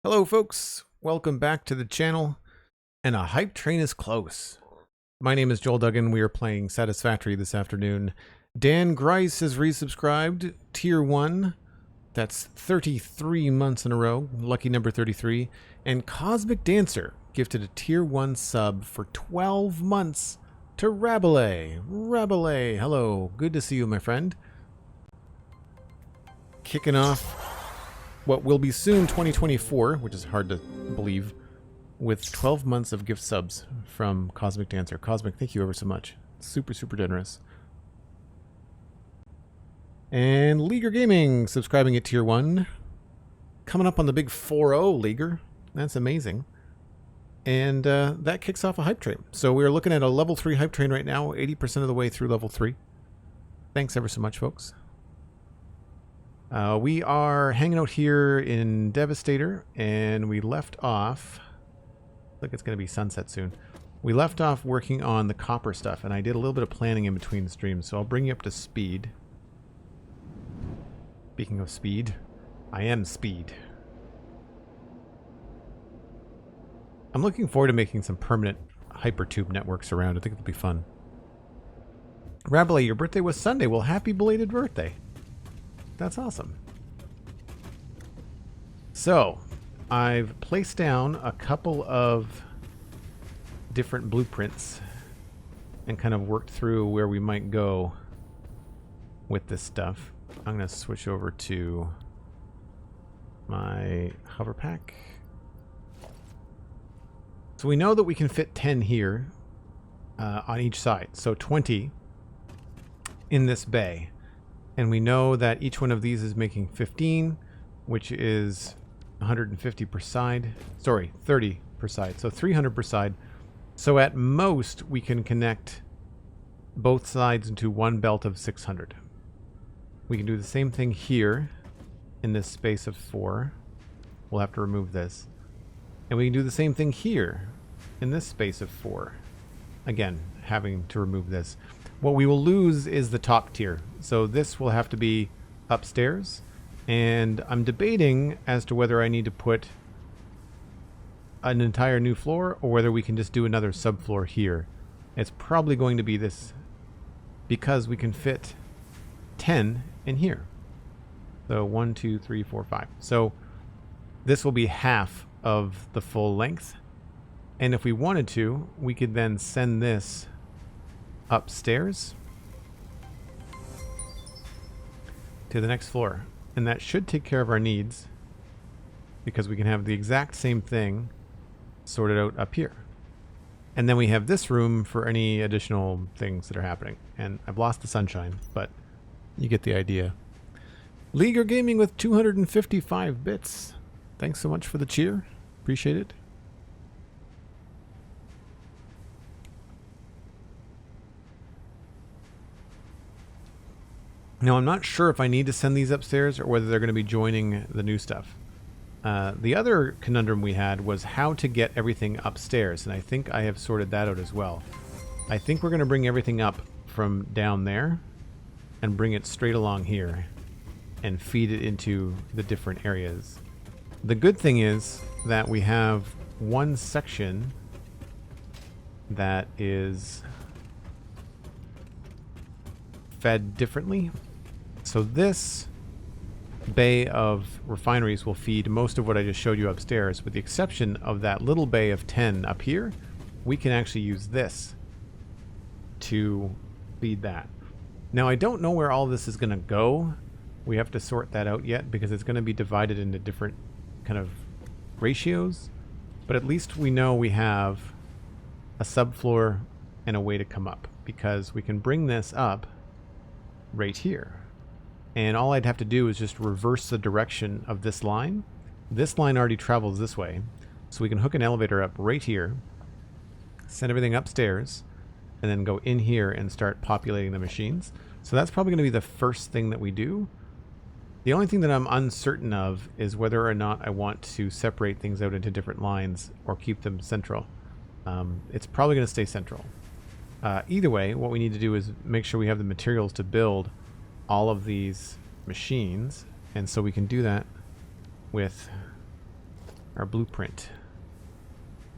Hello folks, welcome back to the channel, and a hype train is close. My name is Joel Duggan. We are playing Satisfactory this afternoon. Dan Grice has resubscribed, tier 1, that's 33 months in a row, lucky number 33, and Cosmic Dancer gifted a tier 1 sub for 12 months to Rabelais. Rabelais, hello, good to see you my friend. Kicking off what will be soon 2024, which is hard to believe, with 12 months of gift subs from Cosmic Dancer. Cosmic, thank you ever so much. Super, super generous. And Leaguer Gaming, subscribing at tier 1. Coming up on the big 4-0, Leaguer. That's amazing. And that kicks off a hype train. So we're looking at a level 3 hype train right now, 80% of the way through level 3. Thanks ever so much, folks. We are hanging out here in Devastator, and we left off, I think it's going to be sunset soon. We left off working on the copper stuff, and I did a little bit of planning in between the streams, so I'll bring you up to speed. Speaking of speed, I am speed. I'm looking forward to making some permanent hypertube networks around. I think it'll be fun. Rabelais, your birthday was Sunday. Well, happy belated birthday. That's awesome. So, I've placed down a couple of different blueprints and kind of worked through where we might go with this stuff. I'm going to switch over to my hover pack. So we know that we can fit 10 here on each side. So 20 in this bay. And we know that each one of these is making 15, which is 150 per side. Sorry, 30 per side. So 300 per side. So at most, we can connect both sides into one belt of 600. We can do the same thing here in this space of 4. We'll have to remove this. And we can do the same thing here in this space of 4. Again, having to remove this. What we will lose is the top tier. So this will have to be upstairs. And I'm debating as to whether I need to put an entire new floor or whether we can just do another subfloor here. It's probably going to be this because we can fit 10 in here. So 1, 2, 3, 4, 5. So this will be half of the full length. And if we wanted to, we could then send this upstairs to the next floor, and that should take care of our needs because we can have the exact same thing sorted out up here. And then we have this room for any additional things that are happening. And I've lost the sunshine, but you get the idea. Leaguer Gaming with 255 bits. Thanks so much for the cheer. Appreciate it. Now, I'm not sure if I need to send these upstairs or whether they're going to be joining the new stuff. The other conundrum we had was how to get everything upstairs, and I think I have sorted that out as well. I think we're going to bring everything up from down there and bring it straight along here and feed it into the different areas. The good thing is that we have one section that is fed differently. So this bay of refineries will feed most of what I just showed you upstairs, with the exception of that little bay of 10 up here. We can actually use this to feed that. Now, I don't know where all this is going to go. We have to sort that out yet because it's going to be divided into different kind of ratios. But at least we know we have a subfloor and a way to come up, because we can bring this up right here. And all I'd have to do is just reverse the direction of this line. This line already travels this way. So we can hook an elevator up right here, send everything upstairs, and then go in here and start populating the machines. So that's probably going to be the first thing that we do. The only thing that I'm uncertain of is whether or not I want to separate things out into different lines or keep them central. It's probably going to stay central. Either way, what we need to do is make sure we have the materials to build all of these machines, and so we can do that with our blueprint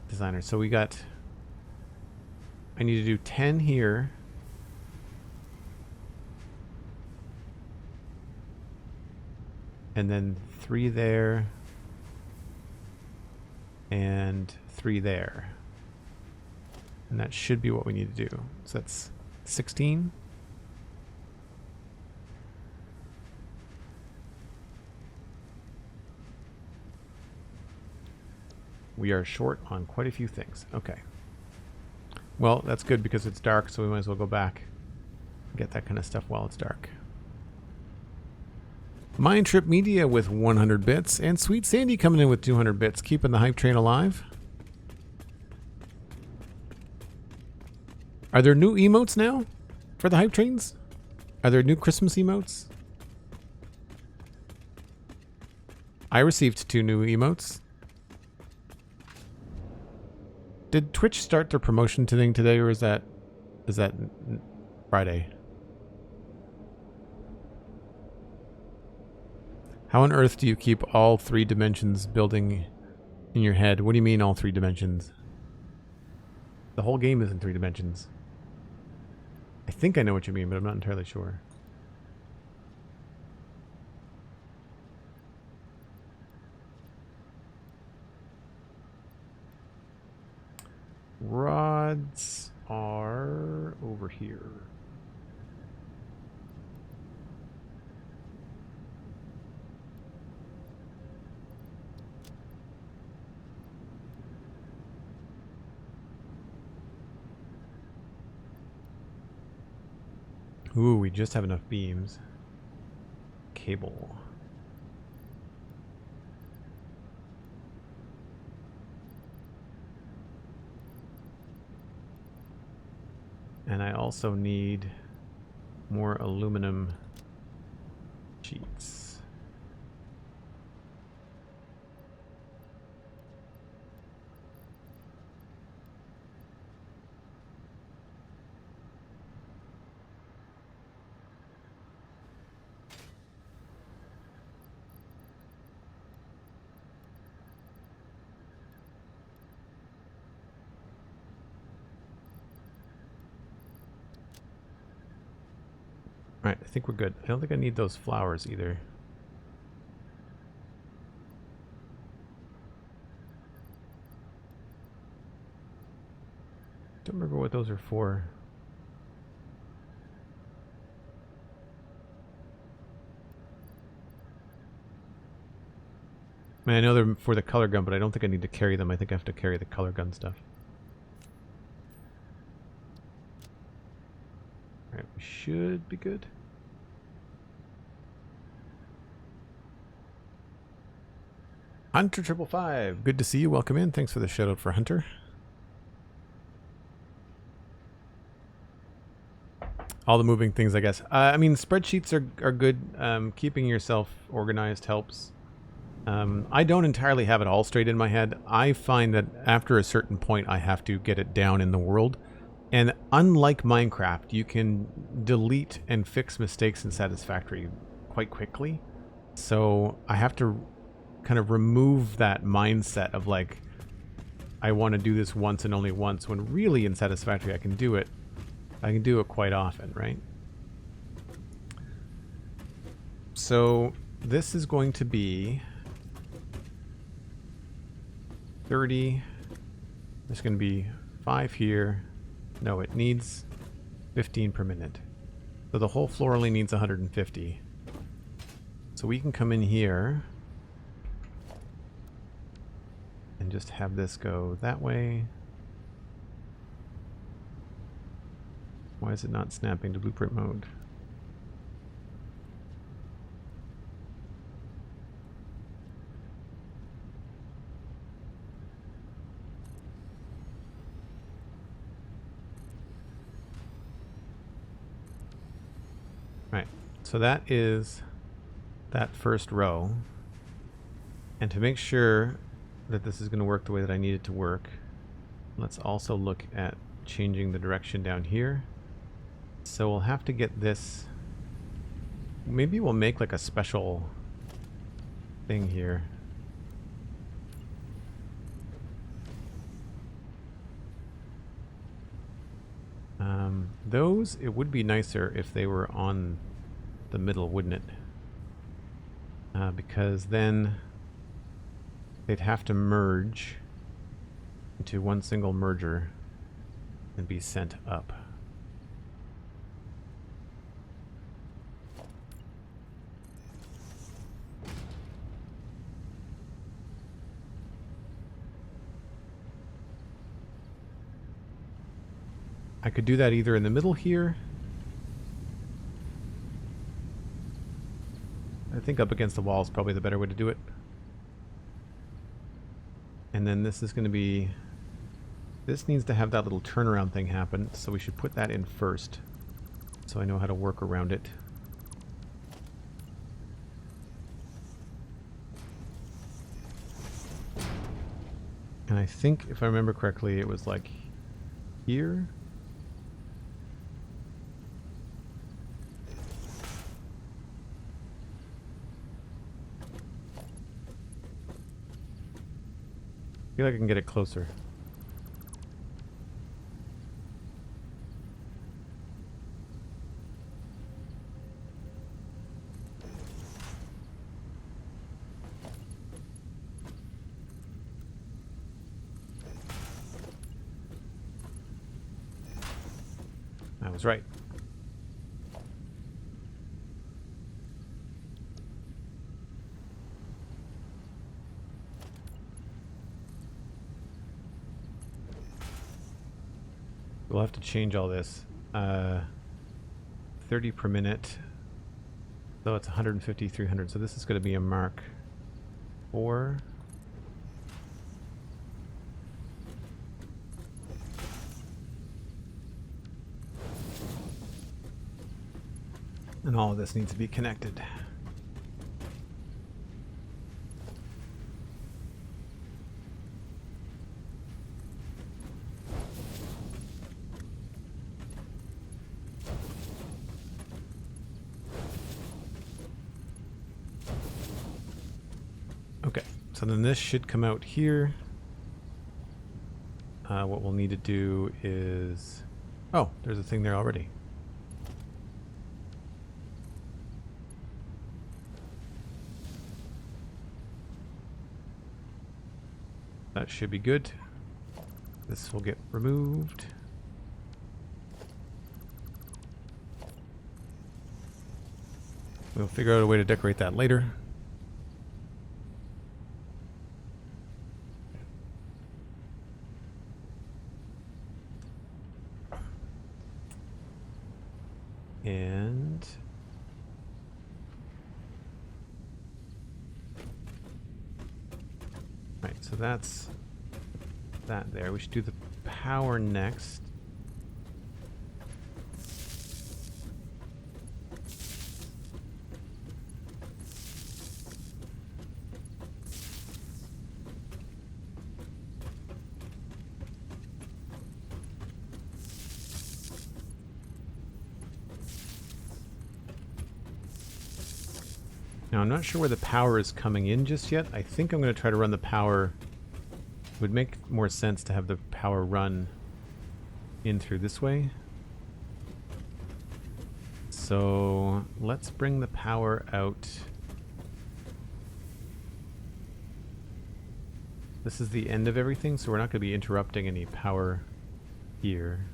designer. So we got, I need to do 10 here. And then 3 there. And 3 there. And that should be what we need to do. So that's 16. We are short on quite a few things. Okay. Well, that's good because it's dark, so we might as well go back and get that kind of stuff while it's dark. MindTripMedia with 100 bits, and SweetSandi coming in with 200 bits, keeping the hype train alive. Are there new emotes now for the hype trains? Are there new Christmas emotes? I received 2 new emotes. Did Twitch start their promotion thing today, or is that Friday? How on earth do you keep all 3 dimensions building in your head? What do you mean all 3 dimensions? The whole game is in 3 dimensions. I think I know what you mean, but I'm not entirely sure. Rods are over here. Ooh, we just have enough beams. Cable. And I also need more aluminum sheets. Alright, I think we're good. I don't think I need those flowers either. Don't remember what those are for. I mean, I know they're for the color gun, but I don't think I need to carry them. I think I have to carry the color gun stuff. Alright, we should be good. Hunter555, good to see you. Welcome in. Thanks for the shout out for Hunter. All the moving things, I guess. I mean, spreadsheets are good. Keeping yourself organized helps. I don't entirely have it all straight in my head. I find that after a certain point, I have to get it down in the world. And unlike Minecraft, you can delete and fix mistakes in Satisfactory quite quickly. So I have to kind of remove that mindset of like, I want to do this once and only once, when really in Satisfactory I can do it. I can do it quite often, right? So this is going to be 30. There's going to be 5 here. No, it needs 15 per minute. So the whole floor only needs 150. So we can come in here and just have this go that way. Why is it not snapping to blueprint mode? Right, so that is that first row. And to make sure that this is going to work the way that I need it to work, let's also look at changing the direction down here. So we'll have to get this. Maybe we'll make like a special thing here. Those, it would be nicer if they were on the middle, wouldn't it? Because then they'd have to merge into one single merger and be sent up. I could do that either in the middle here. I think up against the wall is probably the better way to do it. And then this is going to be... This needs to have that little turnaround thing happen, so we should put that in first, so I know how to work around it. And I think, if I remember correctly, it was like here. I feel like I can get it closer. I was right. We'll have to change all this. 30 per minute. So it's 150, 300. So this is going to be a Mark 4. And all of this needs to be connected. Okay, so then this should come out here. What we'll need to do is... Oh, there's a thing there already. That should be good. This will get removed. We'll figure out a way to decorate that later. And right, so that's that there. We should do the power next. Now, I'm not sure where the power is coming in just yet. I think I'm going to try to run the power. It would make more sense to have the power run in through this way. So let's bring the power out. This is the end of everything, so we're not going to be interrupting any power here.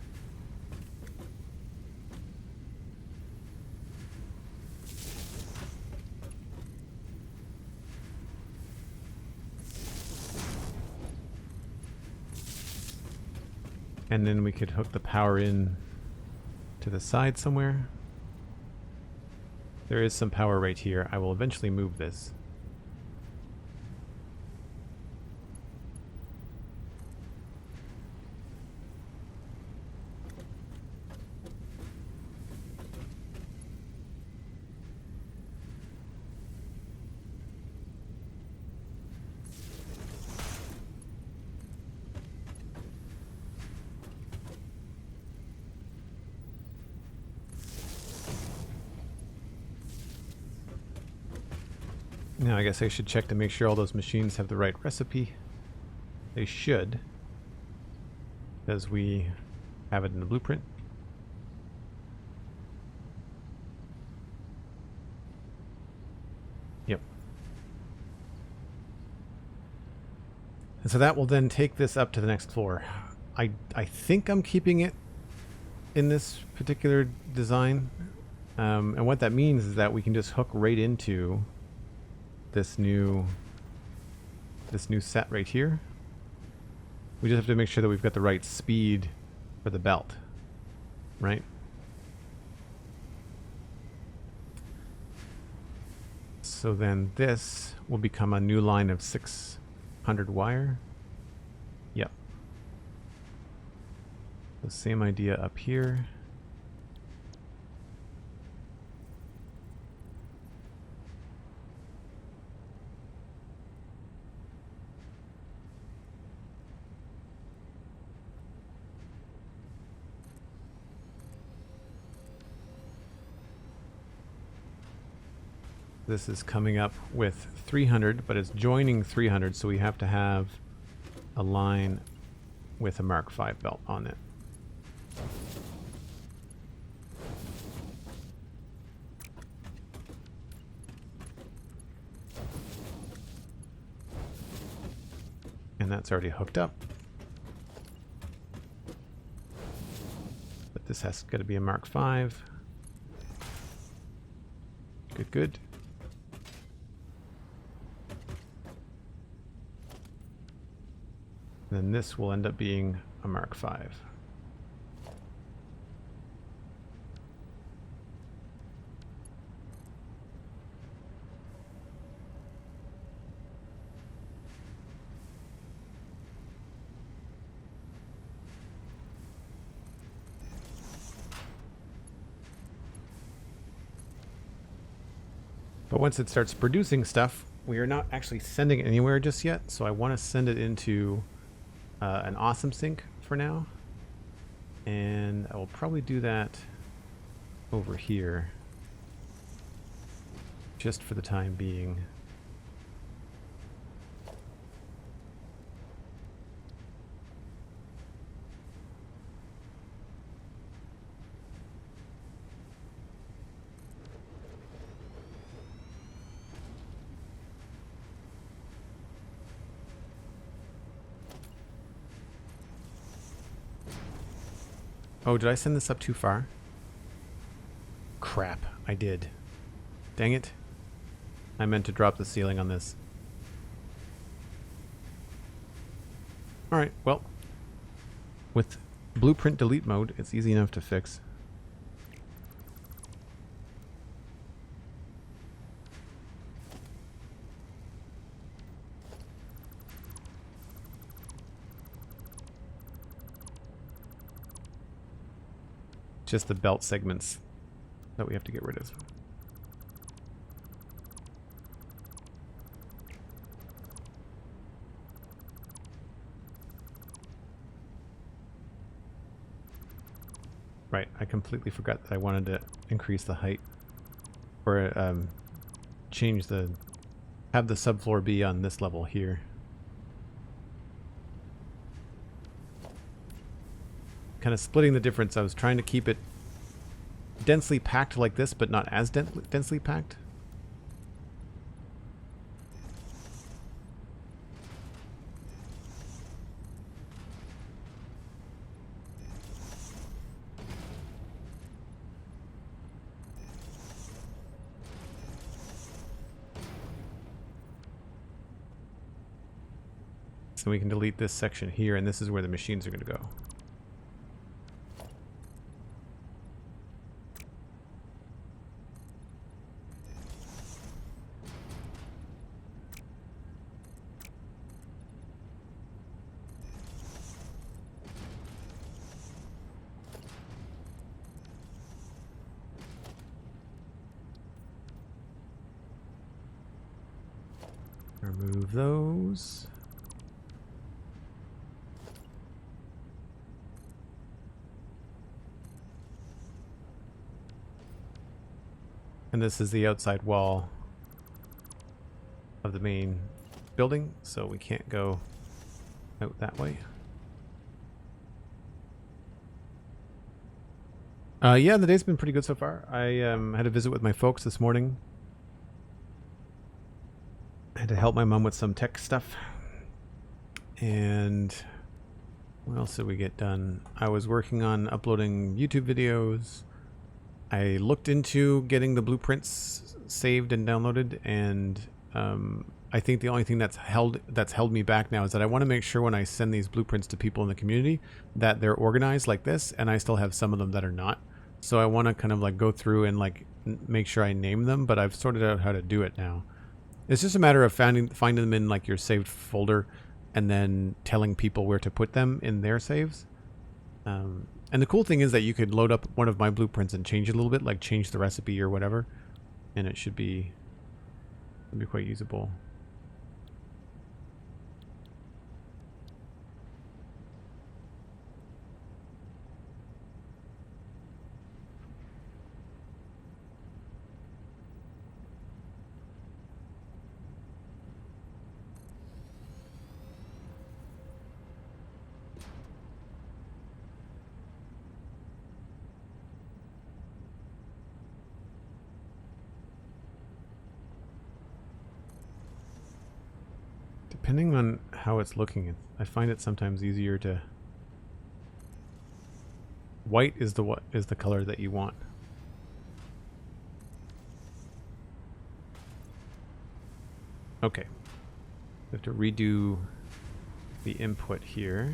And then we could hook the power in to the side somewhere. There is some power right here. I will eventually move this. Now I guess I should check to make sure all those machines have the right recipe. They should, because we have it in the blueprint. And so that will then take this up to the next floor. I think I'm keeping it in this particular design. And what that means is that we can just hook right into this new set right here. We just have to make sure that we've got the right speed for the belt, right? So then this will become a new line of 600 wire. Yep. The same idea up here. This is coming up with 300, but it's joining 300, so we have to have a line with a Mark V belt on it. And that's already hooked up. But this has got to be a Mark V. Good, good. Then this will end up being a Mark V. But once it starts producing stuff, we are not actually sending it anywhere just yet, so I want to send it into an awesome sync for now, and I will probably do that over here just for the time being. Oh, did I send this up too far? Crap, I did. Dang it. I meant to drop the ceiling on this. Alright, well, with blueprint delete mode, it's easy enough to fix. Just the belt segments that we have to get rid of. Right, I completely forgot that I wanted to increase the height, or change the, have the subfloor be on this level here. Kind of splitting the difference. I was trying to keep it densely packed like this, but not as densely packed. So we can delete this section here, and this is where the machines are going to go. Remove those. And this is the outside wall of the main building, so we can't go out that way. Yeah, the day's been pretty good so far. I had a visit with my folks this morning. I had to help my mom with some tech stuff. And what else did we get done? I was working on uploading YouTube videos. I looked into getting the blueprints saved and downloaded, and I think the only thing that's held me back now is that I want to make sure when I send these blueprints to people in the community that they're organized like this, and I still have some of them that are not. So I want to kind of like go through and like make sure I name them, but I've sorted out how to do it now. It's just a matter of finding them in like your saved folder and then telling people where to put them in their saves. And the cool thing is that you could load up one of my blueprints and change it a little bit, like change the recipe or whatever, and it should be quite usable. Depending on how it's looking, I find it sometimes easier to... White is the color that you want. Okay. We have to redo the input here.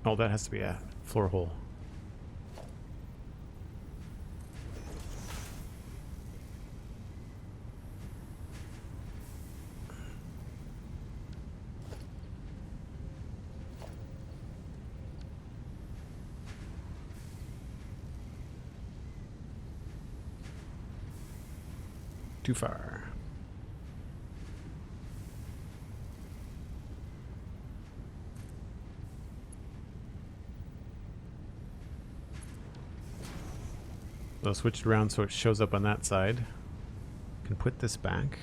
Oh, that has to be a floor hole. Too far. I'll switch it around so it shows up on that side. Can put this back.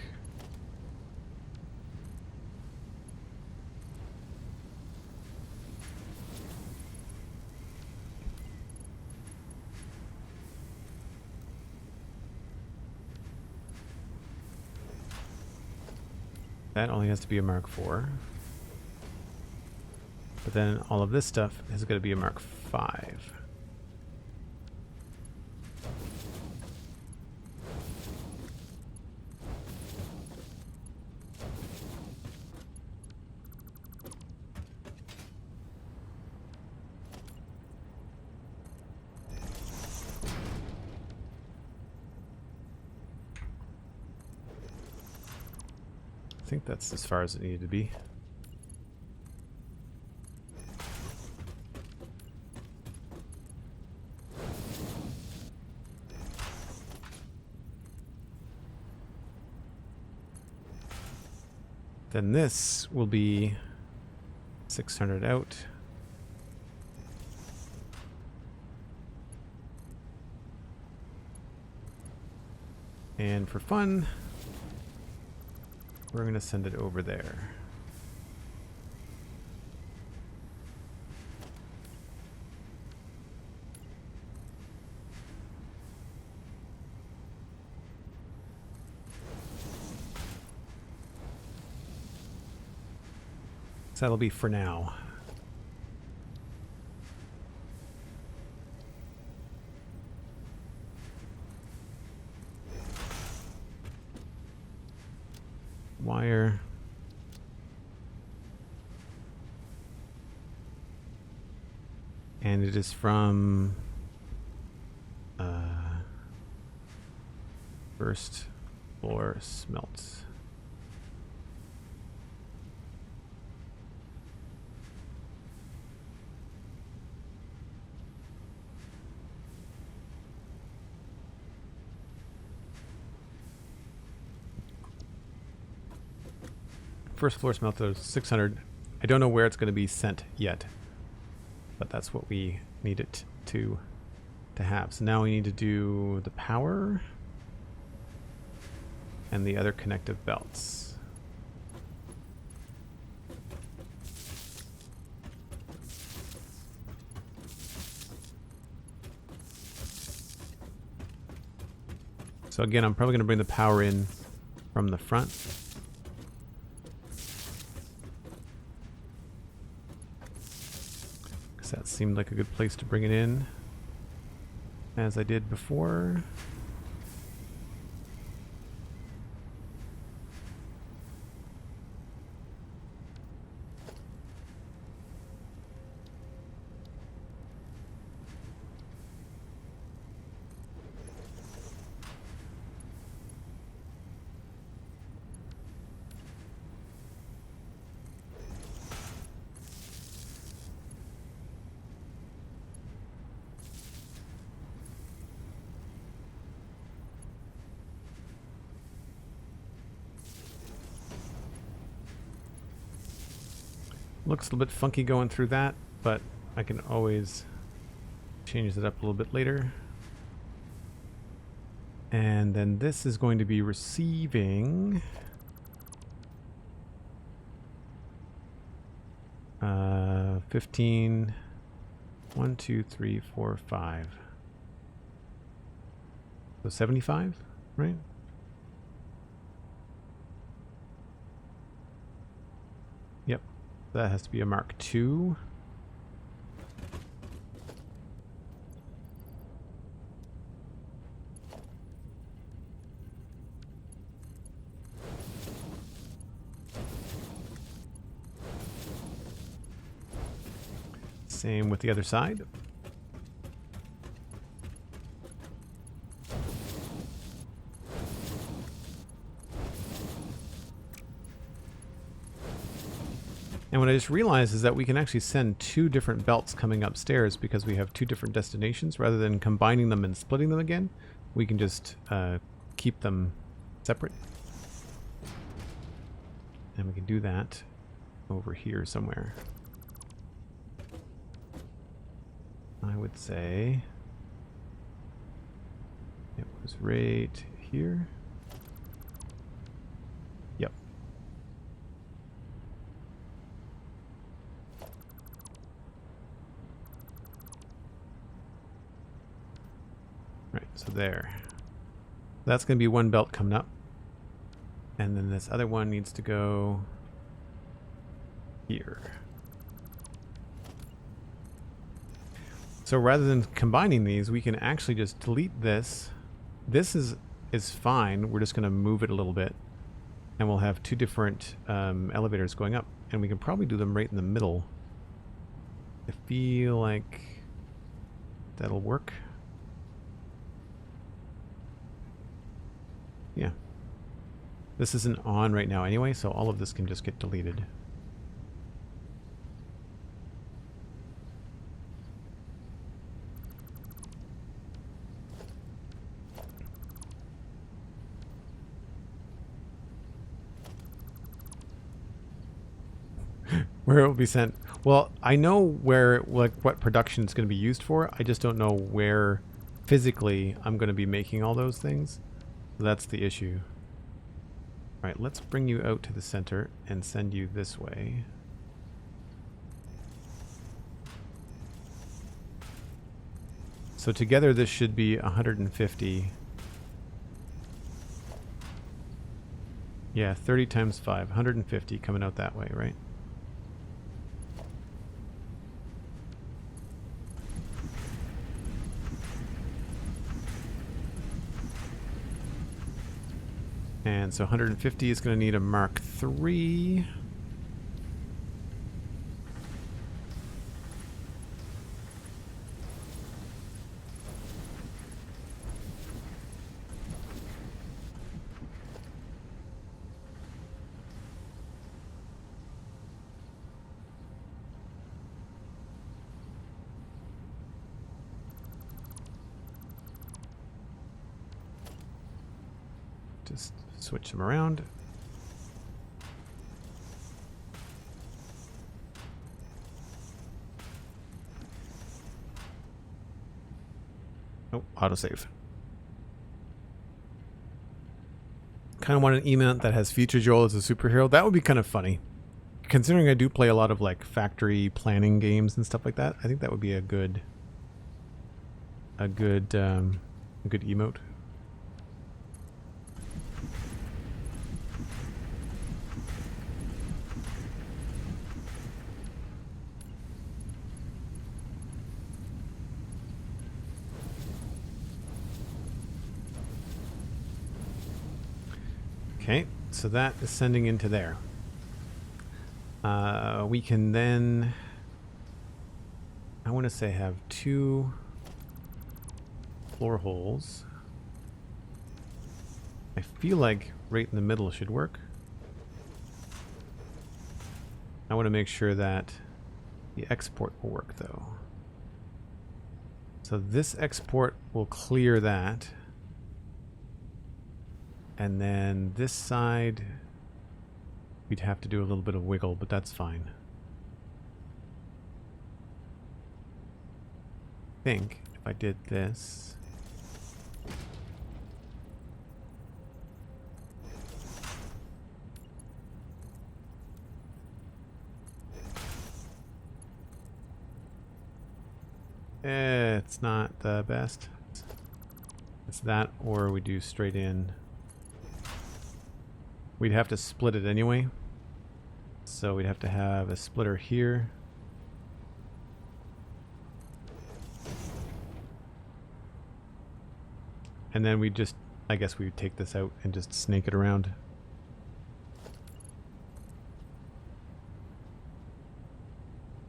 That only has to be a Mark IV. But then all of this stuff is going to be a Mark V. I think that's as far as it needed to be. Then this will be 600 out. And for fun, we're going to send it over there. So that'll be for now. Wire. And it is from first floor smelt. First floor smelter 600. I don't know where it's going to be sent yet, but that's what we need it to have. So now we need to do the power. and the other connective belts. So again, I'm probably going to bring the power in from the front. Because that seemed like a good place to bring it in, as I did before. Looks a little bit funky going through that, but I can always change it up a little bit later. And then this is going to be receiving 15, 1, 2, 3, 4, 5. So 75, right? Yep. That has to be a Mark II. Same with the other side. And what I just realized is that we can actually send 2 different belts coming upstairs because we have 2 different destinations. Rather than combining them and splitting them again, we can just keep them separate. And we can do that over here somewhere. I would say it was right here. Yep. Right, so there. That's going to be 1 belt coming up. And then this other one needs to go here. So rather than combining these, we can actually just delete this. This is fine. We're just going to move it a little bit. And we'll have 2 different elevators going up. And we can probably do them right in the middle. I feel like that'll work. Yeah. This isn't on right now anyway, so all of this can just get deleted. Where it will be sent. Well, I know where, like, what production it's going to be used for. I just don't know where physically I'm going to be making all those things. So that's the issue. All right, let's bring you out to the center and send you this way. So together this should be 150. Yeah, 30 times 5, 150 coming out that way, right? And so 150 is going to need a Mark III. Just switch them around. Oh, autosave. kind of want an emote that has featured Joel as a superhero. That would be kind of funny. Considering I do play a lot of like factory planning games and stuff like that, I think that would be a good emote. Okay, so that is sending into there. We can then, I want to say, have 2 floor holes. I feel like right in the middle should work. I want to make sure that the export will work though. So this export will clear that. And then this side, we'd have to do a little bit of wiggle, but that's fine. I think if I did this, it's not the best. It's that, or we do straight in. We'd have to split it anyway. So we'd have to have a splitter here. And then we just, I guess we would take this out and just snake it around.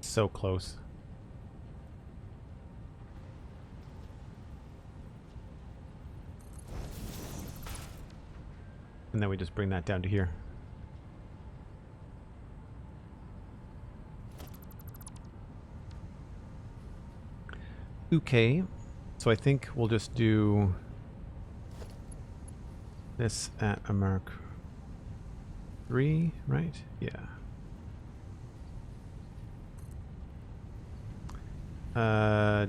So close. And then we just bring that down to here. Okay, so I think we'll just do this at a mark 3, right? Yeah.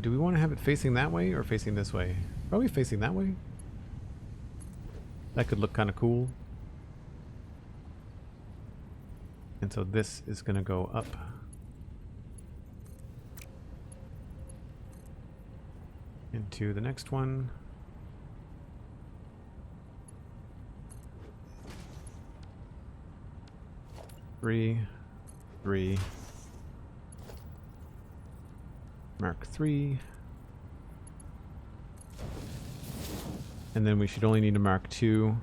Do we want to have it facing that way or facing this way? Probably facing that way. That could look kind of cool. And so this is going to go up. Into the next one. Three. Mark 3. And then we should only need a Mark 2.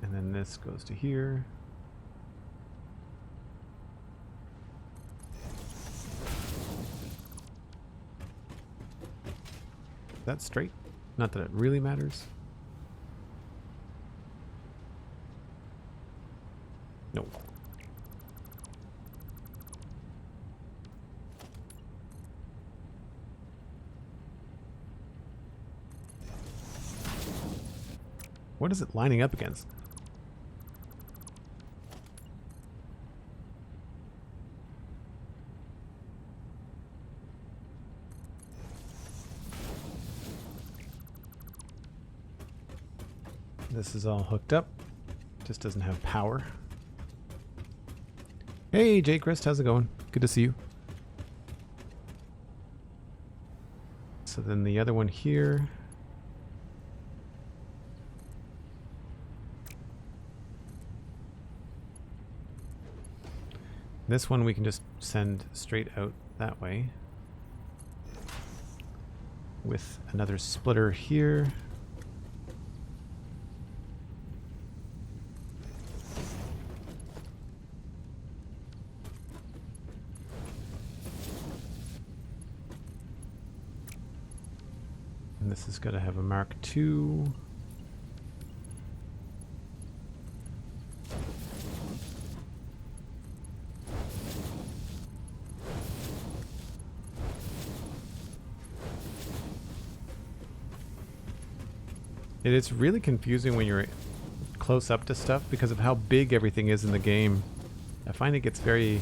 And then this goes to here. That's straight. Not that it really matters. No. What is it lining up against? This is all hooked up. Just doesn't have power. Hey, Jay Chris, how's it going? Good to see you. So then the other one here. This one we can just send straight out that way. With another splitter here. And this is going to have a Mark 2. It is really confusing when you're close up to stuff because of how big everything is in the game. I find it gets very,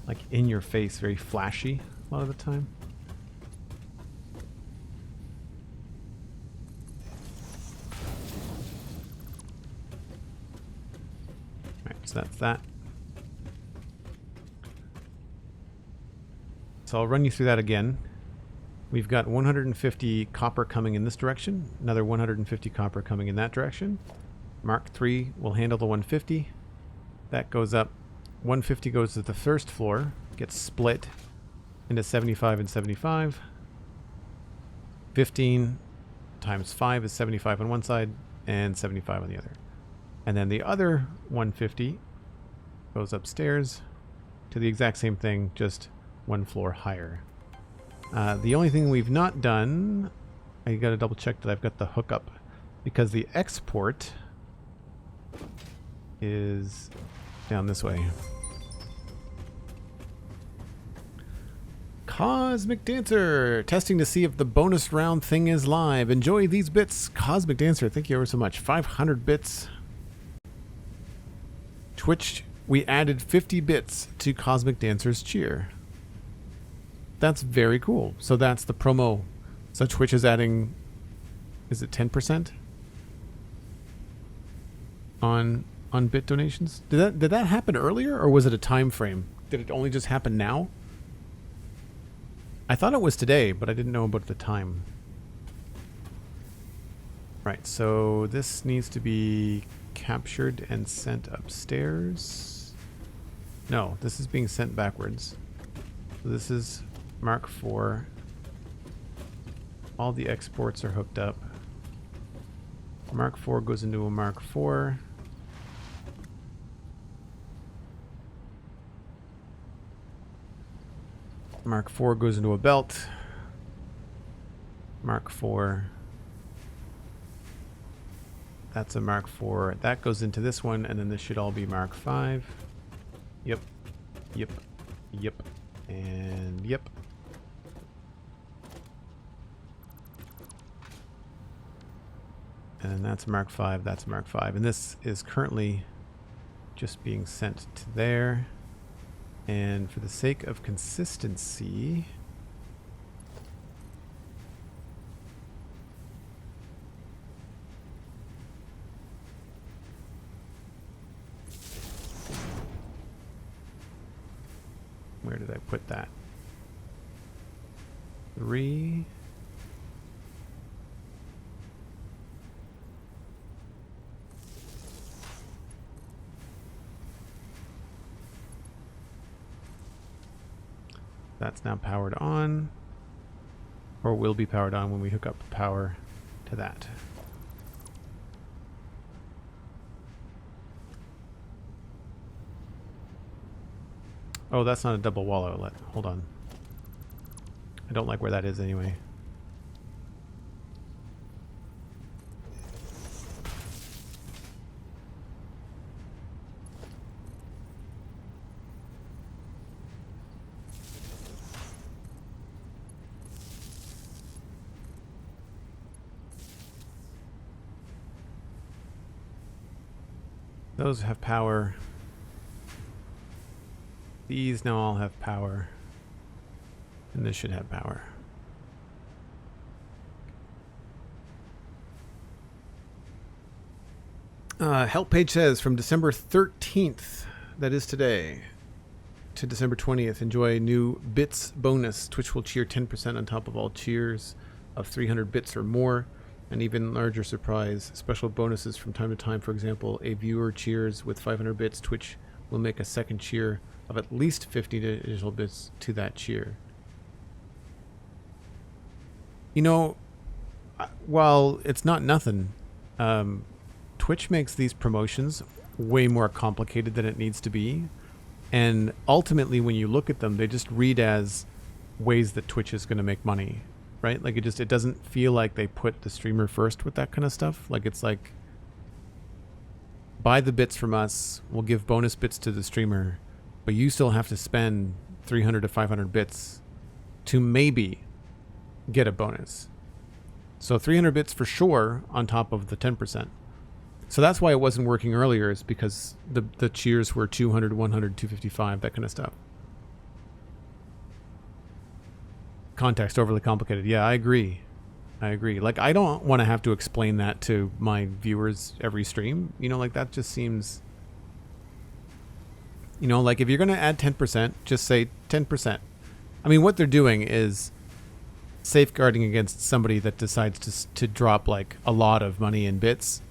like, in your face, very flashy a lot of the time. So that's that. So I'll run you through that again. We've got 150 copper coming in this direction, another 150 copper coming in that direction. Mark III will handle the 150. That goes up. 150 goes to the first floor, gets split into 75 and 75. 15 times 5 is 75 on one side and 75 on the other. And then the other 150 goes upstairs to the exact same thing, just one floor higher. The only thing we've not done, I gotta double check that I've got the hookup, because the export is down this way. Cosmic Dancer, testing to see if the bonus round thing is live. Enjoy these bits. Cosmic Dancer, thank you ever so much. 500 bits. Twitch, we added 50 bits to Cosmic Dancer's cheer. That's very cool. So that's the promo. So Twitch is adding, is it 10% on bit donations? Did that happen earlier, or was it a time frame? Did it only just happen now? I thought it was today, but I didn't know about the time. Right, so this needs to be captured and sent upstairs. No, this is being sent backwards. So this is Mark IV. All the exports are hooked up. Mark IV goes into a Mark IV. Mark IV goes into a belt. Mark IV. That's a Mark IV. That goes into this one, and then this should all be Mark V. Yep. Yep. Yep. And yep. And that's Mark V. That's Mark V. And this is currently just being sent to there. And for the sake of consistency, where did I put that? 3. That's now powered on, or will be powered on when we hook up power to that. Oh, that's not a double wall outlet. Hold on. I don't like where that is anyway. Those have power. These now all have power. And this should have power. Help page says from December 13th, that is today, to December 20th, enjoy new bits bonus. Twitch will cheer 10% on top of all cheers of 300 bits or more. An even larger surprise, special bonuses from time to time. For example, a viewer cheers with 500 bits. Twitch will make a second cheer of at least 50 additional bits to that cheer. You know, while it's not nothing, Twitch makes these promotions way more complicated than it needs to be. And ultimately, when you look at them, they just read as ways that Twitch is going to make money. Right? Like it doesn't feel like they put the streamer first with that kind of stuff. Like it's like, buy the bits from us, we'll give bonus bits to the streamer, but you still have to spend 300 to 500 bits to maybe get a bonus. So 300 bits for sure on top of the 10%. So that's why it wasn't working earlier, is because the cheers were 200, 100, 255, that kind of stuff. Context overly complicated. Yeah, I agree. Like, I don't want to have to explain that to my viewers every stream. You know, like that just seems You know, like if you're going to add 10%, just say 10%. I mean, what they're doing is safeguarding against somebody that decides to drop like a lot of money in bits,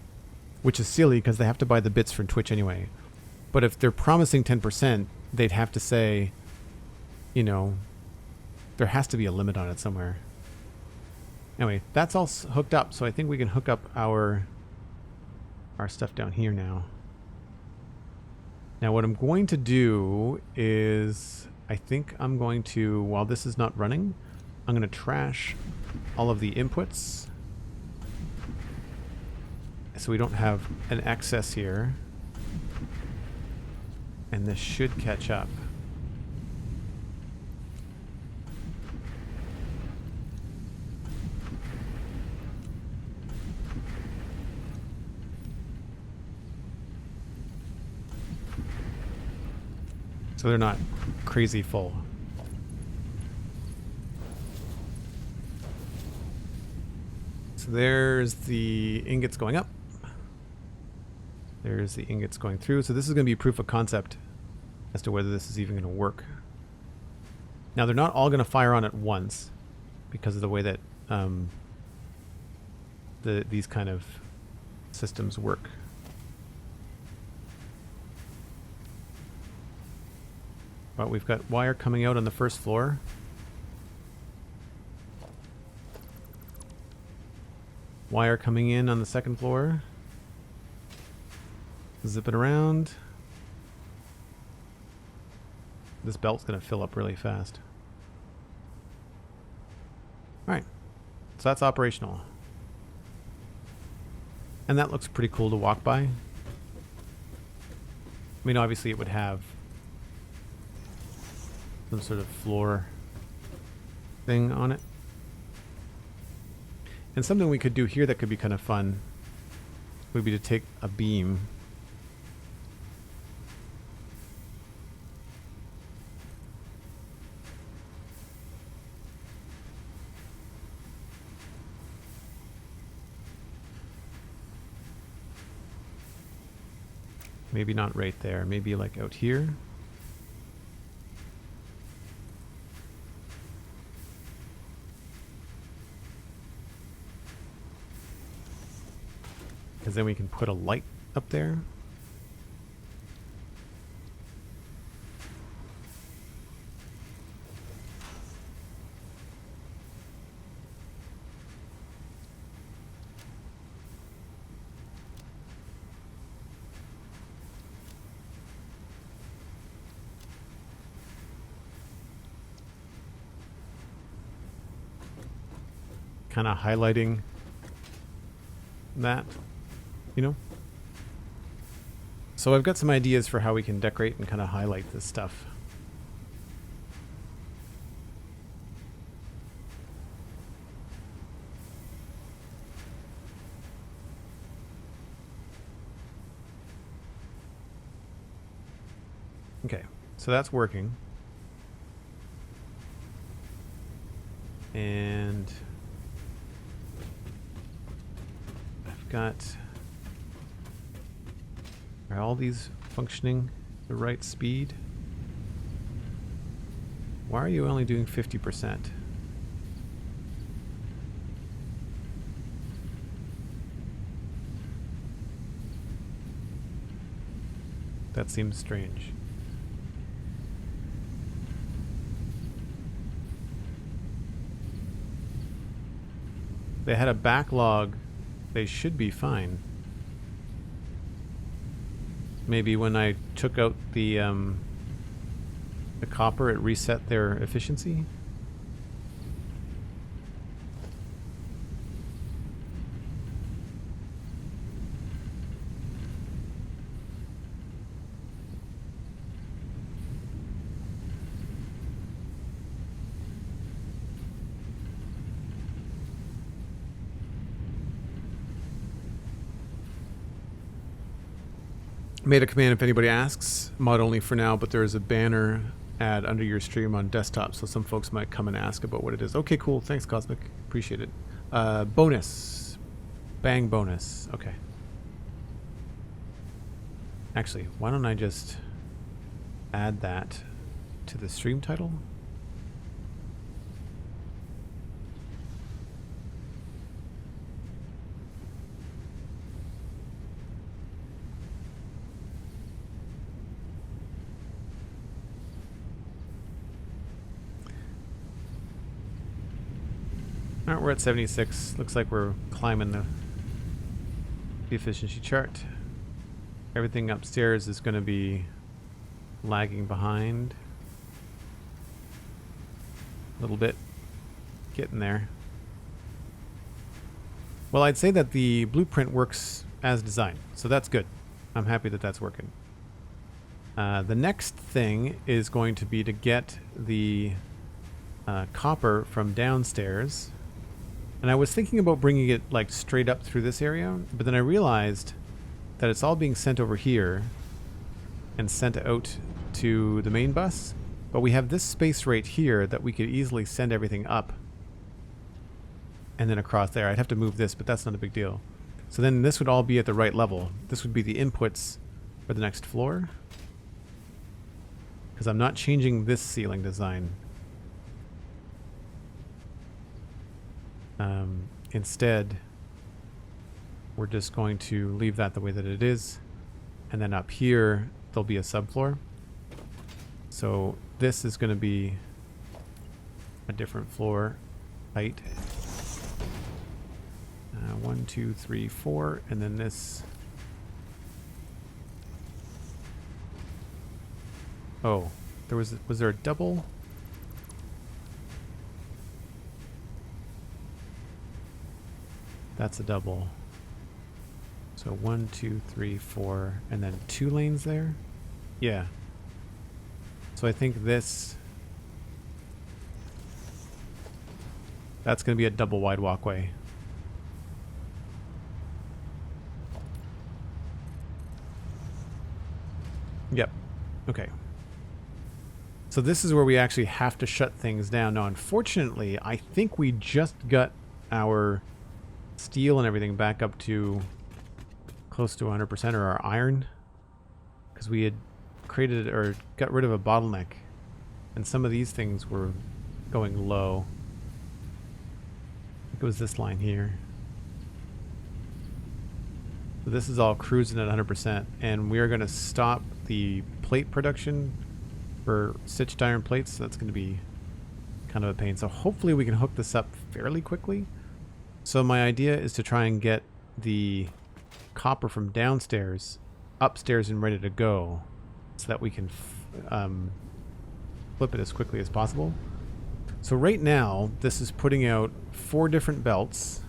which is silly because they have to buy the bits from Twitch anyway. But if they're promising 10%, they'd have to say, you know, there has to be a limit on it somewhere. Anyway, that's all hooked up, so I think we can hook up our stuff down here now. Now what I'm going to do is, I think I'm going to, while this is not running, I'm going to trash all of the inputs so we don't have an excess here. And this should catch up. So they're not crazy full. So there's the ingots going up. There's the ingots going through. So this is going to be proof of concept as to whether this is even going to work. Now they're not all going to fire on at once because of the way that these kind of systems work. But we've got wire coming out on the first floor. Wire coming in on the second floor. Zip it around. This belt's going to fill up really fast. Alright. So that's operational. And that looks pretty cool to walk by. I mean, obviously it would have some sort of floor thing on it. And something we could do here that could be kind of fun would be to take a beam maybe not right there, maybe like out here. Because then we can put a light up there. Kind of highlighting that. You know? So I've got some ideas for how we can decorate and kind of highlight this stuff. Okay, so that's working. And I've got... Are all these functioning the right speed? Why are you only doing 50%? That seems strange. They had a backlog. They should be fine. Maybe when I took out the copper, it reset their efficiency. Made a command if anybody asks. Mod only for now, but there is a banner ad under your stream on desktop, so some folks might come and ask about what it is. Okay, cool. Thanks, Cosmic. Appreciate it. Bonus. Bang bonus. Okay. Actually, why don't I just... add that to the stream title. Alright, we're at 76. Looks like we're climbing the efficiency chart. Everything upstairs is going to be lagging behind a little bit. Getting there. Well, I'd say that the blueprint works as designed, so that's good. I'm happy that that's working. The next thing is going to be to get the copper from downstairs. And I was thinking about bringing it like straight up through this area, but then I realized that it's all being sent over here and sent out to the main bus. But we have this space right here that we could easily send everything up and then across there. I'd have to move this, but that's not a big deal. So then this would all be at the right level. This would be the inputs for the next floor, because I'm not changing this ceiling design. Instead, we're just going to leave that the way that it is. And then up here, there'll be a subfloor. So this is going to be a different floor height. 1, 2, 3, 4. And then this. Oh, was there a double? That's a double. So 1, 2, 3, 4, and then 2 lanes there? Yeah. So I think that's going to be a double wide walkway. Yep. Okay. So this is where we actually have to shut things down. Now, unfortunately, I think we just got our steel and everything back up to close to 100%, or our iron, because we had created or got rid of a bottleneck, and some of these things were going low. I think it was this line here. So this is all cruising at 100%, and we are going to stop the plate production for stitched iron plates. So that's going to be kind of a pain. So hopefully we can hook this up fairly quickly. So my idea is to try and get the copper from downstairs upstairs and ready to go, so that we can flip it as quickly as possible. So right now this is putting out 4 different belts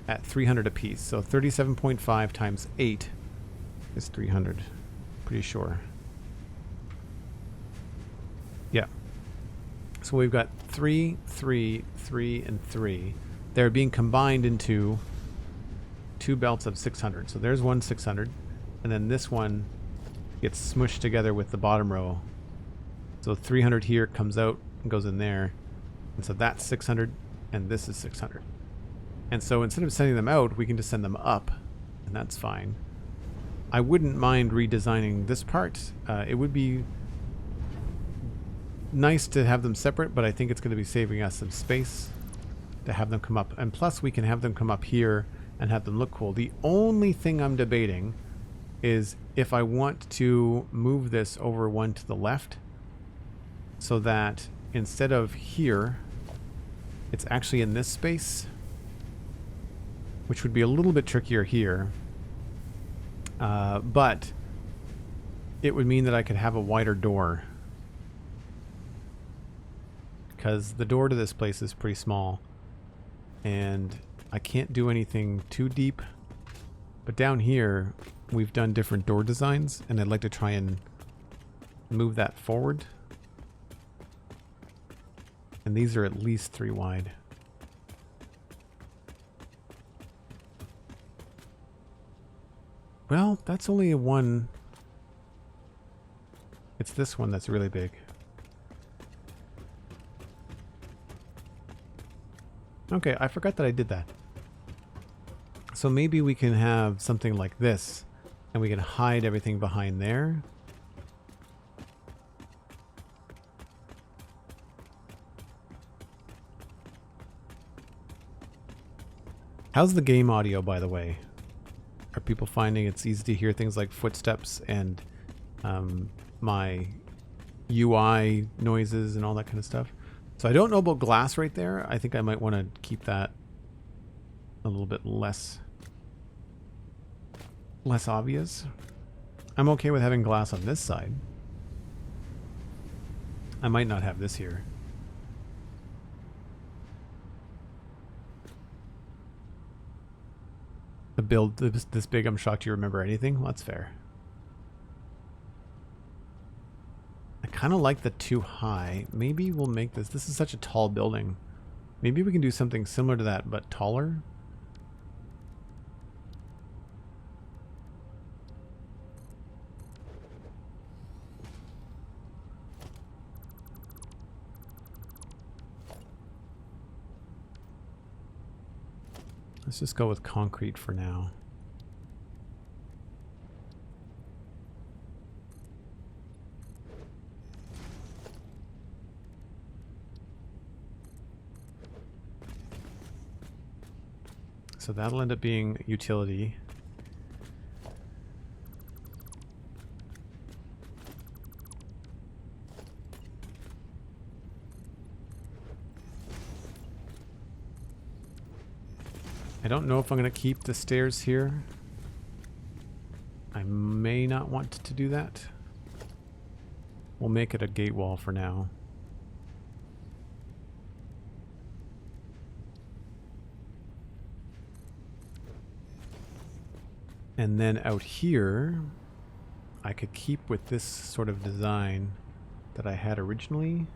at 300 apiece. So 37.5 times 8 is 300. Pretty sure. Yeah. So we've got 3, 3, 3, and 3. They're being combined into 2 belts of 600. So there's one 600. And then this one gets smushed together with the bottom row. So 300 here comes out and goes in there. And so that's 600. And this is 600. And so instead of sending them out, we can just send them up. And that's fine. I wouldn't mind redesigning this part. It would be nice to have them separate, but I think it's going to be saving us some space to have them come up. And plus we can have them come up here and have them look cool. The only thing I'm debating is if I want to move this over one to the left, so that instead of here, it's actually in this space, which would be a little bit trickier here. But it would mean that I could have a wider door, because the door to this place is pretty small. And I can't do anything too deep. But down here, we've done different door designs, and I'd like to try and move that forward. And these are at least 3 wide. Well, that's only a 1. It's this one that's really big. Okay, I forgot that I did that. So maybe we can have something like this, and we can hide everything behind there. How's the game audio, by the way? Are people finding it's easy to hear things like footsteps and my UI noises and all that kind of stuff? So I don't know about glass right there. I think I might want to keep that a little bit less obvious. I'm okay with having glass on this side. I might not have this here. A build this big, I'm shocked you remember anything. Well, that's fair. I kind of like the too high. Maybe we'll make this. This is such a tall building. Maybe we can do something similar to that, but taller. Let's just go with concrete for now. So that'll end up being utility. I don't know if I'm going to keep the stairs here. I may not want to do that. We'll make it a gate wall for now. And then out here, I could keep with this sort of design that I had originally.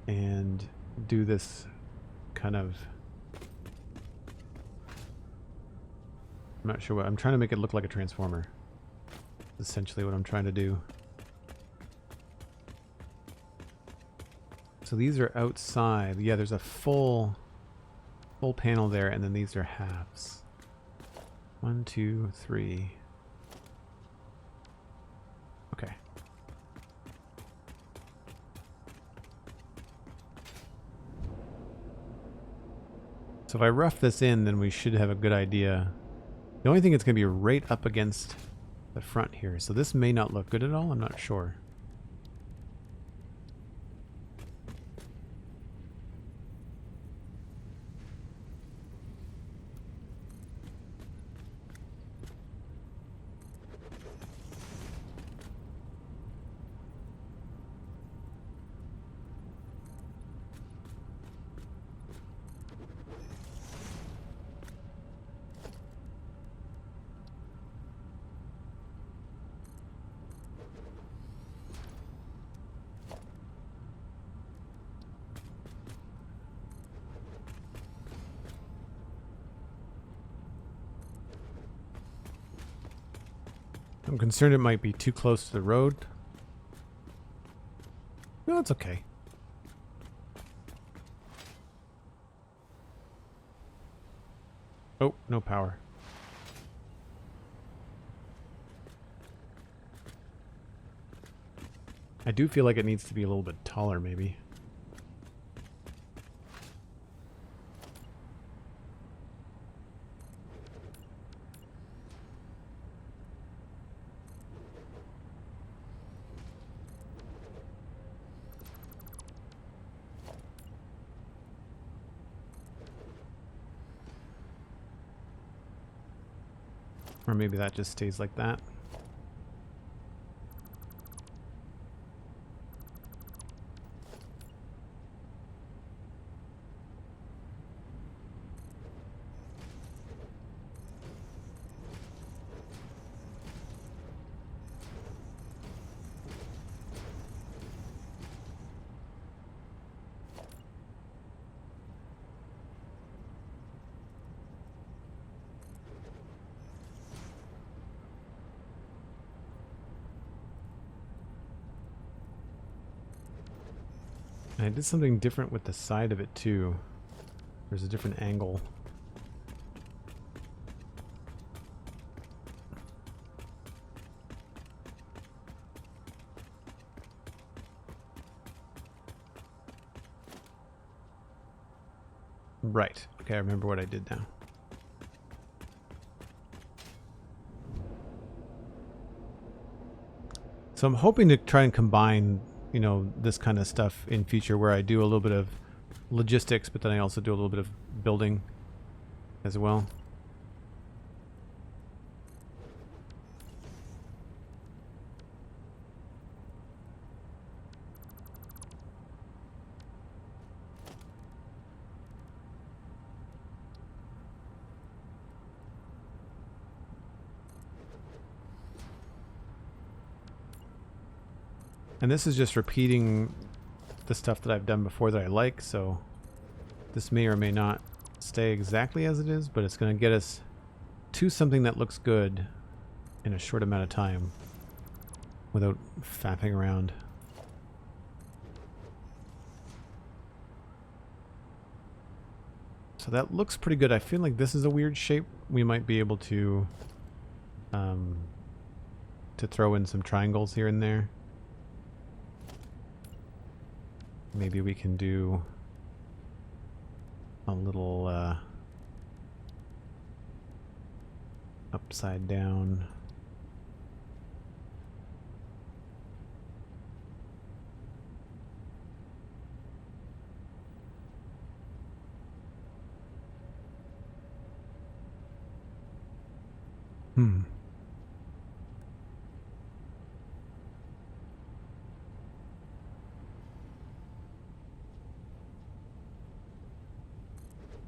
And do this kind of, I'm not sure what, I'm trying to make it look like a transformer. Essentially what I'm trying to do. So these are outside. Yeah, there's a full panel there, and then these are halves. 1, 2, 3. Okay. So if I rough this in, then we should have a good idea. The only thing it's going to be right up against the front here. So this may not look good at all. I'm not sure. I'm concerned it might be too close to the road. No, it's okay. Oh, no power. I do feel like it needs to be a little bit taller, maybe. Or maybe that just stays like that. I did something different with the side of it too. There's a different angle. Right. Okay, I remember what I did now. So I'm hoping to try and combine, you know, this kind of stuff in future where I do a little bit of logistics, but then I also do a little bit of building as well. And this is just repeating the stuff that I've done before that I like, so this may or may not stay exactly as it is, but it's going to get us to something that looks good in a short amount of time without faffing around. So that looks pretty good. I feel like this is a weird shape. We might be able to throw in some triangles here and there. Maybe we can do a little upside down.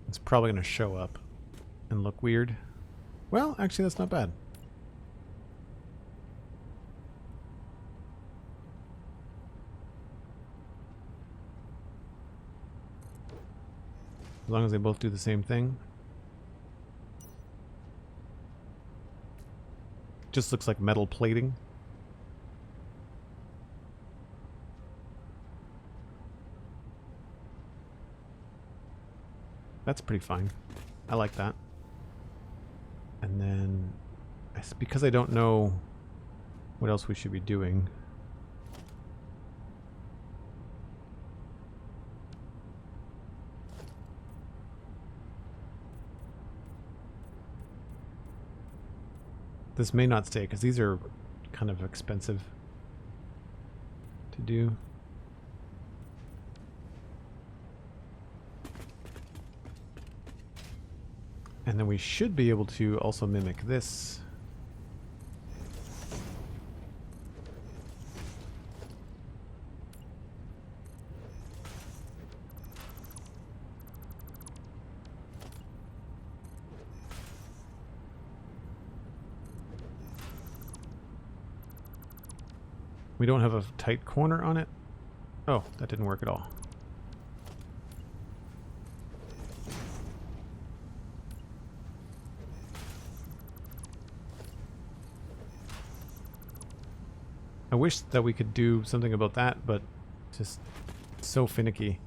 It's probably going to show up and look weird. Well, actually, that's not bad. As long as they both do the same thing. Just looks like metal plating. That's pretty fine. I like that. And then, because I don't know what else we should be doing. This may not stay because these are kind of expensive to do. And then we should be able to also mimic this. We don't have a tight corner on it. Oh, that didn't work at all. I wish that we could do something about that, but it's just so finicky.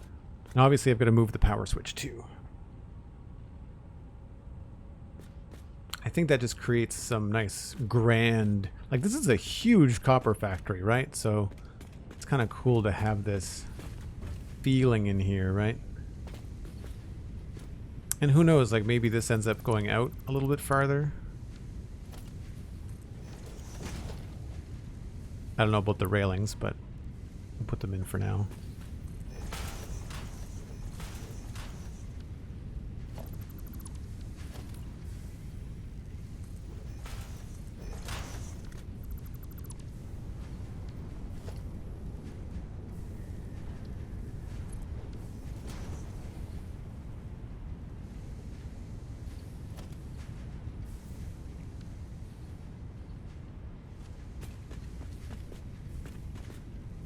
Now obviously I've got to move the power switch too. I think that just creates some nice grand, like this is a huge copper factory, right? So it's kind of cool to have this feeling in here, right? And who knows, like maybe this ends up going out a little bit farther. I don't know about the railings, but we'll put them in for now.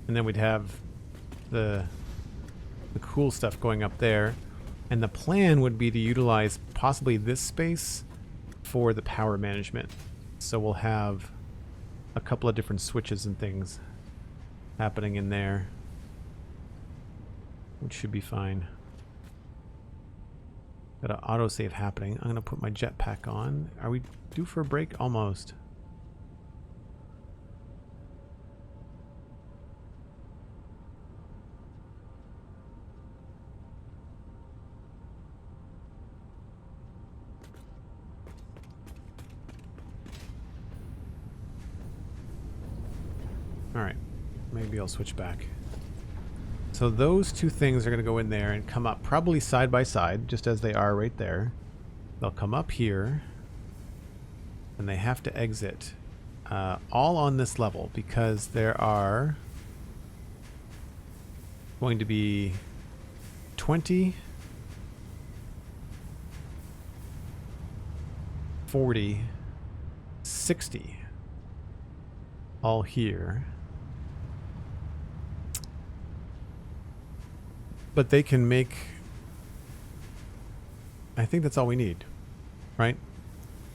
And then we'd have the cool stuff going up there. And the plan would be to utilize possibly this space for the power management. So we'll have a couple of different switches and things happening in there, which should be fine. Got an autosave happening. I'm going to put my jetpack on. Are we due for a break? Almost. maybe I'll switch back. So those two things are going to go in there and come up probably side by side, just as they are right there. They'll come up here, and they have to exit all on this level, because there are going to be 20, 40, 60 all here. But they can make, I think that's all we need, right?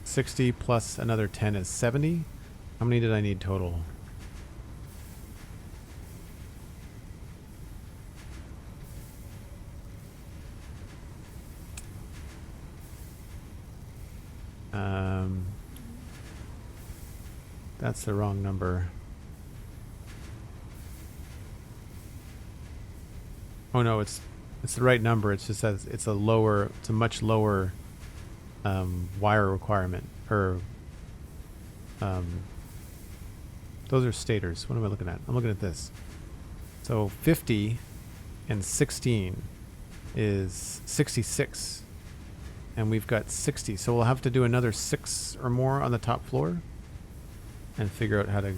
60 plus another 10 is 70. How many did I need total? That's the wrong number. Oh no, it's the right number. It's just that it's a much lower wire requirement. Or those are stators. What am I looking at? I'm looking at this. So 50 and 16 is 66, and we've got 60. So we'll have to do another 6 or more on the top floor and figure out how to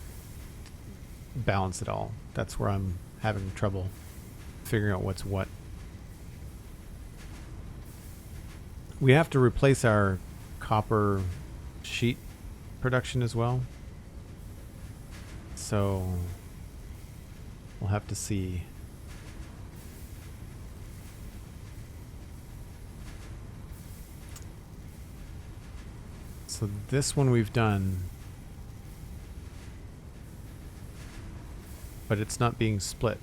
balance it all. That's where I'm having trouble figuring out what's what. We have to replace our copper sheet production as well. So we'll have to see. So this one we've done, but it's not being split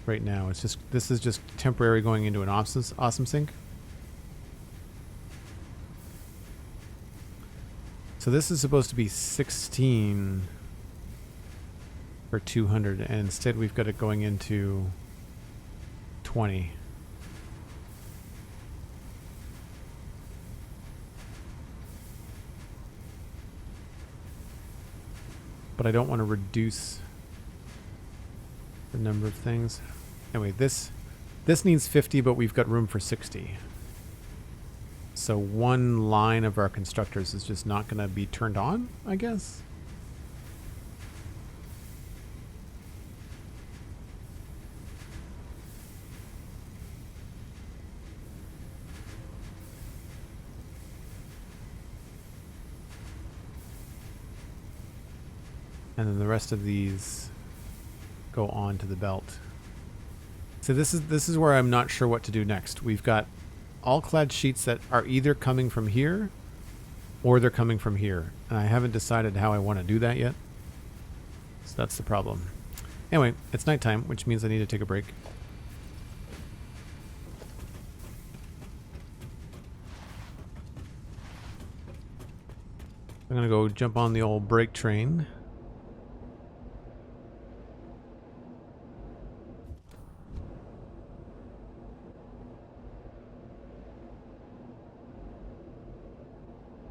right now. It's just, this is just temporary going into an awesome sync. So this is supposed to be 16 for 200, and instead we've got it going into 20. But I don't want to reduce the number of things. Anyway, this needs 50, but we've got room for 60. So one line of our constructors is just not going to be turned on, I guess. And then the rest of these go on to the belt. So this is where I'm not sure what to do next. We've got all clad sheets that are either coming from here or they're coming from here. And I haven't decided how I want to do that yet. So that's the problem. Anyway, it's nighttime, which means I need to take a break. I'm going to go jump on the old break train.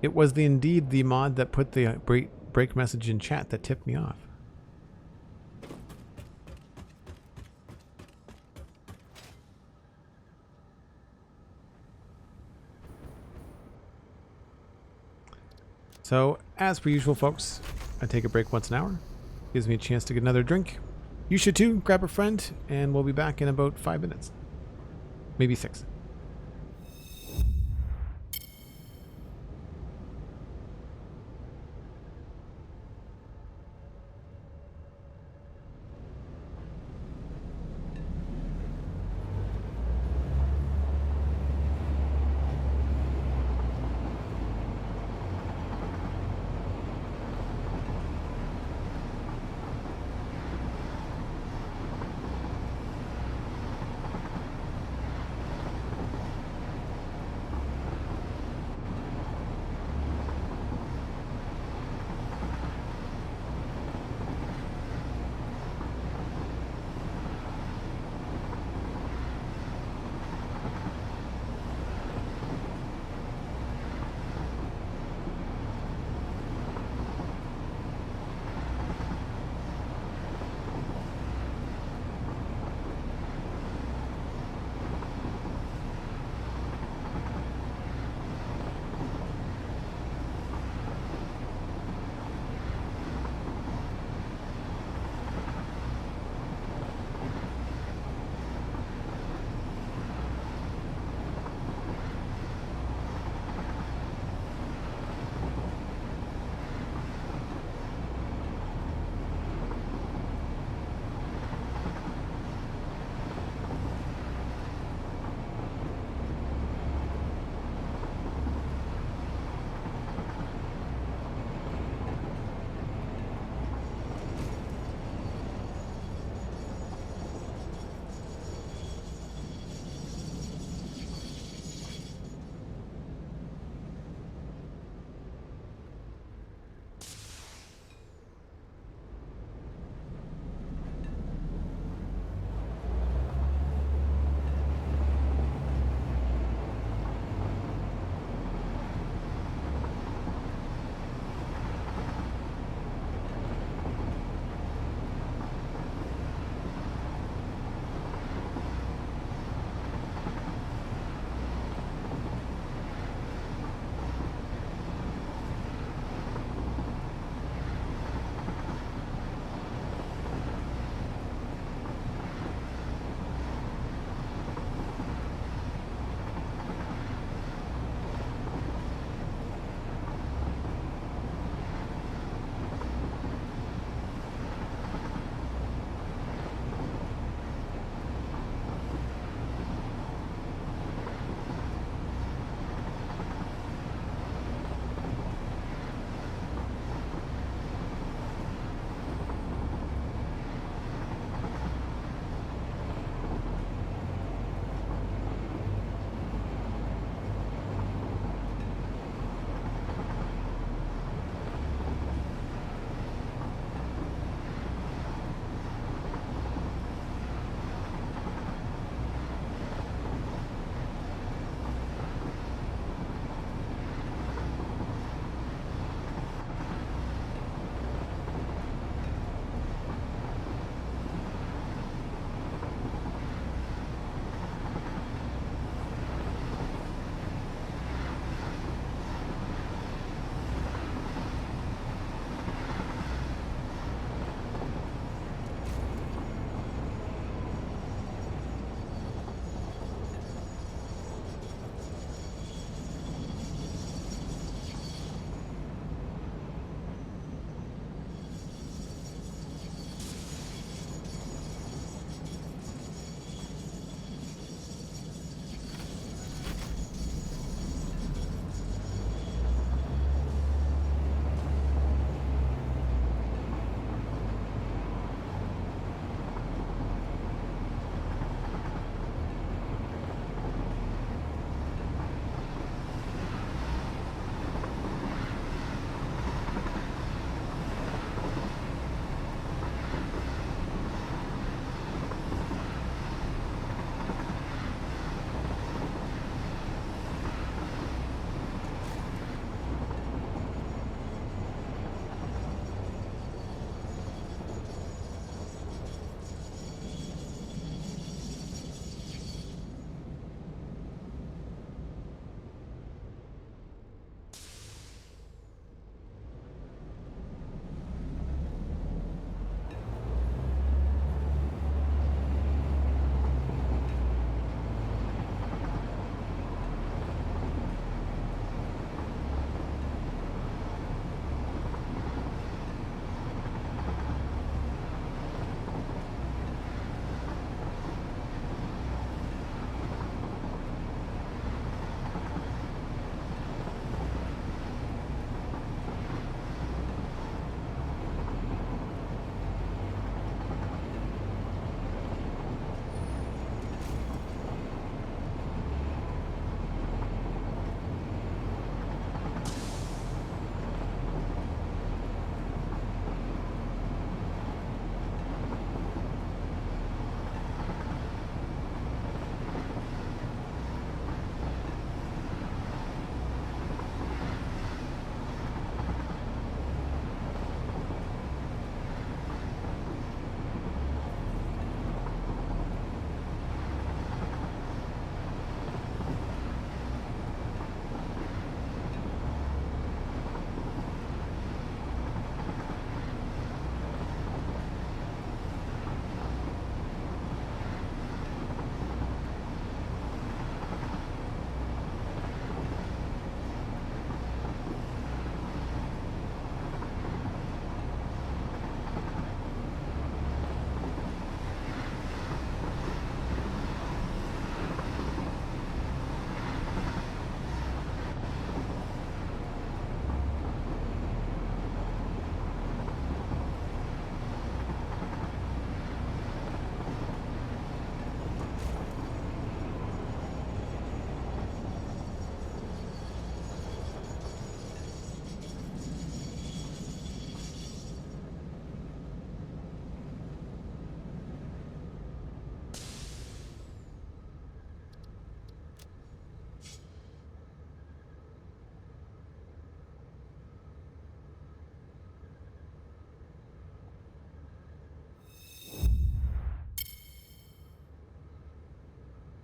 It was indeed the mod that put the break message in chat that tipped me off. So, as per usual, folks, I take a break once an hour. Gives me a chance to get another drink. You should too. Grab a friend, and we'll be back in about 5 minutes. Maybe 6.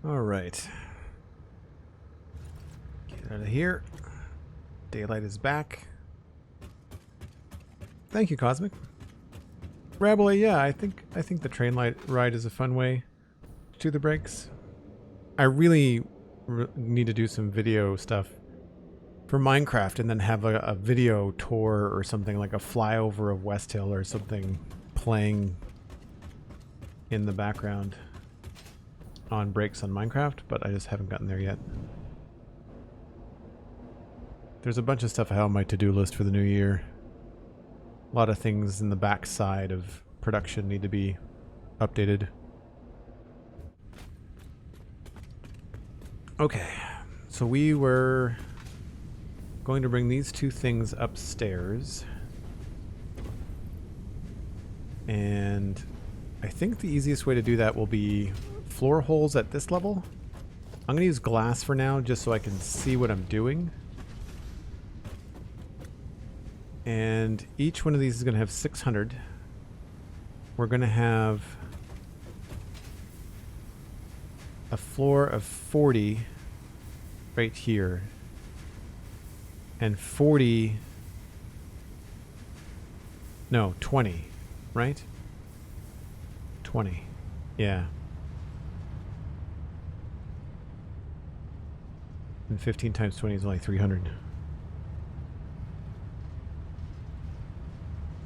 All right. Get out of here. Daylight is back. Thank you, Cosmic. Rabble, yeah, I think the train ride is a fun way to the breaks. I really need to do some video stuff for Minecraft and then have a video tour or something, like a flyover of West Hill or something playing in the background on breaks on Minecraft, but I just haven't gotten there yet. There's a bunch of stuff I have on my to-do list for the new year. A lot of things in the backside of production need to be updated. Okay, so we were going to bring these two things upstairs. And I think the easiest way to do that will be floor holes at this level. I'm going to use glass for now just so I can see what I'm doing. And each one of these is going to have 600. We're going to have a floor of 40 right here. And 40... No, 20, right? 20. Yeah. And 15 times 20 is only 300.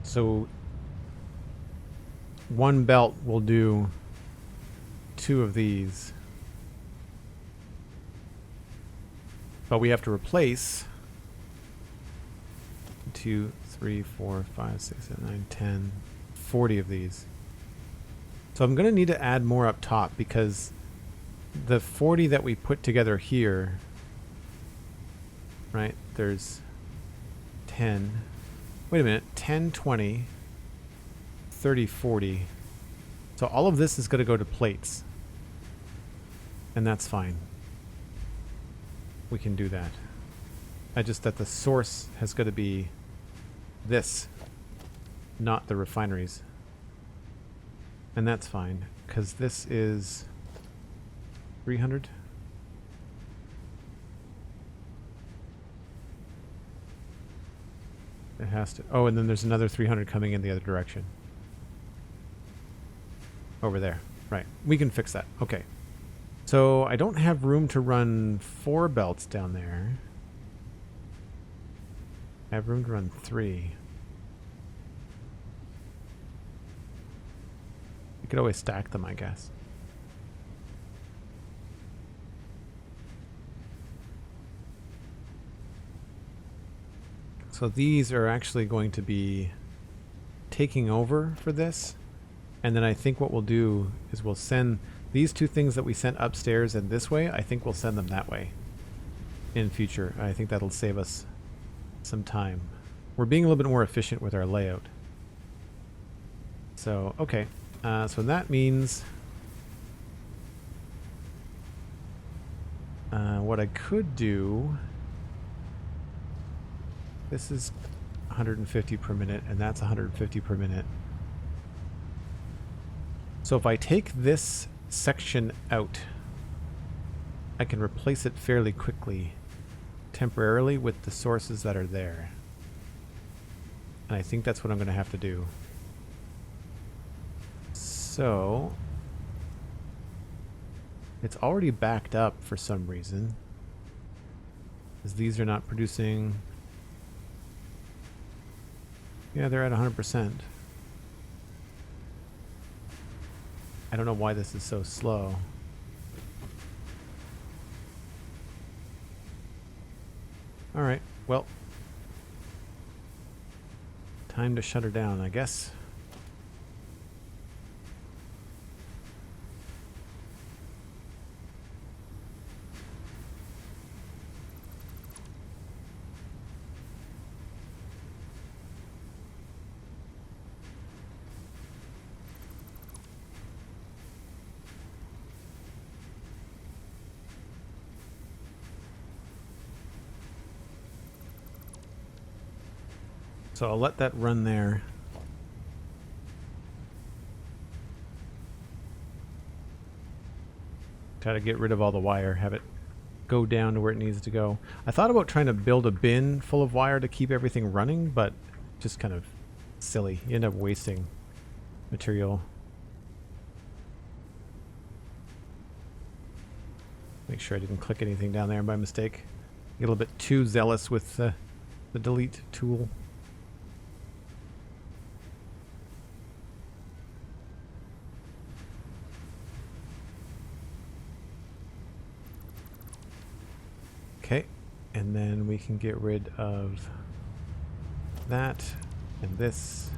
So one belt will do 2 of these. But we have to replace 2, 3, 4, 5, 6, 7, 9, 10, 40 of these. So I'm going to need to add more up top because the 40 that we put together here, right, there's 10. Wait a minute, 10, 20, 30, 40. So all of this is going to go to plates. And that's fine. We can do that. That the source has got to be this, not the refineries. And that's fine, because this is 300. It has to. Oh, and then there's another 300 coming in the other direction. Over there. Right. We can fix that. Okay. So I don't have room to run 4 belts down there. I have room to run 3. You could always stack them, I guess. So these are actually going to be taking over for this. And then I think what we'll do is we'll send these 2 things that we sent upstairs and this way, I think we'll send them that way in future. I think that'll save us some time. We're being a little bit more efficient with our layout. So, okay. So that means what I could do, this is 150 per minute and that's 150 per minute. So if I take this section out, I can replace it fairly quickly, temporarily, with the sources that are there. And I think that's what I'm going to have to do. So it's already backed up for some reason, because these are not producing. Yeah, they're at 100%. I don't know why this is so slow. Alright, well. Time to shut her down, I guess. So I'll let that run there. Try to get rid of all the wire, have it go down to where it needs to go. I thought about trying to build a bin full of wire to keep everything running, but just kind of silly. You end up wasting material. Make sure I didn't click anything down there by mistake. Get a little bit too zealous with the delete tool. Okay, and then we can get rid of that and this.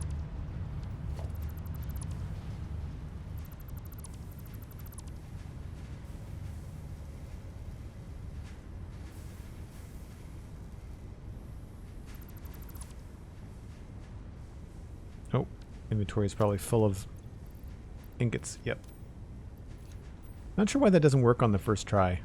Oh, inventory is probably full of ingots. Yep. Not sure why that doesn't work on the first try.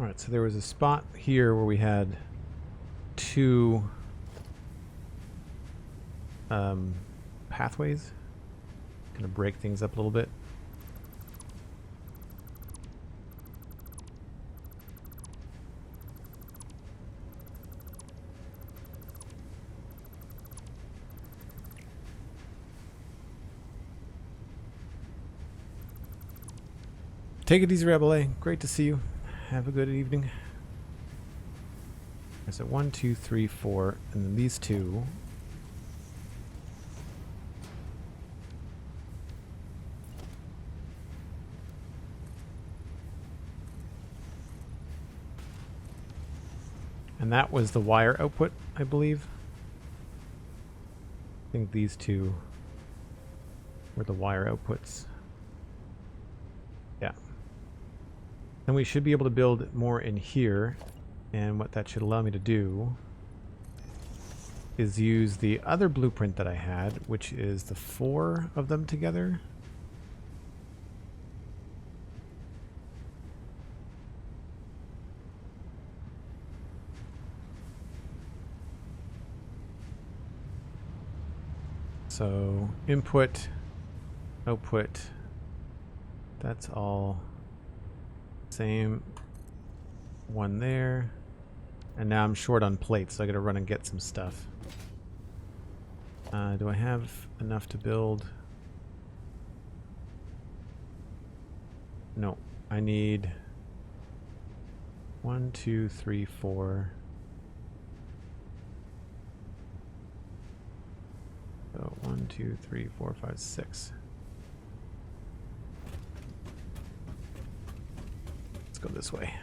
Alright, so there was a spot here where we had two pathways. Gonna break things up a little bit. Take it easy, Rebel A. Great to see you. Have a good evening. There's a 1, 2, 3, 4, and then these two. And that was the wire output, I believe. I think these two were the wire outputs. Yeah. Then we should be able to build more in here, and what that should allow me to do is use the other blueprint that I had, which is the 4 of them together. So input, output, that's all same. One there. And now I'm short on plates, so I gotta run and get some stuff. Do I have enough to build? No. I need 1, 2, 3, 4. So 1, 2, 3, 4, 5, 6. Let's go this way.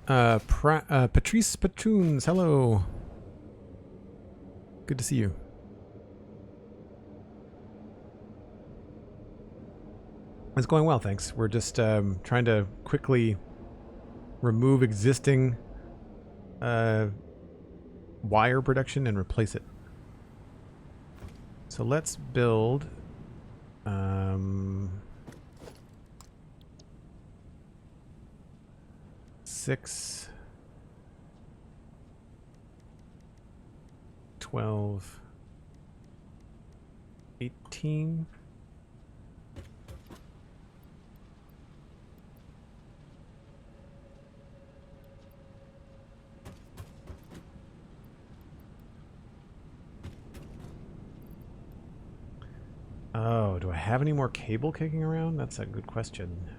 Patrice Patroons, hello. Good to see you. It's going well, thanks. We're just trying to quickly remove existing wire production and replace it. So let's build 6, 12, 18. Oh, do I have any more cable kicking around? That's a good question.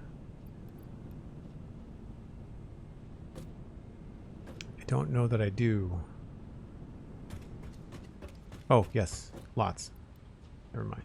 I don't know that I do. Oh, yes. Lots. Never mind.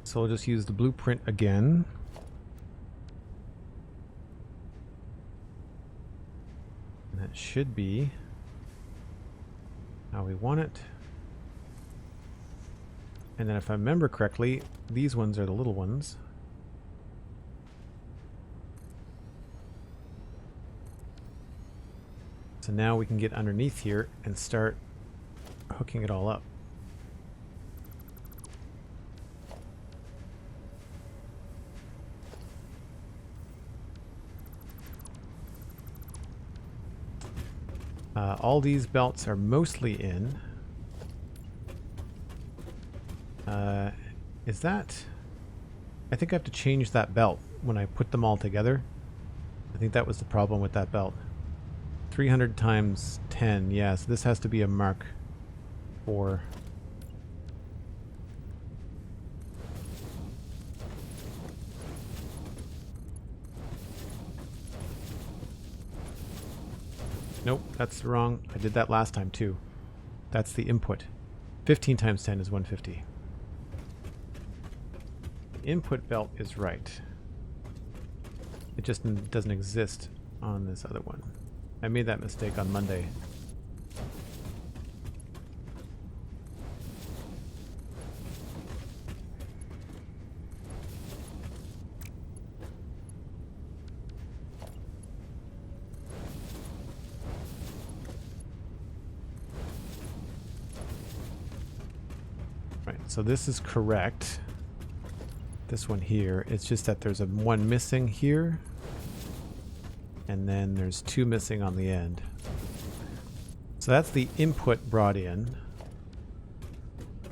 So we'll just use the blueprint again. And that should be how we want it. And then if I remember correctly, these ones are the little ones. So now we can get underneath here and start hooking it all up. All these belts are mostly in. Is that... I think I have to change that belt when I put them all together. I think that was the problem with that belt. 300 times 10, yeah, so this has to be a Mark 4. Nope, that's wrong. I did that last time too. That's the input. 15 times 10 is 150. The input belt is right. It just doesn't exist on this other one. I made that mistake on Monday. Right, so this is correct. This one here, it's just that there's one missing here. And then there's 2 missing on the end. So that's the input brought in.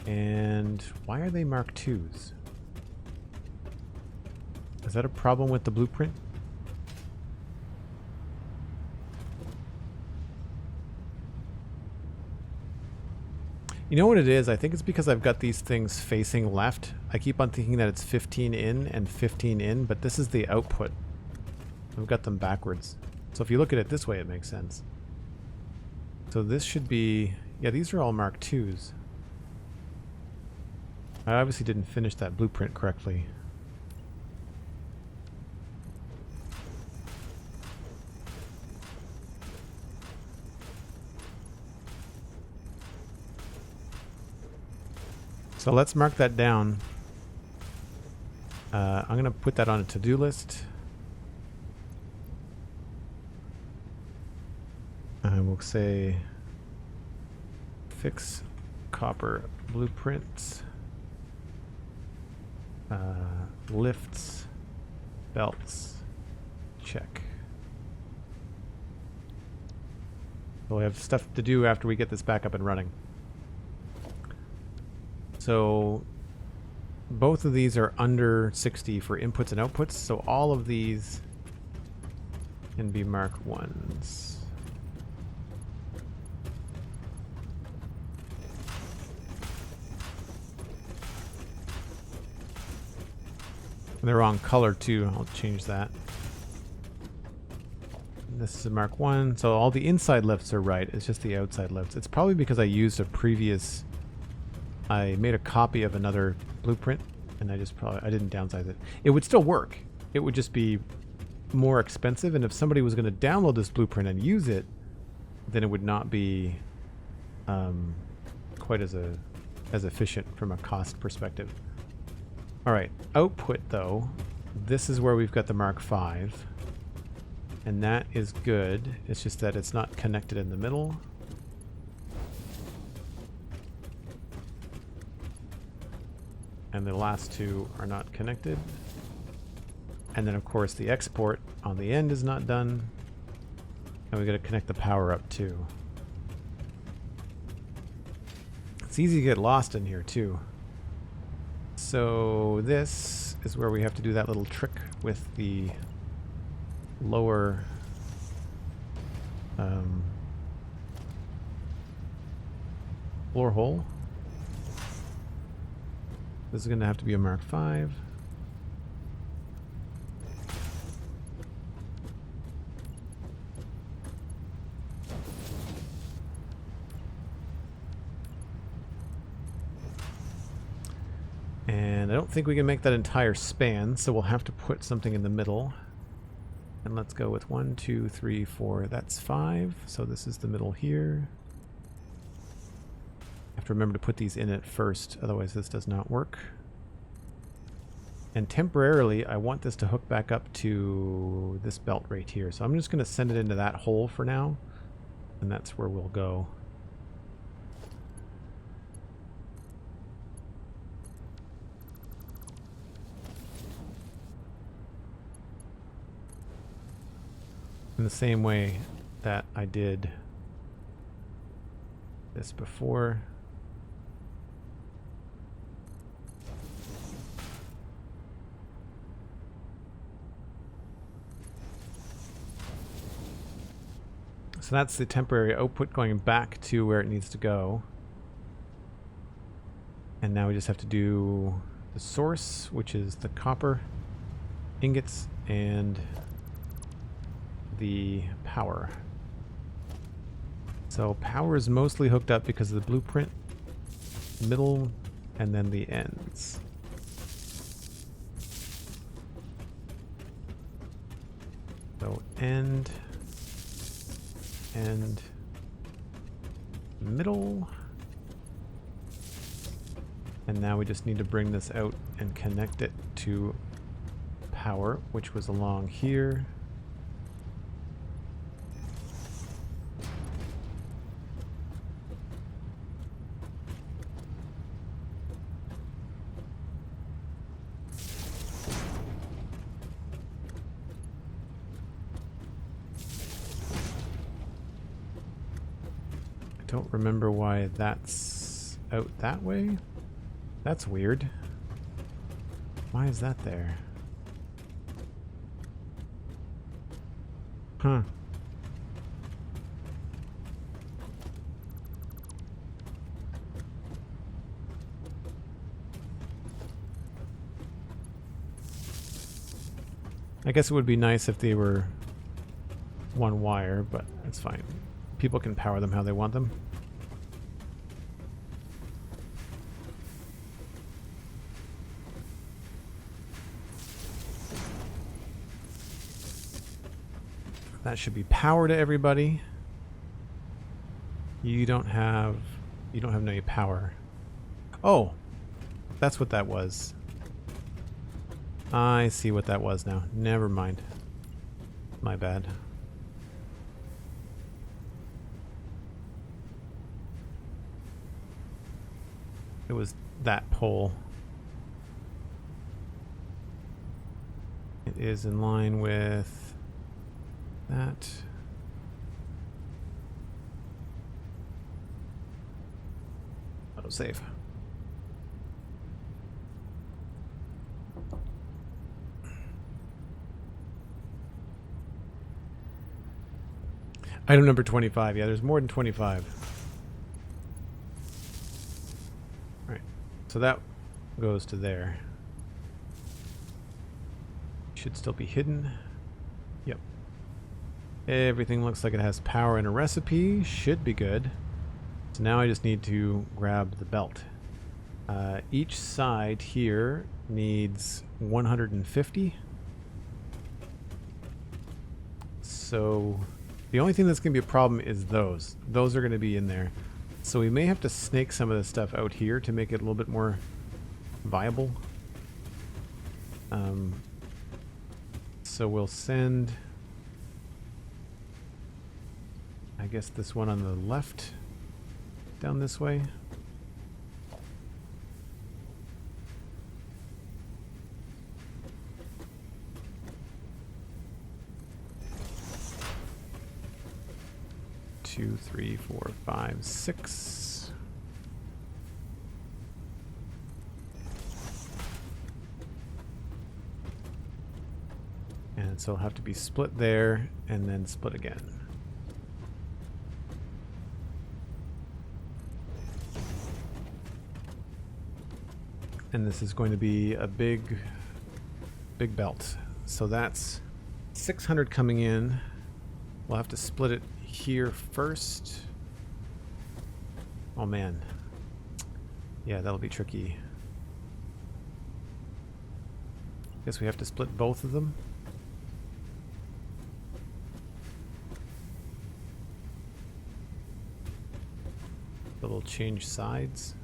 And why are they Mark 2s? Is that a problem with the blueprint? You know what it is? I think it's because I've got these things facing left. I keep on thinking that it's 15 in and 15 in, but this is the output. I've got them backwards. So if you look at it this way, it makes sense. So this should be... Yeah, these are all Mark 2s. I obviously didn't finish that blueprint correctly. So let's mark that down. I'm going to put that on a to-do list. We'll say fix copper blueprints, lifts, belts, check. We'll have stuff to do after we get this back up and running. So both of these are under 60 for inputs and outputs, so all of these can be Mark 1s. And they're wrong color too. I'll change that. This is a Mark 1, so all the inside lifts are right. It's just the outside lifts. It's probably because I used a previous... I made a copy of another blueprint, and I didn't downsize it. It would still work. It would just be more expensive, and if somebody was going to download this blueprint and use it, then it would not be quite as efficient from a cost perspective. All right, output though, this is where we've got the Mark 5, and that is good. It's just that it's not connected in the middle. And the last 2 are not connected. And then of course the export on the end is not done. And we got to connect the power up too. It's easy to get lost in here too. So this is where we have to do that little trick with the lower floor hole. This is going to have to be a Mark V. And I don't think we can make that entire span, so we'll have to put something in the middle. And let's go with 1, 2, 3, 4. That's 5. So this is the middle here. I have to remember to put these in at first, otherwise this does not work. And temporarily, I want this to hook back up to this belt right here. So I'm just going to send it into that hole for now. And that's where we'll go. In the same way that I did this before. So that's the temporary output going back to where it needs to go. And now we just have to do the source, which is the copper ingots, and the power. So power is mostly hooked up because of the blueprint, middle, and then the ends. So end, middle, and now we just need to bring this out and connect it to power, which was along here. Don't remember why that's out that way. That's weird. Why is that there? Huh. I guess it would be nice if they were one wire, but it's fine. People can power them how they want them. That should be power to everybody. You don't have any power. Oh, that's what that was. I see what that was now. Never mind. My bad. It was that pole. It is in line with that. Autosave. Item number 25. Yeah, there's more than 25. Alright, so that goes to there. Should still be hidden. Yep. Everything looks like it has power and a recipe. Should be good. So now I just need to grab the belt. Each side here needs 150. So the only thing that's going to be a problem is those. Those are going to be in there. So we may have to snake some of this stuff out here to make it a little bit more viable. So we'll send, I guess, this one on the left down this way. Two, three, four, five, six. so it'll have to be split there and then split again. And this is going to be a big belt. So that's 600 coming in. We'll have to split it here first. Oh man. Yeah, that'll be tricky. Guess we have to split both of them. So we'll change sides.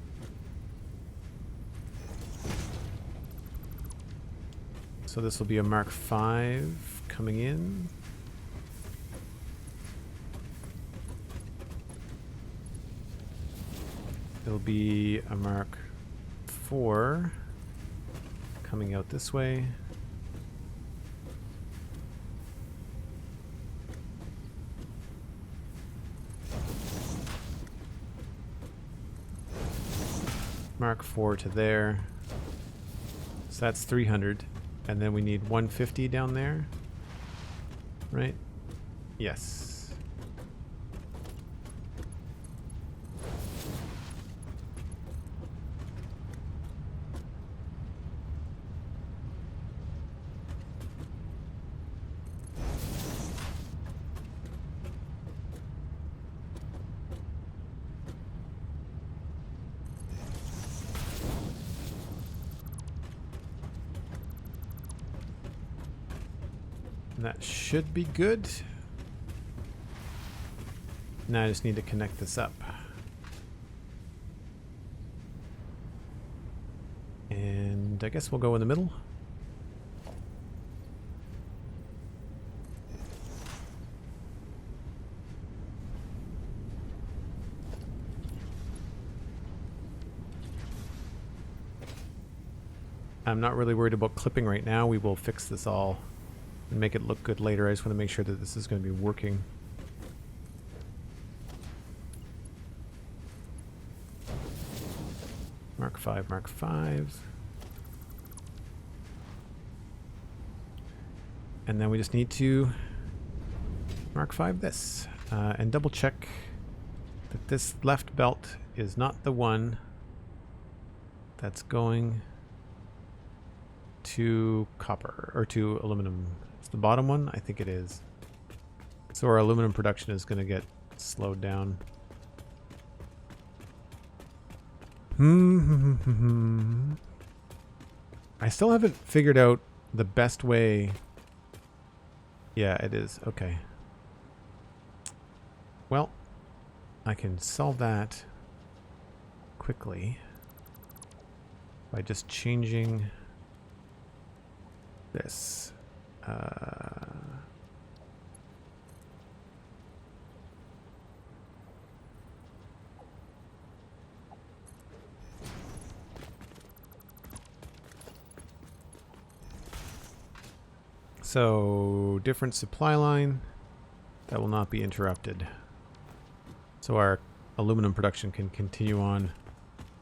So this will be a Mark V coming in. It'll be a Mark IV coming out this way. Mark IV to there. So that's 300. And then we need 150 down there. Right? Yes. That should be good. Now I just need to connect this up. And I guess we'll go in the middle. I'm not really worried about clipping right now. We will fix this all and make it look good later. I just want to make sure that this is going to be working. Mark V, Mark V. And then we just need to Mark V this. And double check that this left belt is not the one that's going to copper, or to aluminum. It's the bottom one? I think it is. So our aluminum production is going to get slowed down. I still haven't figured out the best way. Yeah, it is. Okay. Well, I can solve that quickly by just changing this. So, different supply line. That will not be interrupted. So our aluminum production can continue on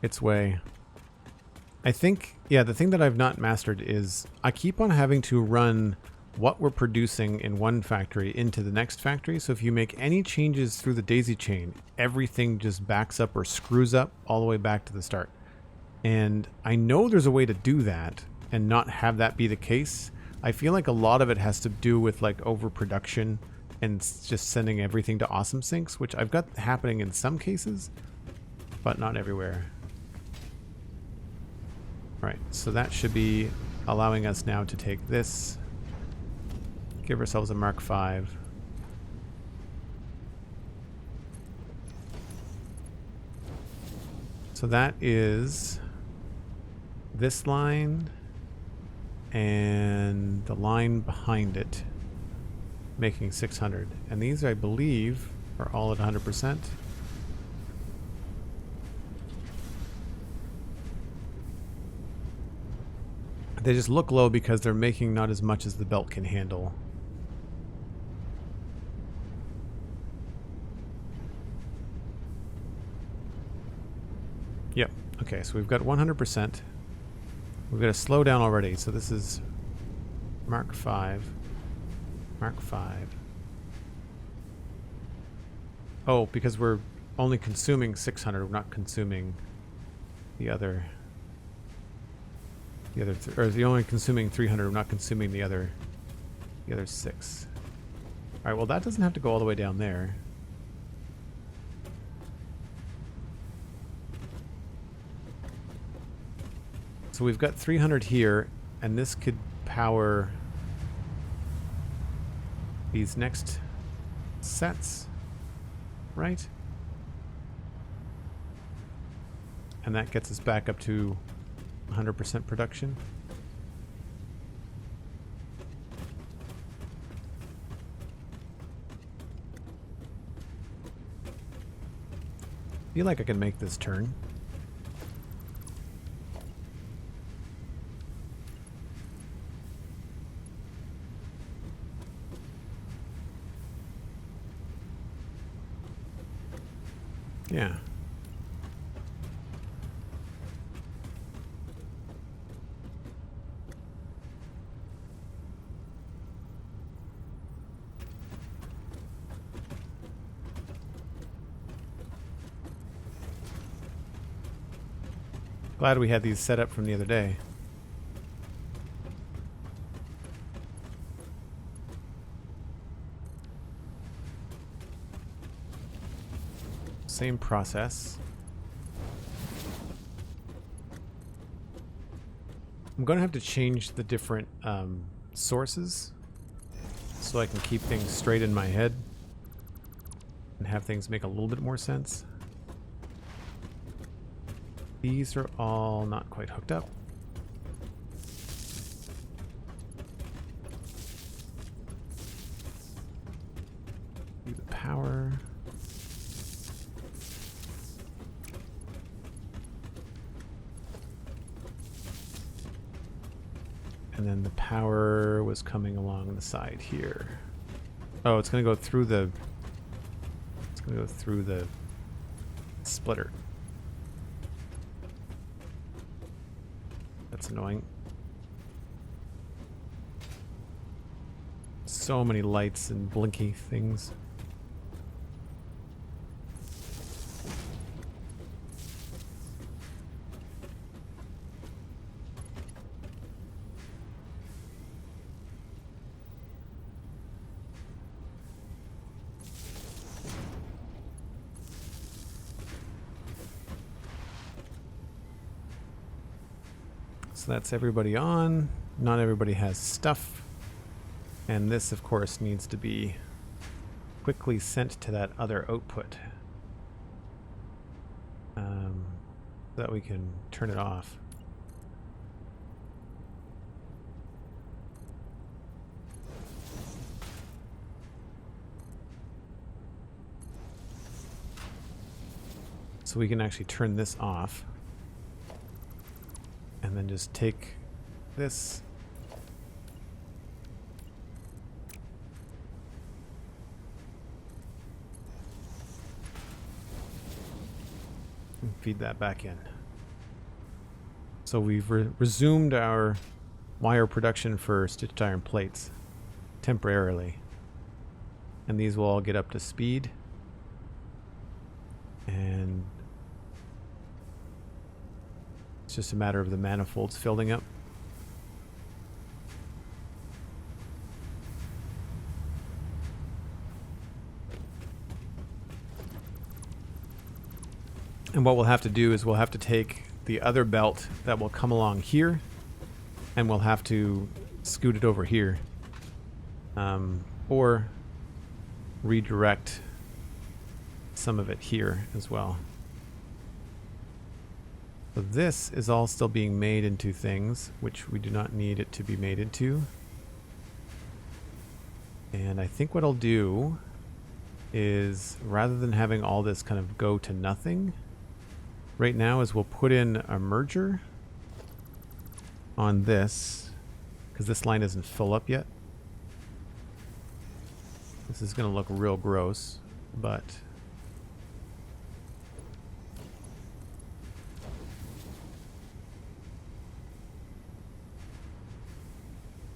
its way. I think, yeah, the thing that I've not mastered is I keep on having to run what we're producing in one factory into the next factory. So if you make any changes through the daisy chain, everything just backs up or screws up all the way back to the start. And I know there's a way to do that and not have that be the case. I feel like a lot of it has to do with like overproduction and just sending everything to awesome syncs, which I've got happening in some cases, but not everywhere. Right, so that should be allowing us now to take this, give ourselves a Mark V. So that is this line and the line behind it, making 600. And these, I believe, are all at 100%. They just look low because they're making not as much as the belt can handle. Yep. Okay, so we've got 100%. We've got to slow down already. So this is Mark V. Mark 5. Oh, because we're only consuming 600, we're not consuming the other... or the only consuming 300, we're not consuming the other 6. Alright, well that doesn't have to go all the way down there. So we've got 300 here, and this could power these next sets, right? And that gets us back up to 100% production. I feel like I can make this turn. Yeah. Glad we had these set up from the other day. Same process. I'm going to have to change the different sources so I can keep things straight in my head and have things make a little bit more sense. These are all not quite hooked up. Do the power. And then the power was coming along the side here. Oh, it's going to go through the... It's going to go through the splitter. That's annoying. So many lights and blinky things. So that's everybody on. Not everybody has stuff. And this, of course, needs to be quickly sent to that other output. So that we can turn it off. So we can actually turn this off. And then just take this and feed that back in. So we've resumed our wire production for stitched iron plates temporarily. And these will all get up to speed. And it's just a matter of the manifolds filling up. And what we'll have to do is we'll have to take the other belt that will come along here, and we'll have to scoot it over here. Or redirect some of it here as well. So this is all still being made into things which we do not need it to be made into. And I think what I'll do is, rather than having all this kind of go to nothing, right now is we'll put in a merger on this, because this line isn't full up yet. This is going to look real gross, but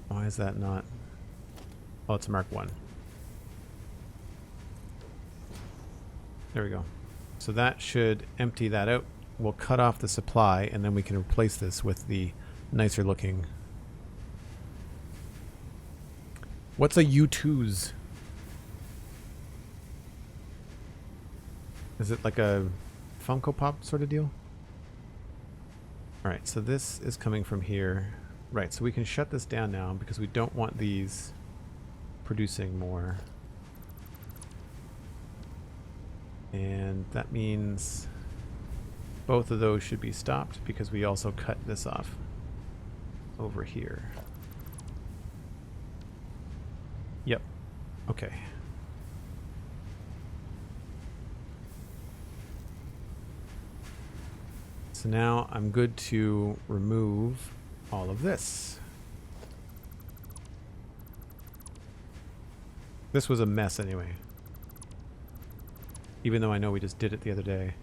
why is that not? Oh, it's a Mark 1. There we go. So that should empty that out. We'll cut off the supply, and then we can replace this with the nicer looking. What's a U2s? Is it like a Funko Pop sort of deal? Alright, so this is coming from here. Right, so we can shut this down now because we don't want these producing more. And that means both of those should be stopped because we also cut this off over here. Yep. Okay. So now I'm good to remove all of this. This was a mess anyway. Even though I know we just did it the other day.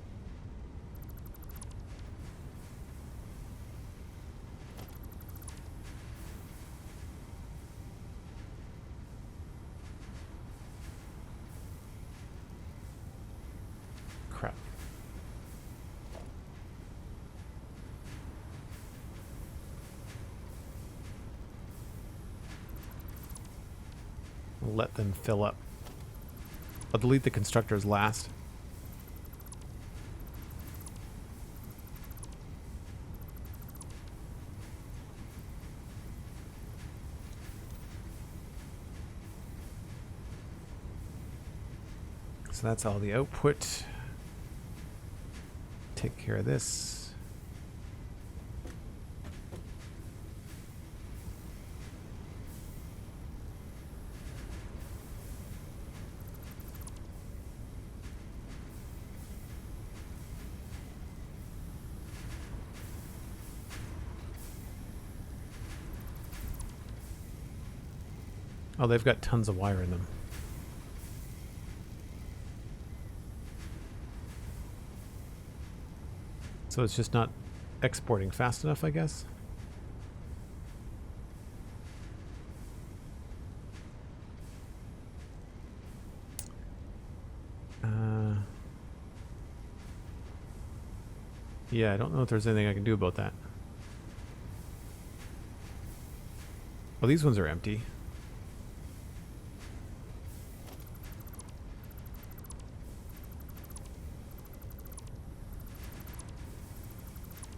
Crap. I'll let them fill up. I'll delete the constructors last. So that's all the output. Take care of this. Oh, they've got tons of wire in them. So it's just not exporting fast enough, I guess. Yeah, I don't know if there's anything I can do about that. Well, these ones are empty.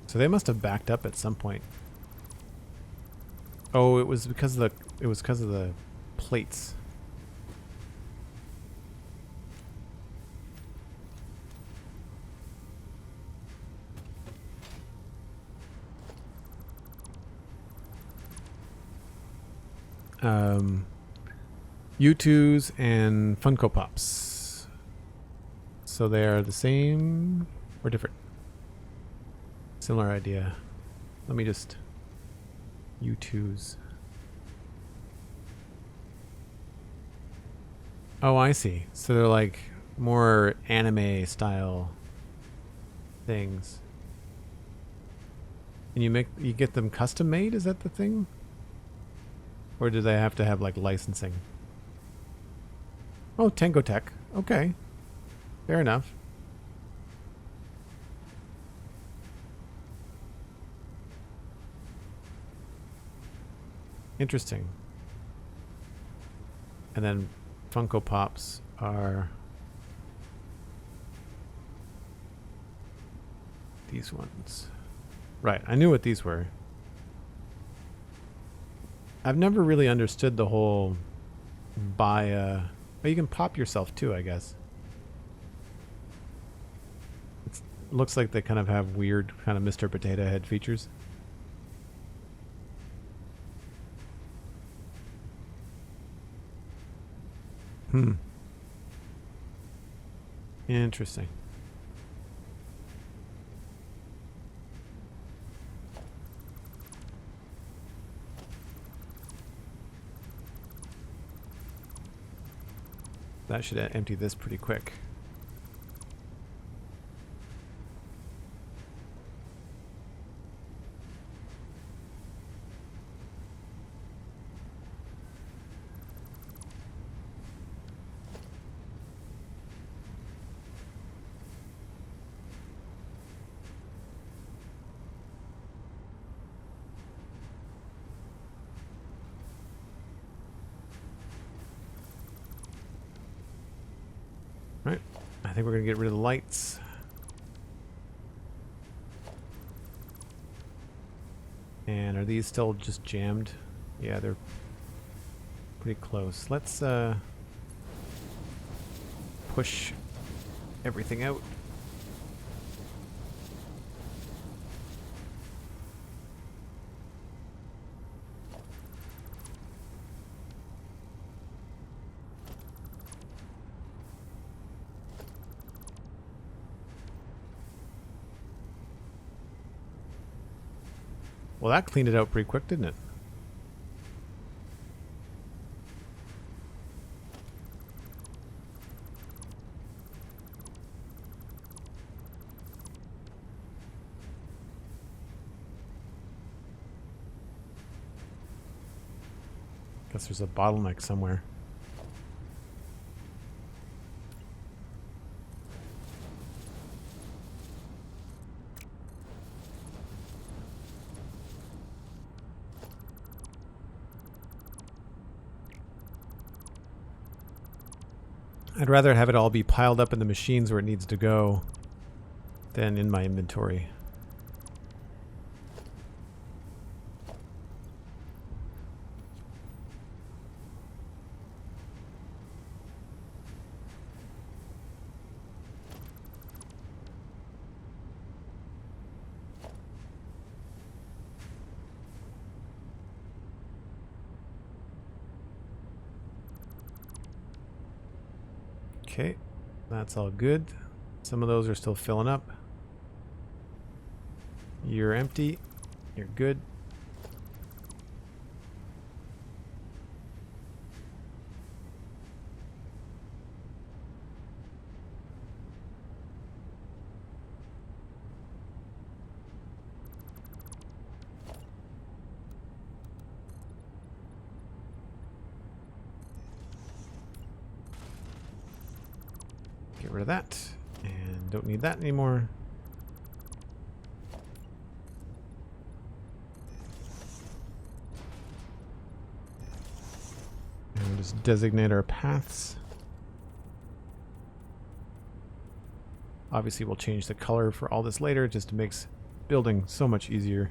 So they must have backed up at some point. Oh, it was because of the plates. U2s and Funko Pops. So they are the same or different? Similar idea. Let me just U2s. Oh, I see. So they're like more anime style things. And you get them custom made? Is that the thing? Or do they have to have like licensing? Oh, Tango Tech. Okay. Fair enough. Interesting. And then Funko Pops are these ones. Right, I knew what these were. I've never really understood the whole buy a... Well, you can pop yourself too, I guess. It looks like they kind of have weird kind of Mr. Potato Head features. Interesting. That should empty this pretty quick. Alright, I think we're going to get rid of the lights. And are these still just jammed? Yeah, they're pretty close. Let's push everything out. Well, that cleaned it out pretty quick, didn't it? Guess there's a bottleneck somewhere. I'd rather have it all be piled up in the machines where it needs to go than in my inventory. Okay, that's all good. Some of those are still filling up. You're empty. You're good. Get rid of that, and don't need that anymore. And we'll just designate our paths. Obviously, we'll change the color for all this later, just makes building so much easier.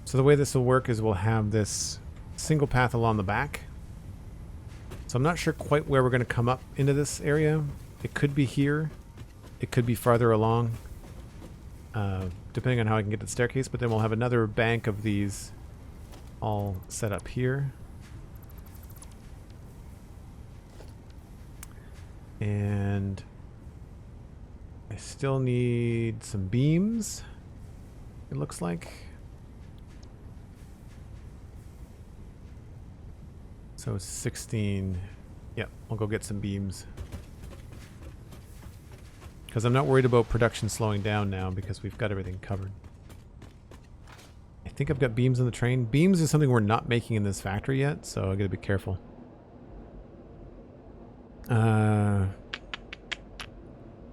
So the way this will work is we'll have this single path along the back. So I'm not sure quite where we're going to come up into this area. It could be here. It could be farther along, depending on how I can get to the staircase. But then we'll have another bank of these all set up here. And I still need some beams, it looks like. So 16. Yep, I'll go get some beams. Because I'm not worried about production slowing down now because we've got everything covered. I think I've got beams on the train. Beams is something we're not making in this factory yet, so I gotta be careful.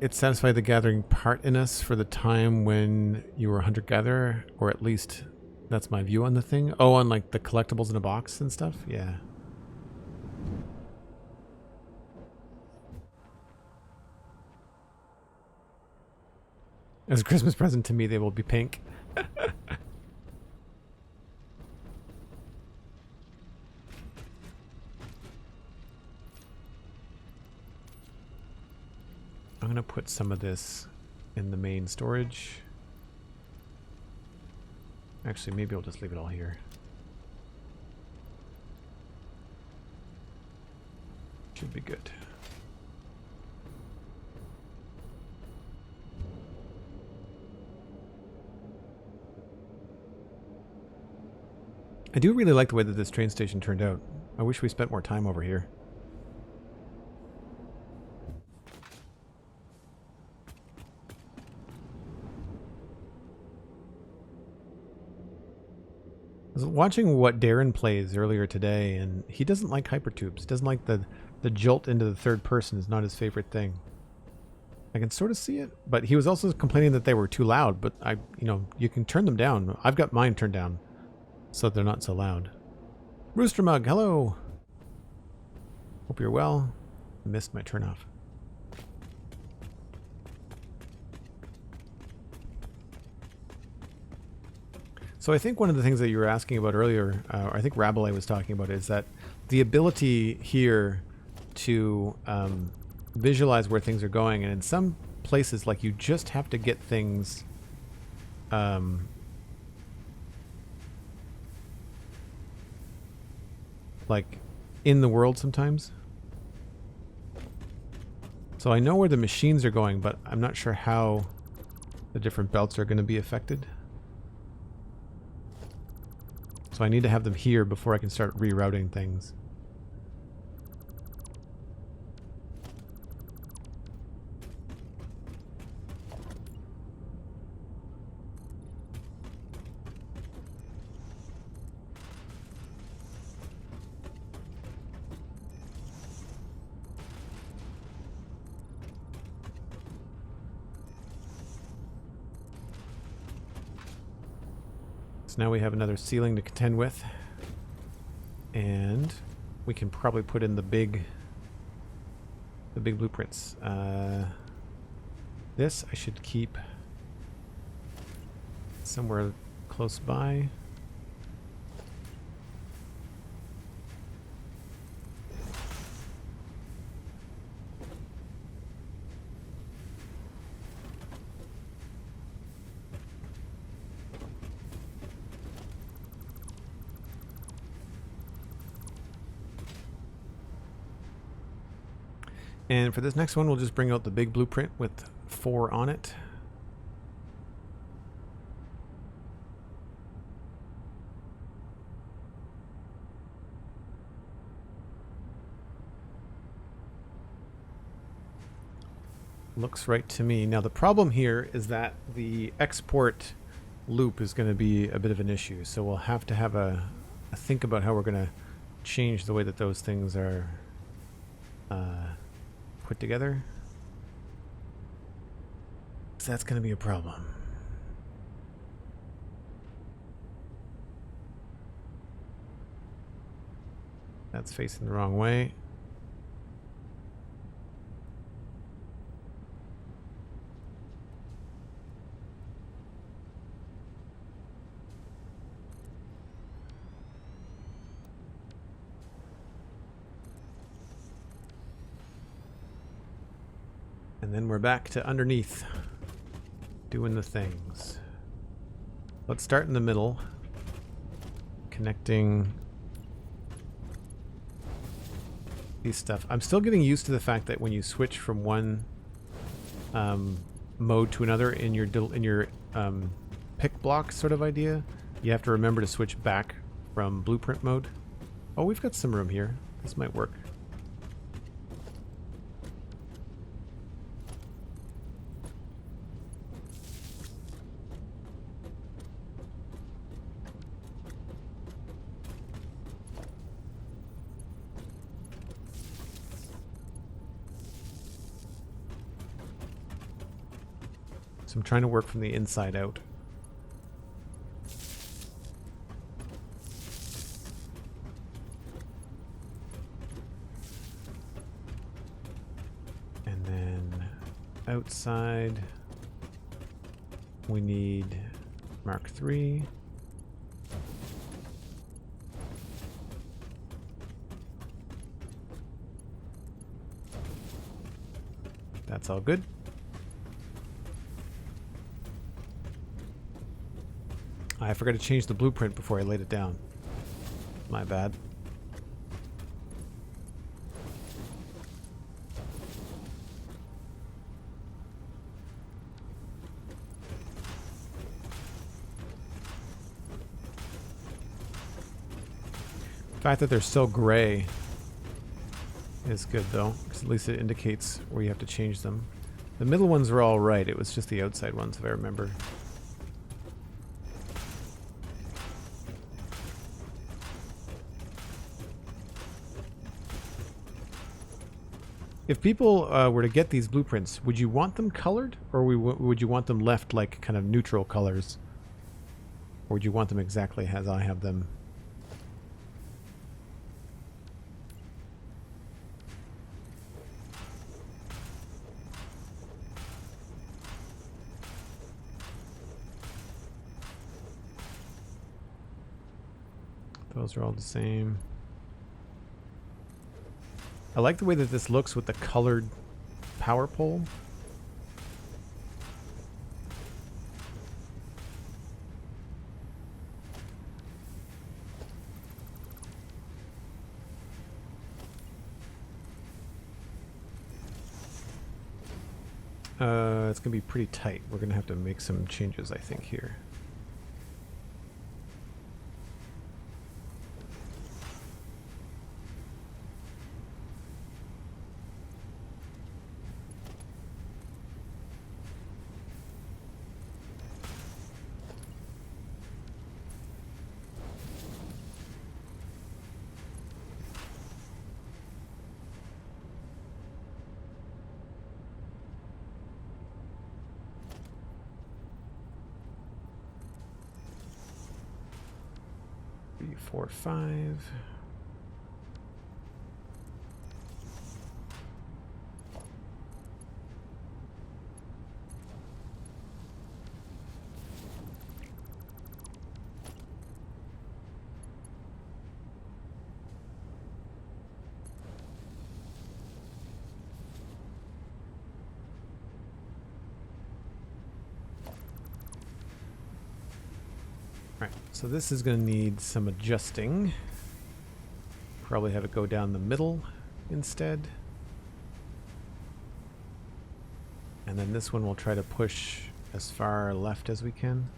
It satisfied the gathering part in us for the time when you were a hunter-gatherer, or at least that's my view on the thing. Oh, on like the collectibles in a box and stuff? Yeah. As a Christmas present to me, they will be pink. I'm going to put some of this in the main storage. Actually, maybe I'll just leave it all here. Should be good. I do really like the way that this train station turned out. I wish we spent more time over here. I was watching what Darren plays earlier today, and he doesn't like hypertubes. He doesn't like the jolt into the third person is not his favorite thing. I can sort of see it, but he was also complaining that they were too loud, but you can turn them down. I've got mine turned down so they're not so loud. Rooster Mug, hello. Hope you're well. I missed my turn off. So I think one of the things that you were asking about earlier, or I think Rabelais was talking about, is that the ability here to visualize where things are going, and in some places, like, you just have to get things like in the world sometimes. So I know where the machines are going, but I'm not sure how the different belts are going to be affected. So I need to have them here before I can start rerouting things. So now we have another ceiling to contend with, and we can probably put in the big blueprints. This I should keep somewhere close by. And for this next one, we'll just bring out the big blueprint with 4 on it. Looks right to me. Now the problem here is that the export loop is going to be a bit of an issue. So we'll have to have a think about how we're going to change the way that those things are put together. So that's going to be a problem. That's facing the wrong way. And then we're back to underneath, doing the things. Let's start in the middle, connecting these stuff. I'm still getting used to the fact that when you switch from one mode to another in your pick block sort of idea, you have to remember to switch back from blueprint mode. Oh, we've got some room here. This might work. So I'm trying to work from the inside out. And then outside, we need Mark III. That's all good. I forgot to change the blueprint before I laid it down. My bad. The fact that they're still gray is good though, because at least it indicates where you have to change them. The middle ones were all right, it was just the outside ones if I remember. If people were to get these blueprints, would you want them colored, or would you want them left like kind of neutral colors? Or would you want them exactly as I have them? Those are all the same. I like the way that this looks with the colored power pole. It's going to be pretty tight. We're going to have to make some changes, I think, here. Three, 4, 5. Right, so this is going to need some adjusting. Probably have it go down the middle instead. And then this one we'll try to push as far left as we can.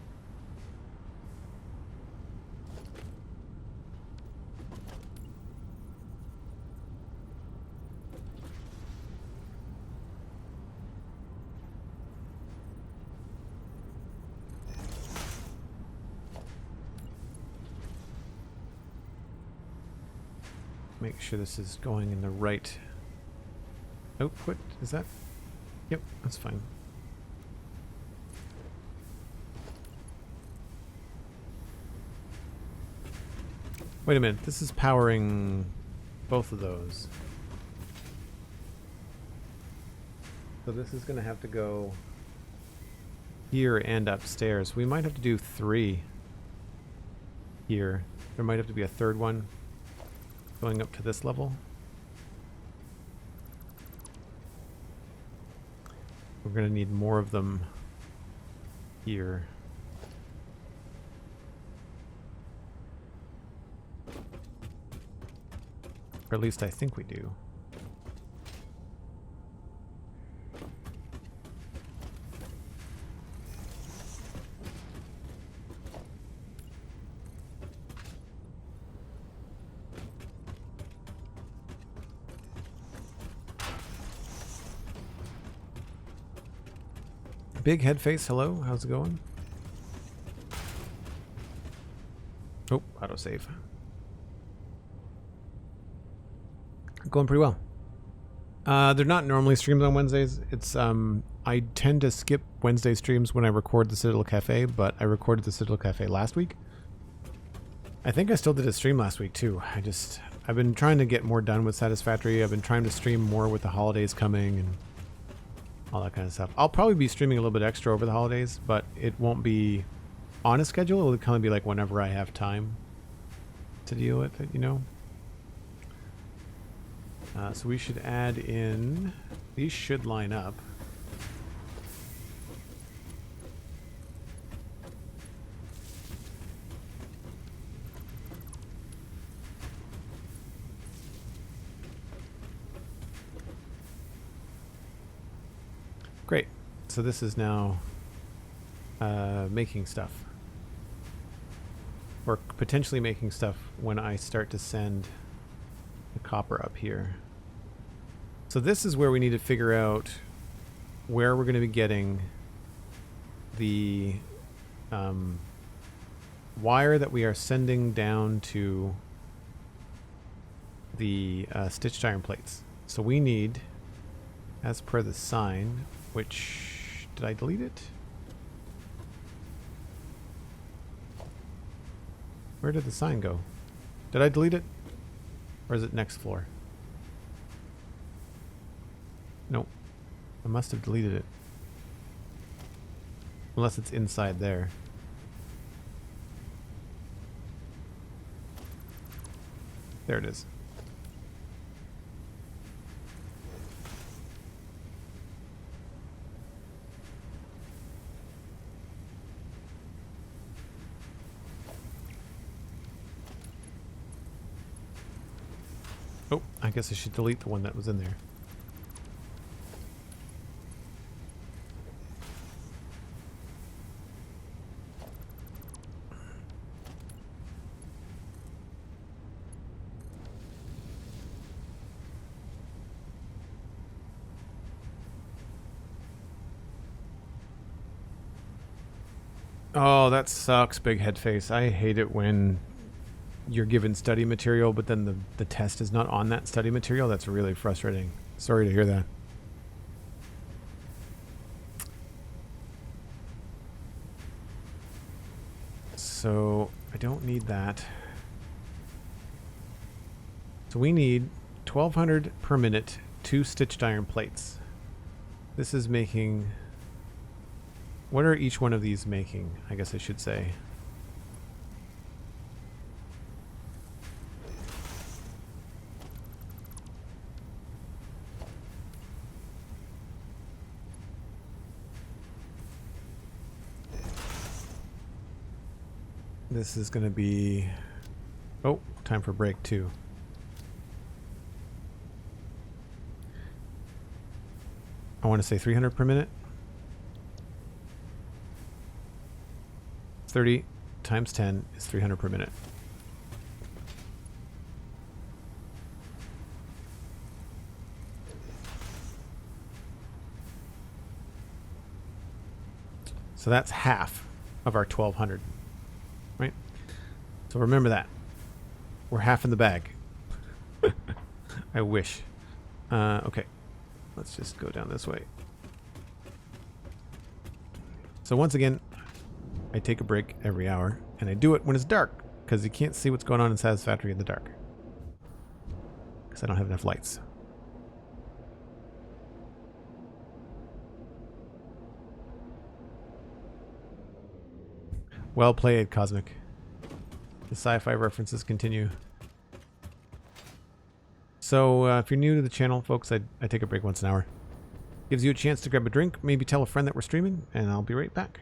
Make sure this is going in the right output. Is that? Yep, that's fine. Wait a minute, this is powering both of those. So this is going to have to go here and upstairs. We might have to do 3 here. There might have to be a third one going up to this level. We're going to need more of them here. Or at least I think we do. Big Headface, hello. How's it going? Oh, autosave. Going pretty well. They're not normally streams on Wednesdays. It's I tend to skip Wednesday streams when I record the Citadel Cafe, but I recorded the Citadel Cafe last week. I think I still did a stream last week too. I've been trying to get more done with Satisfactory. I've been trying to stream more with the holidays coming and all that kind of stuff. I'll probably be streaming a little bit extra over the holidays, but it won't be on a schedule. It'll kind of be like whenever I have time to deal with it, you know? So we should add in... These should line up. Great. So this is now making stuff. Or potentially making stuff when I start to send the copper up here. So this is where we need to figure out where we're going to be getting the wire that we are sending down to the stitched iron plates. So we need as per the sign, which... Did I delete it? Where did the sign go? Did I delete it? Or is it next floor? Nope. I must have deleted it. Unless it's inside there. There it is. Oh, I guess I should delete the one that was in there. Oh, that sucks, big head face. I hate it when you're given study material, but then the test is not on that study material. That's really frustrating. Sorry to hear that. So, I don't need that. So we need 1200 per minute, 2 stitched iron plates. This is making... What are each one of these making, I guess I should say? This is going to be... Oh, time for break 2. I want to say 300 per minute. 30 times 10 is 300 per minute. So that's half of our 1200, right? So remember that. We're half in the bag. I wish. Okay, let's just go down this way. So once again, I take a break every hour, and I do it when it's dark, because you can't see what's going on in Satisfactory in the dark. Because I don't have enough lights. Well played, Cosmic. The sci-fi references continue. So, if you're new to the channel, folks, I take a break once an hour. Gives you a chance to grab a drink, maybe tell a friend that we're streaming, and I'll be right back.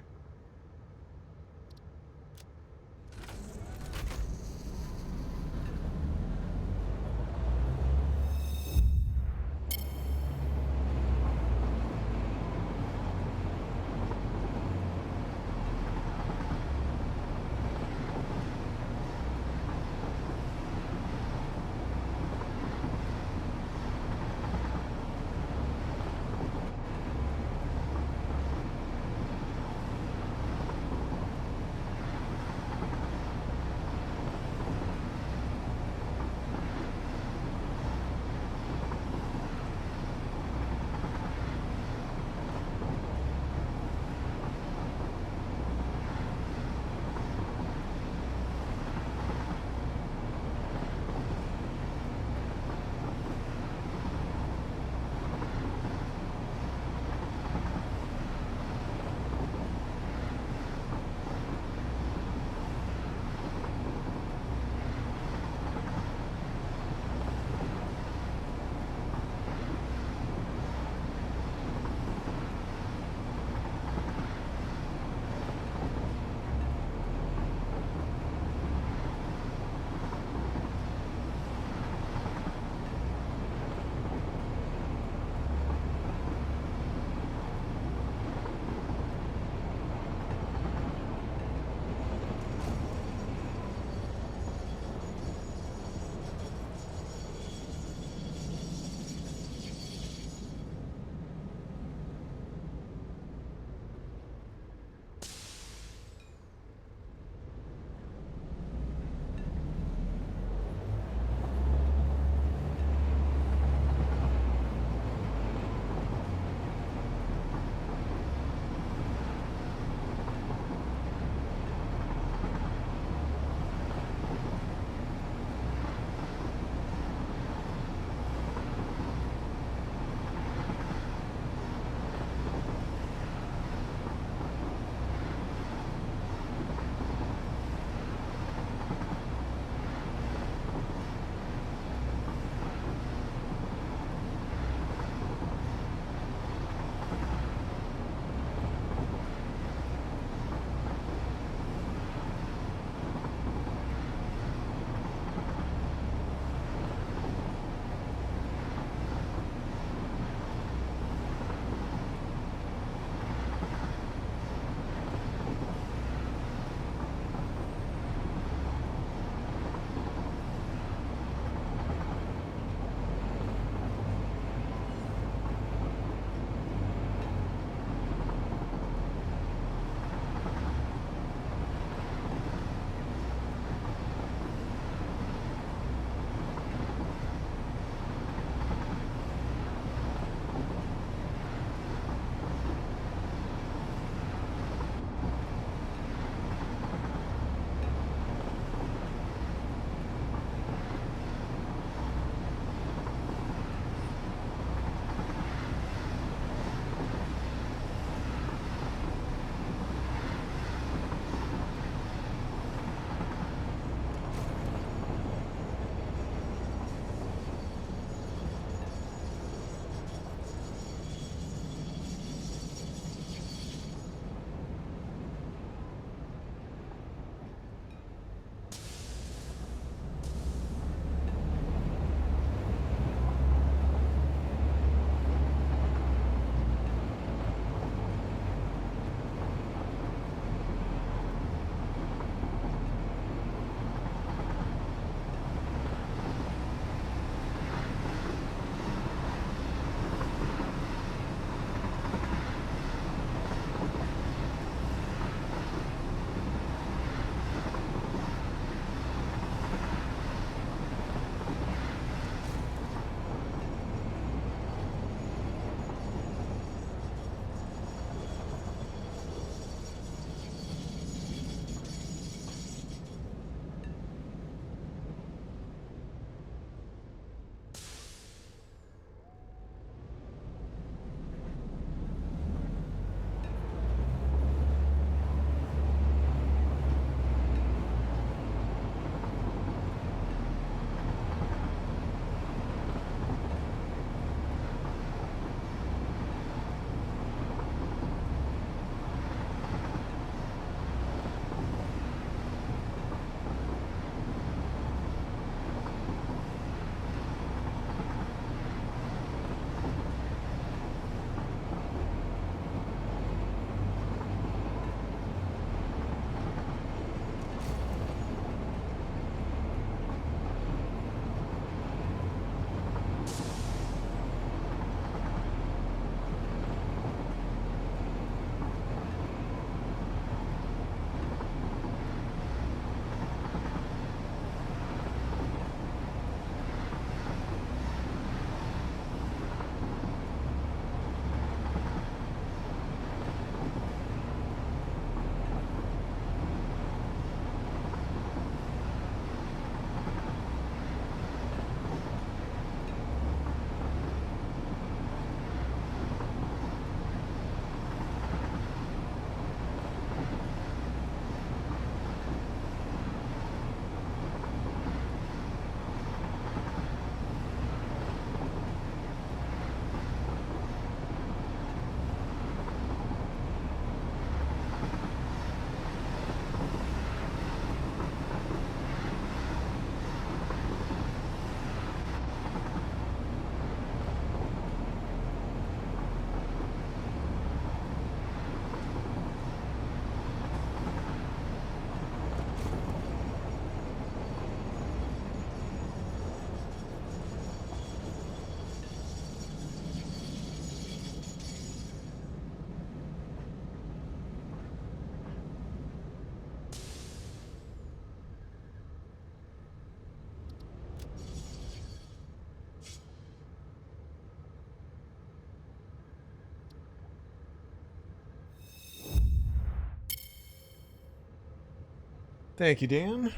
Thank you, Dan.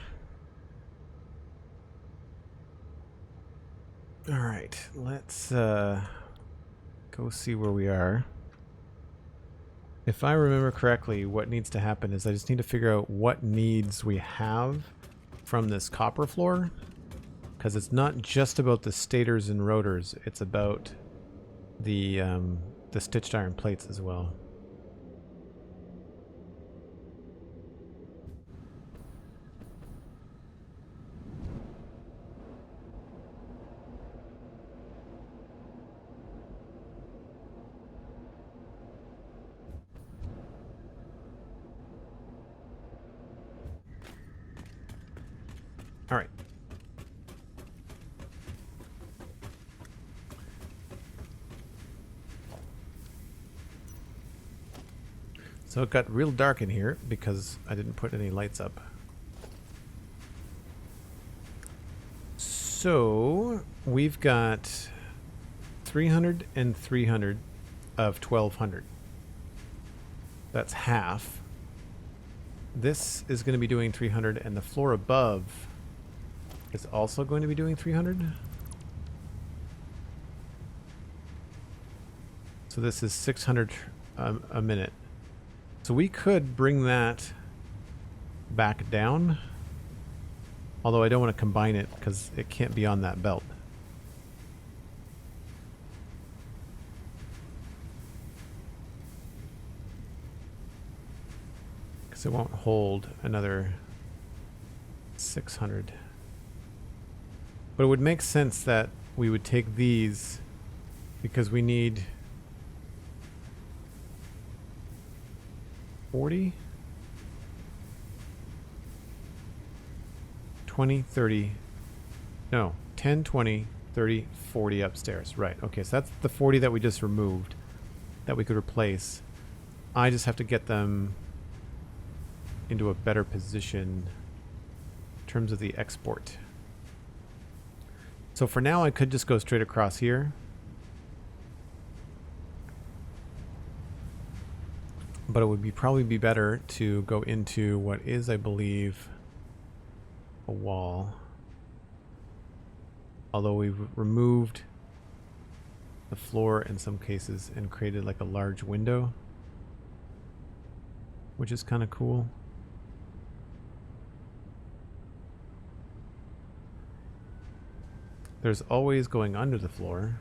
All right, let's go see where we are. If I remember correctly, what needs to happen is I just need to figure out what needs we have from this copper floor, because it's not just about the stators and rotors, it's about the stitched iron plates as well. All right. So it got real dark in here because I didn't put any lights up. So we've got 300 and 300 of 1200. That's half. This is going to be doing 300, and the floor above is also going to be doing 300. So this is 600 a minute. So we could bring that back down, although I don't want to combine it because it can't be on that belt. Because it won't hold another 600. But it would make sense that we would take these because we need 40, 20, 30, no, 10, 20, 30, 40 upstairs. Right, okay, so that's the 40 that we just removed that we could replace. I just have to get them into a better position in terms of the export. So for now I could just go straight across here. But it would probably be better to go into what is, I believe, a wall. Although we've removed the floor in some cases and created like a large window, which is kind of cool. There's always going under the floor.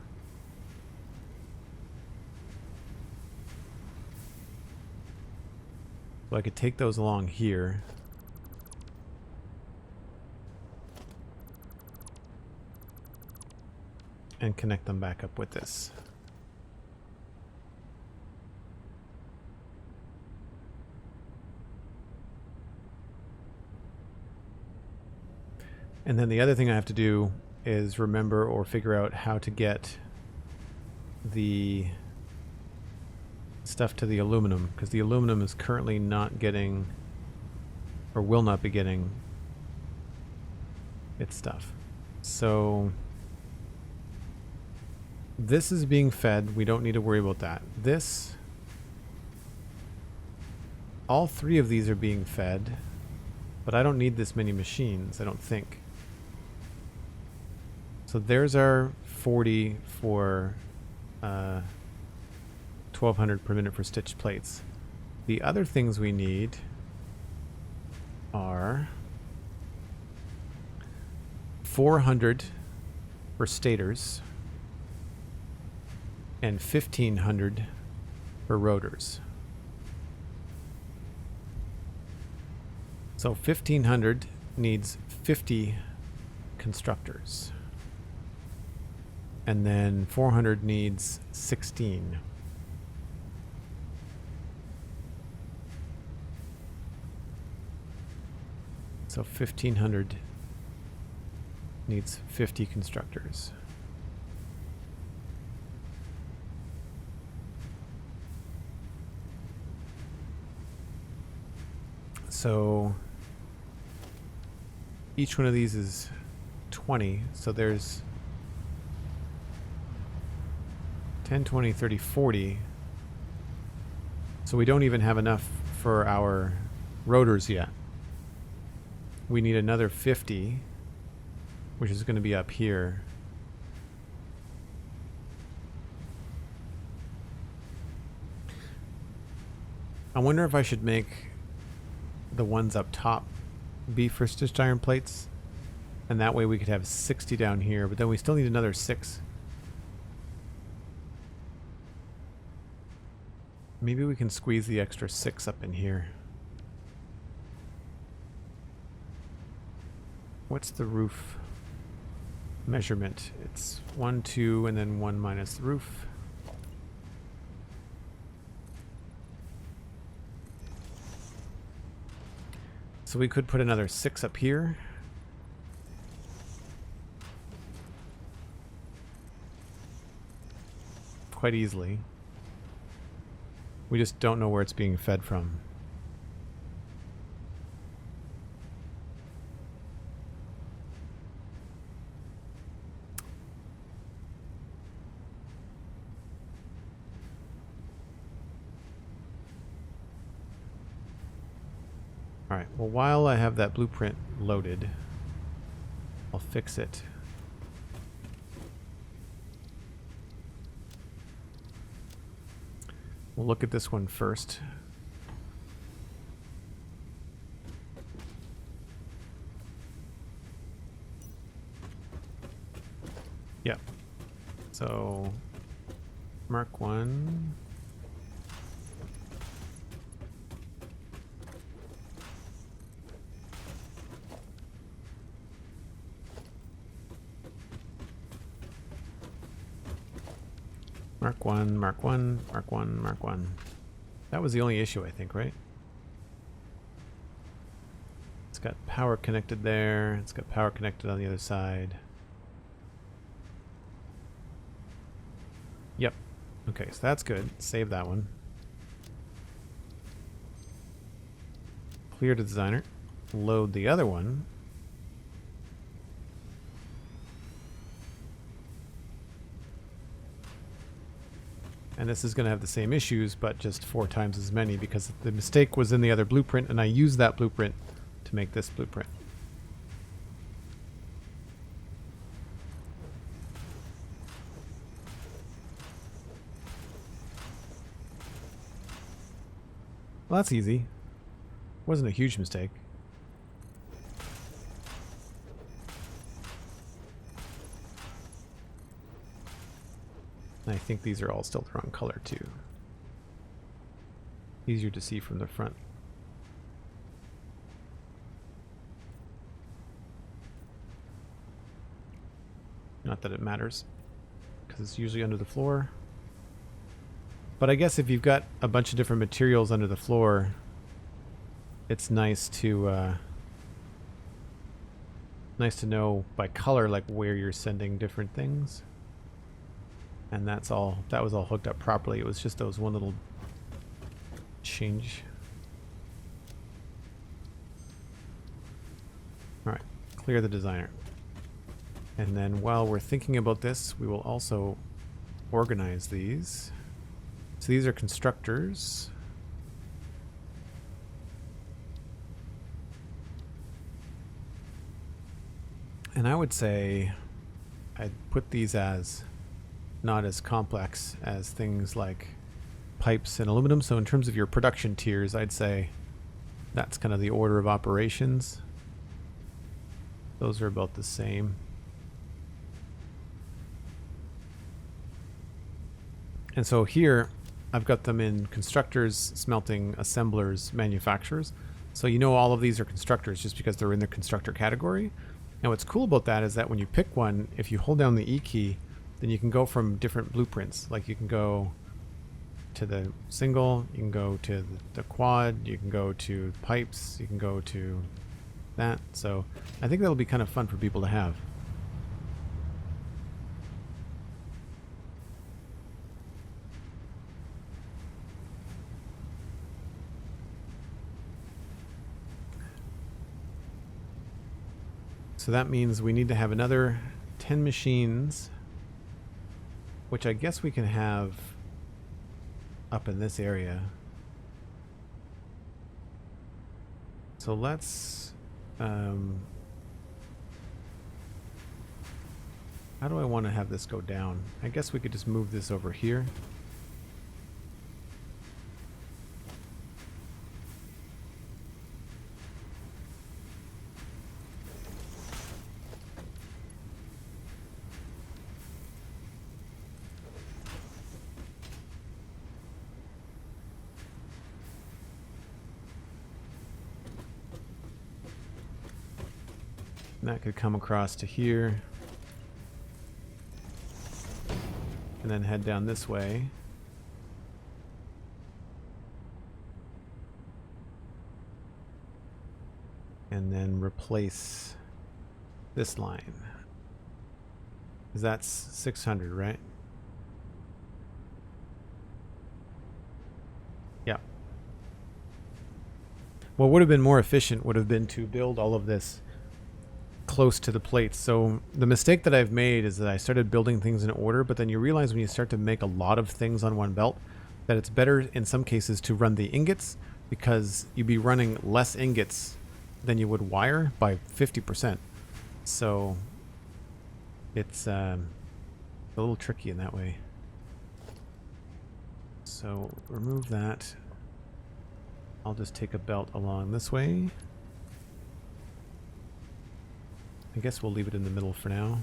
So I could take those along here. And connect them back up with this. And then the other thing I have to do is remember or figure out how to get the stuff to the aluminum, because the aluminum is currently not getting, or will not be getting, its stuff. So this is being fed. We don't need to worry about that. This, all three of these are being fed, but I don't need this many machines, I don't think. So there's our 40 for 1200 per minute for stitched plates. The other things we need are 400 for stators and 1500 for rotors. So 1500 needs 50 constructors. And then 400 needs 16. So 1500 needs 50 constructors. So each one of these is 20, so there's 10, 20, 30, 40. So we don't even have enough for our rotors yet. we need another 50, which is going to be up here. I wonder if I should make the ones up top be for stitched iron plates, and that way we could have 60 down here, but then we still need another 6. Maybe we can squeeze the extra 6 up in here. What's the roof measurement? It's 1, 2, and then 1 minus the roof. So we could put another 6 up here. Quite easily. We just don't know where it's being fed from. Alright, well, while I have that blueprint loaded, I'll fix it. We'll look at this one first. Yep. So, Mark 1. Mark 1, Mark 1, Mark 1, Mark 1. That was the only issue, I think, right? It's got power connected there. It's got power connected on the other side. Yep. Okay, so that's good. Save that one. Clear the designer. Load the other one. And this is going to have the same issues, but just 4 times as many, because the mistake was in the other blueprint, and I used that blueprint to make this blueprint. Well, that's easy. Wasn't a huge mistake. I think these are all still the wrong color too. Easier to see from the front. Not that it matters, because it's usually under the floor. But I guess if you've got a bunch of different materials under the floor, it's nice to know by color, like, where you're sending different things. And that's all. That was all hooked up properly. It was just those one little change. All right, clear the designer. And then while we're thinking about this, we will also organize these. So these are constructors. And I would say I'd put these as not as complex as things like pipes and aluminum. So in terms of your production tiers, I'd say that's kind of the order of operations. Those are about the same. And so here I've got them in constructors, smelting, assemblers, manufacturers. So you know all of these are constructors just because they're in the constructor category. Now what's cool about that is that when you pick one, if you hold down the E key, then you can go from different blueprints. Like you can go to the single, you can go to the quad, you can go to pipes, you can go to that. So I think that'll be kind of fun for people to have. So that means we need to have another 10 machines, which I guess we can have up in this area. So let's How do I want to have this go down? I guess we could just move this over here. And that could come across to here. And then head down this way. And then replace this line. 'Cause that's 600, right? Yeah. What would have been more efficient would have been to build all of this close to the plates. So the mistake that I've made is that I started building things in order, but then you realize when you start to make a lot of things on one belt that it's better in some cases to run the ingots, because you'd be running less ingots than you would wire by 50%. So it's a little tricky in that way. So remove that. I'll just take a belt along this way. I guess we'll leave it in the middle for now.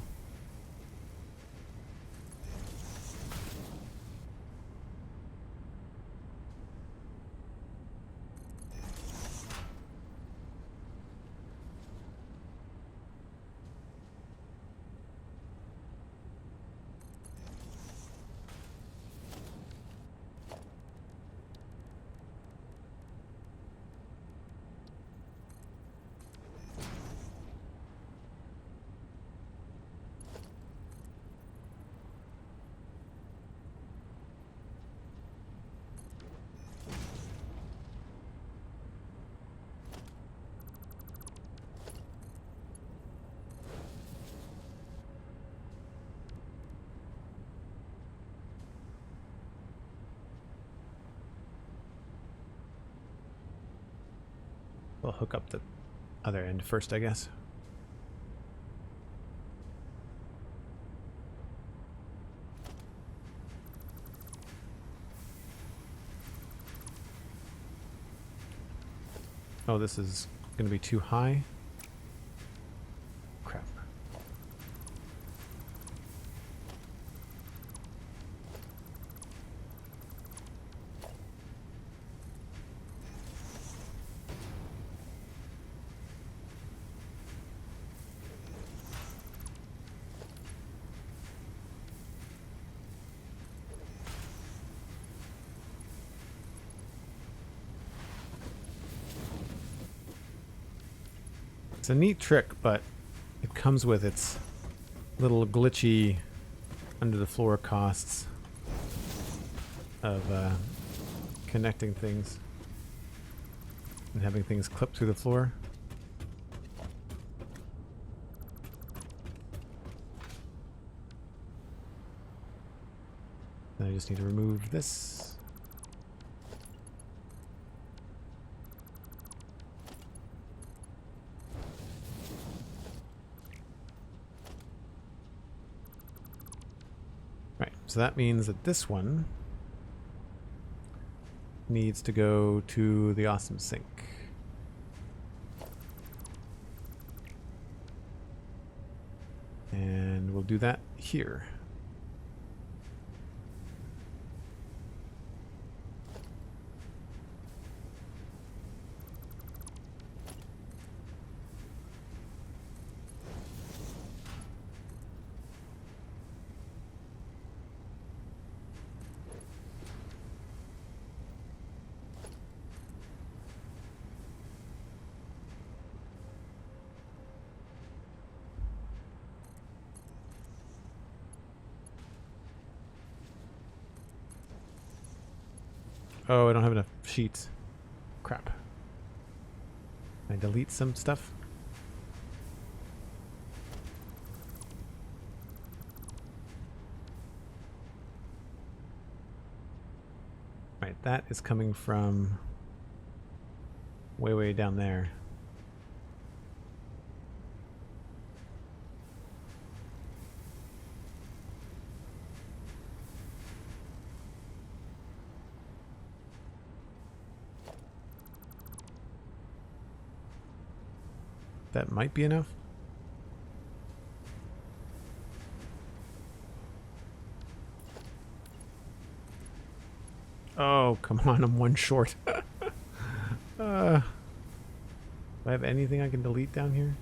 We'll hook up the other end first, I guess. Oh, this is going to be too high. Crap. It's a neat trick, but it comes with its little glitchy under the floor costs of connecting things and having things clip through the floor. Then I just need to remove this. So that means that this one needs to go to the awesome sink. And we'll do that here. Oh, I don't have enough sheets. Crap. Can I delete some stuff? Right, that is coming from way, way down there. That might be enough. Oh, come on, I'm one short. Do I have anything I can delete down here?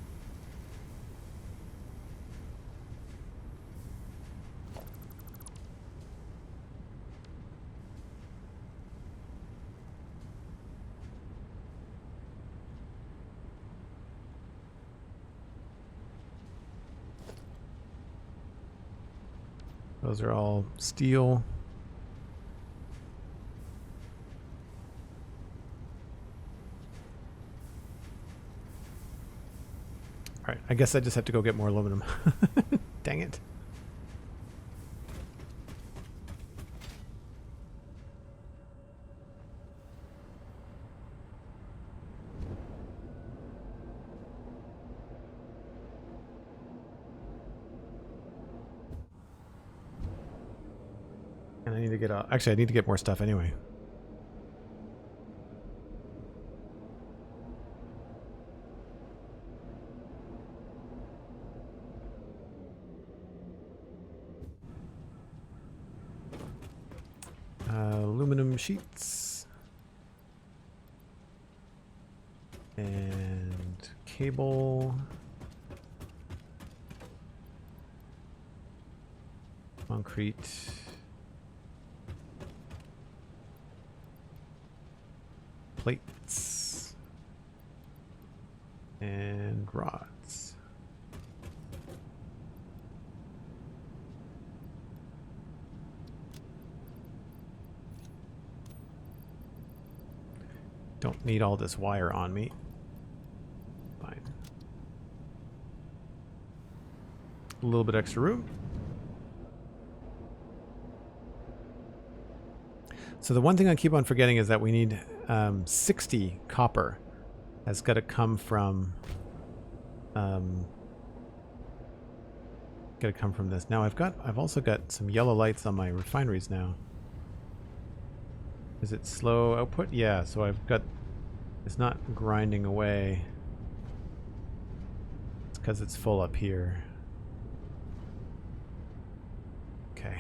Those are all steel. Alright, I guess I just have to go get more aluminum. Dang it. And I need to get actually I need to get more stuff anyway. Aluminum sheets and cable, concrete, plates, and rods. Don't need all this wire on me. Fine. A little bit extra room. So the one thing I keep on forgetting is that we need 60 copper. Has got to come from this. Now I've also got some yellow lights on my refineries now. Is it slow output? Yeah, so it's not grinding away. It's because it's full up here. Okay.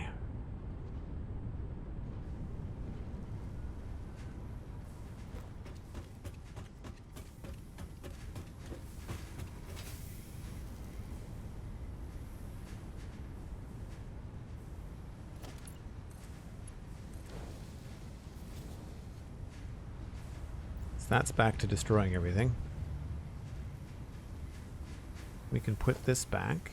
That's back to destroying everything. We can put this back.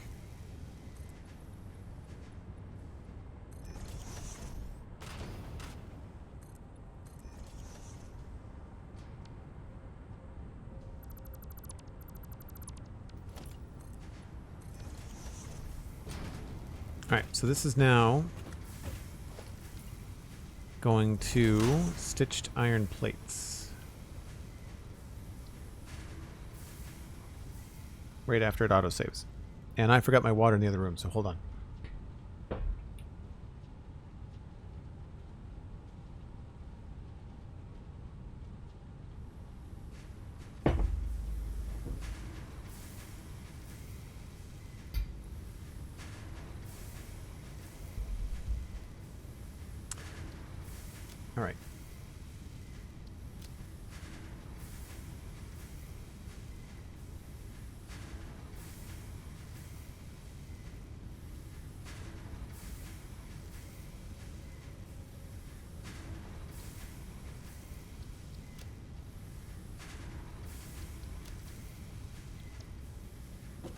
Alright, so this is now going to stitched iron plates. Right after it autosaves. And I forgot my water in the other room, so hold on. All right.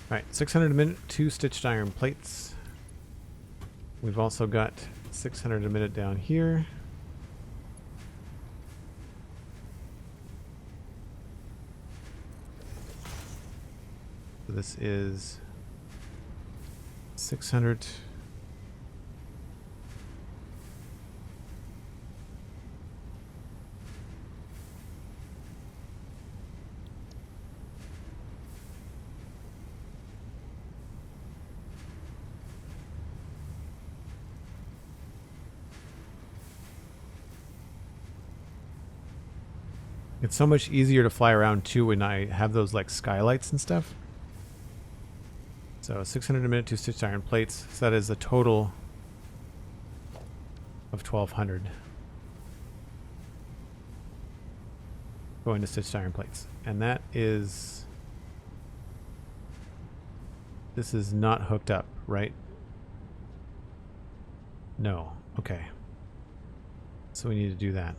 Alright, 600 a minute, 2 stitched iron plates. We've also got 600 a minute down here. So this is 600. It's so much easier to fly around too when I have those like skylights and stuff. So 600 a minute to stitched iron plates. So that is a total of 1200 going to stitched iron plates. And that is... This is not hooked up, right? No. Okay. So we need to do that.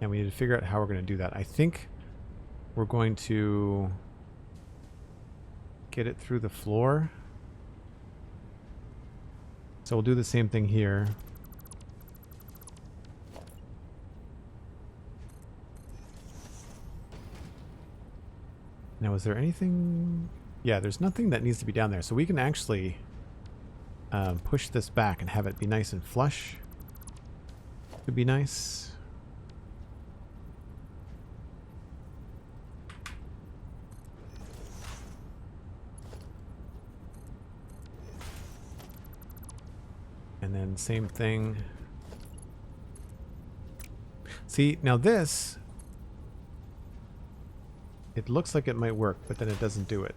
And we need to figure out how we're going to do that. I think we're going to get it through the floor. So we'll do the same thing here. Now, is there anything... Yeah, there's nothing that needs to be down there. So we can actually push this back and have it be nice and flush. Would be nice. And then same thing. See, now this, it looks like it might work, but then it doesn't do it.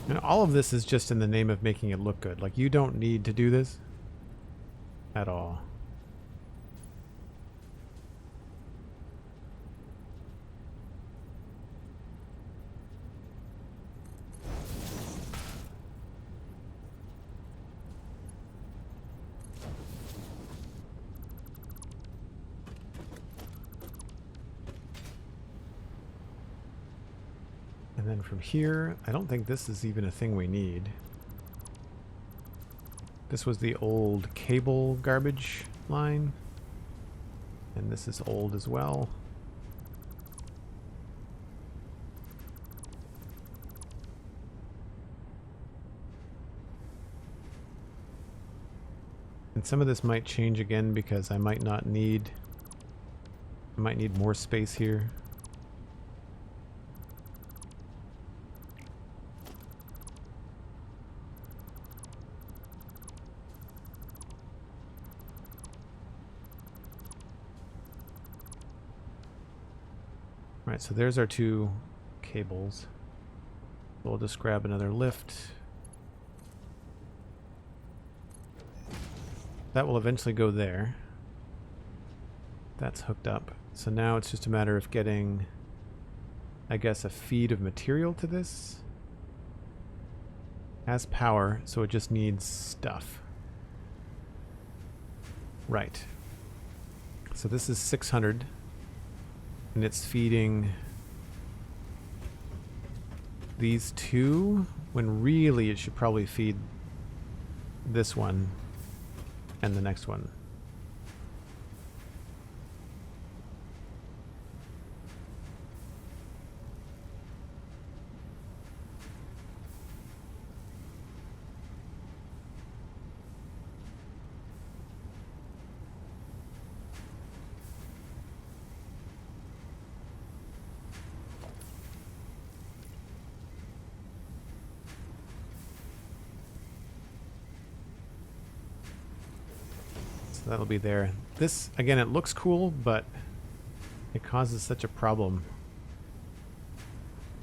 And all of this is just in the name of making it look good. Like, you don't need to do this at all. And then from here, I don't think this is even a thing we need. This was the old cable garbage line. And this is old as well. And some of this might change again because I might not need... I might need more space here. Right, so there's our two cables. We'll just grab another lift. That will eventually go there. That's hooked up. So now it's just a matter of getting, I guess, a feed of material to this. Has power, so it just needs stuff. Right. So this is 600. And it's feeding these two, when really it should probably feed this one and the next one. That'll be there. This, again, it looks cool, but it causes such a problem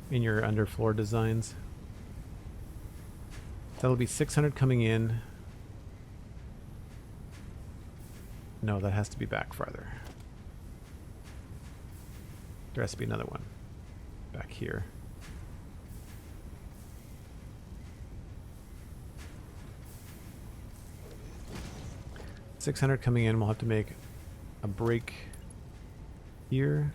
in your underfloor designs. That'll be 600 coming in. No, that has to be back farther. There has to be another one back here. $600 coming in. We'll have to make a break here.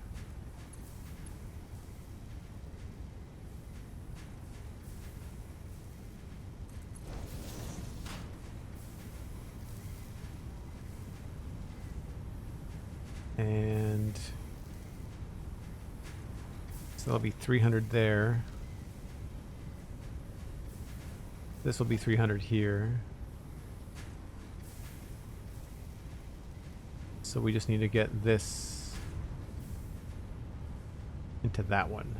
And so that'll be 300 there. This will be 300 here. So we just need to get this into that one.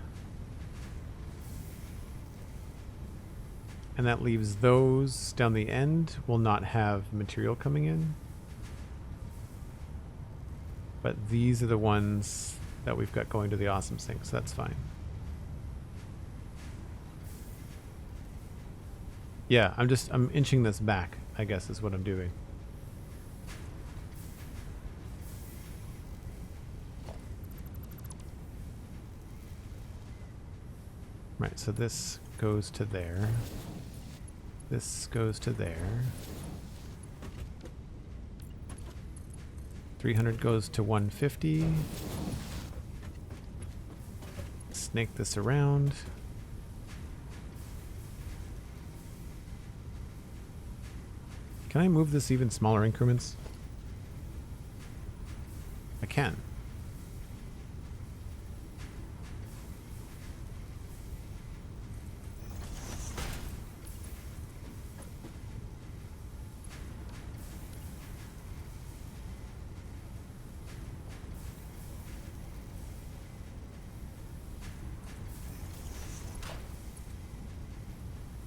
And that leaves those down the end will not have material coming in. But these are the ones that we've got going to the awesome sink, so that's fine. Yeah, I'm inching this back, I guess is what I'm doing. Right, so this goes to there. This goes to there. 300 goes to 150. Snake this around. Can I move this even smaller increments? I can.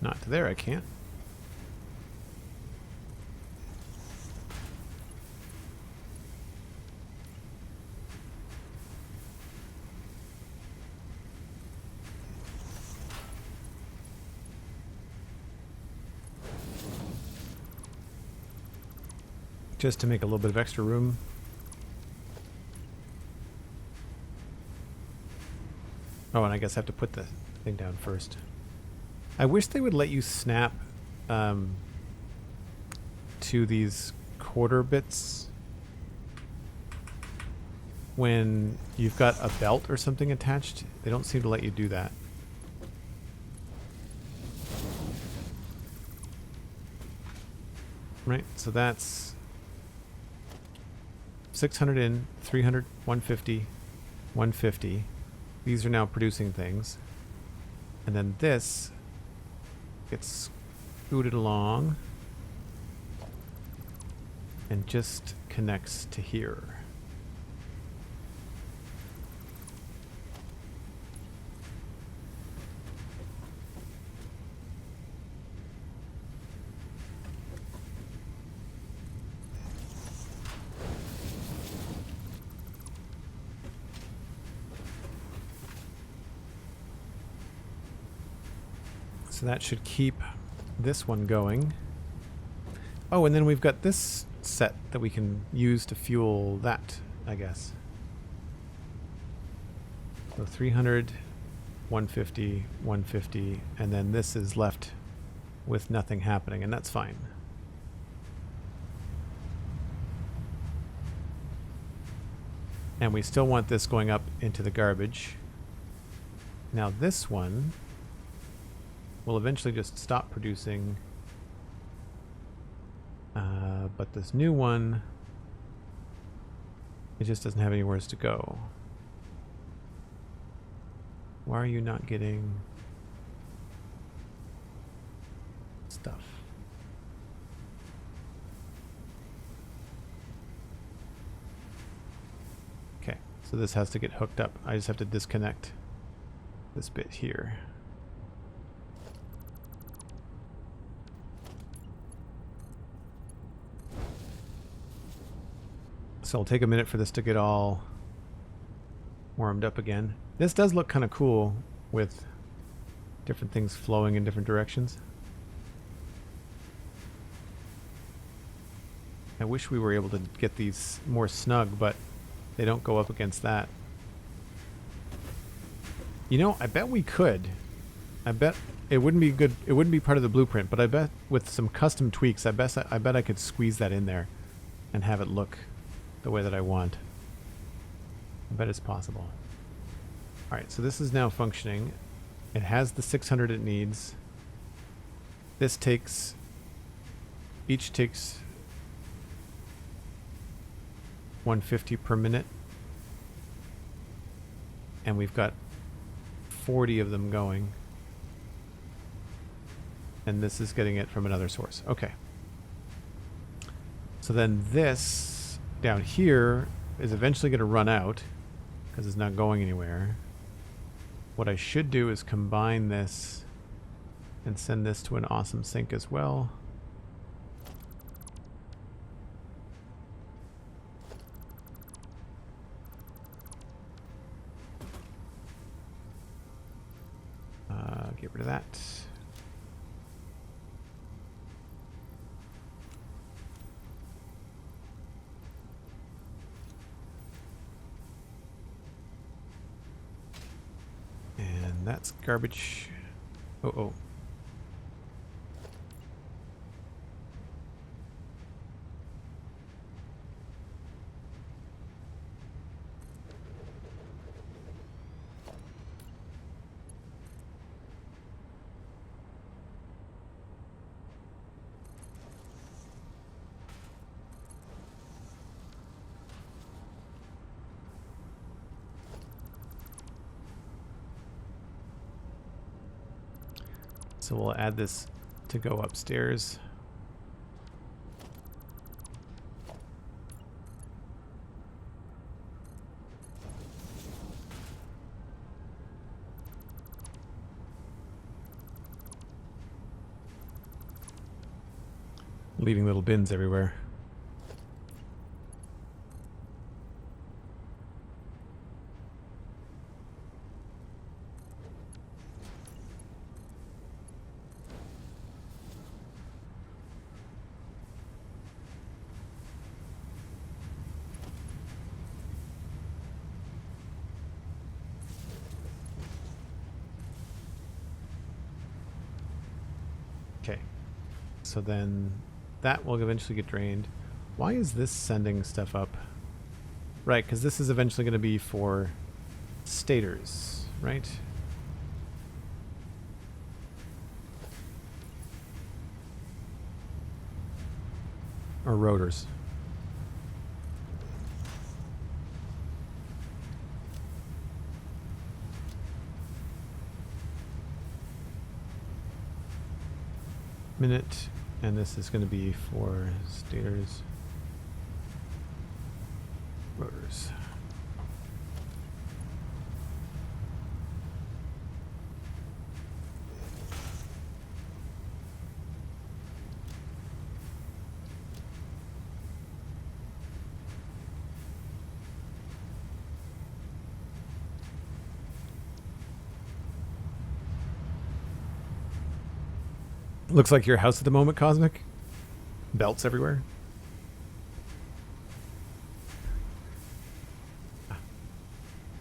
Not to there, I can't. Just to make a little bit of extra room. Oh, and I guess I have to put the thing down first. I wish they would let you snap to these quarter bits when you've got a belt or something attached. They don't seem to let you do that. Right, so that's 600 in, 300, 150, 150. These are now producing things. And then this gets scooted along and just connects to here. So that should keep this one going. Oh, and then we've got this set that we can use to fuel that, I guess. So 300, 150, 150, and then this is left with nothing happening, and that's fine. And we still want this going up into the garbage. Now this one will eventually just stop producing, but this new one, it just doesn't have anywhere to go. Why are you not getting stuff? Okay, so this has to get hooked up. I just have to disconnect this bit here. So it'll take a minute for this to get all warmed up again. This does look kind of cool with different things flowing in different directions. I wish we were able to get these more snug, but they don't go up against that. You know, I bet we could. I bet it wouldn't be good. It wouldn't be part of the blueprint, but I bet with some custom tweaks, I bet I could squeeze that in there and have it look the way that I want. I bet it's possible. Alright, so this is now functioning. It has the 600 it needs. This takes... Each takes 150 per minute. And we've got 40 of them going. And this is getting it from another source. Okay. So then this down here is eventually going to run out because it's not going anywhere. What I should do is combine this and send this to an awesome sink as well. Get rid of that. And that's garbage. Oh. So we'll add this to go upstairs. Leaving little bins everywhere. Okay, so then that will eventually get drained. Why is this sending stuff up? Right, because this is eventually going to be for stators, right? Or rotors. Minute, and this is going to be for stators, rotors. Looks like your house at the moment, Cosmic. Belts everywhere.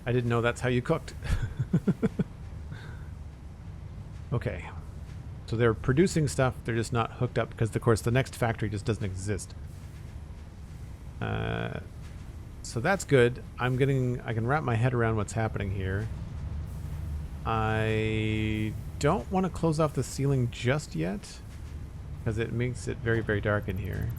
I didn't know that's how you cooked. Okay. So they're producing stuff, they're just not hooked up because, of course, the next factory just doesn't exist. So that's good. I can wrap my head around what's happening here. I don't want to close off the ceiling just yet because it makes it very, very dark in here.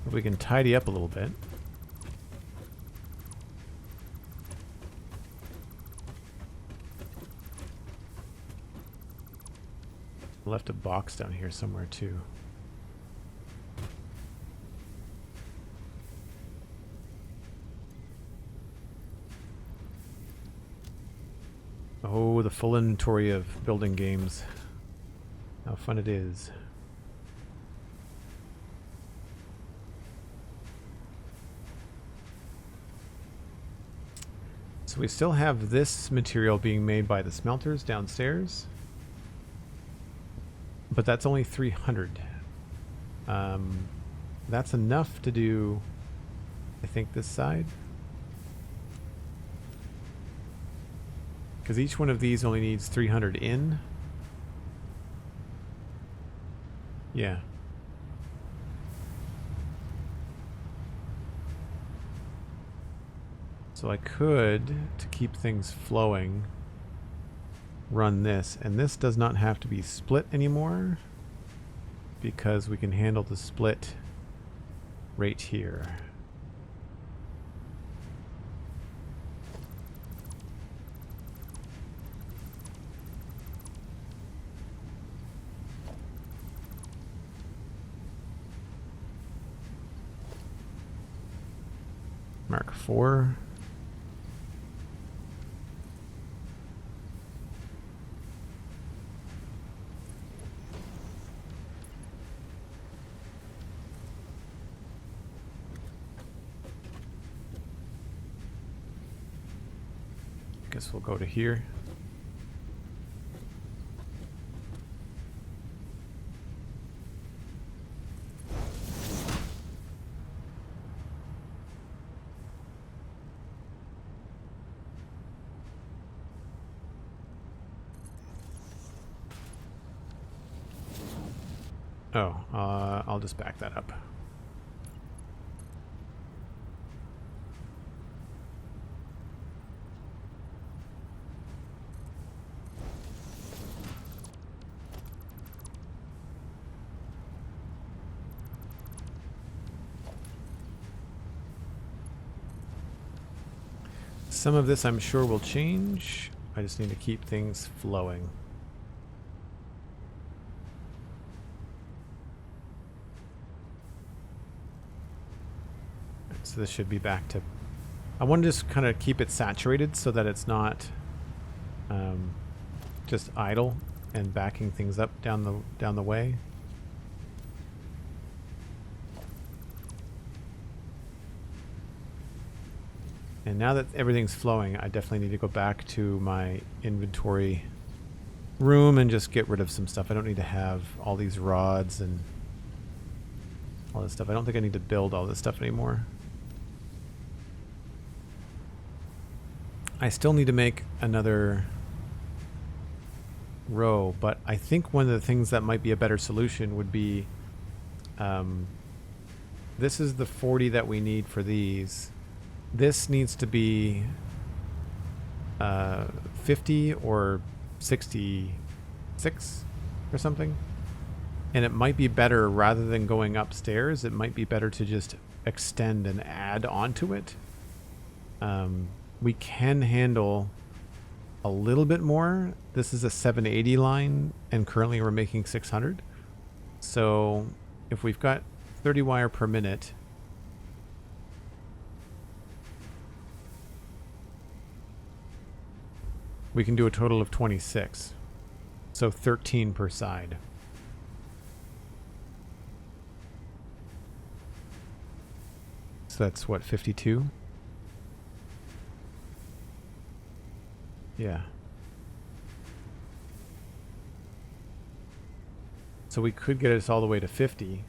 We can tidy up a little bit. Left a box down here somewhere too. Oh, the full inventory of building games. How fun it is. So we still have this material being made by the smelters downstairs, but that's only 300. That's enough to do, I think, this side. Because each one of these only needs 300 in. Yeah. So I could, to keep things flowing, run this. And this does not have to be split anymore because we can handle the split right here. Mark 4. Guess we'll go to here. Oh, I'll just back that up. Some of this I'm sure will change. I just need to keep things flowing. So this should be back to... I want to just kind of keep it saturated so that it's not just idle and backing things up down the way. And now that everything's flowing, I definitely need to go back to my inventory room and just get rid of some stuff. I don't need to have all these rods and all this stuff. I don't think I need to build all this stuff anymore. I still need to make another row, but I think one of the things that might be a better solution would be this is the 40 that we need for these. This needs to be 50 or 66 or something. And it might be better, rather than going upstairs, it might be better to just extend and add onto it. We can handle a little bit more. This is a 780 line, and currently we're making 600. So if we've got 30 wire per minute, we can do a total of 26. So 13 per side. So that's what, 52? Yeah. So we could get us all the way to 50.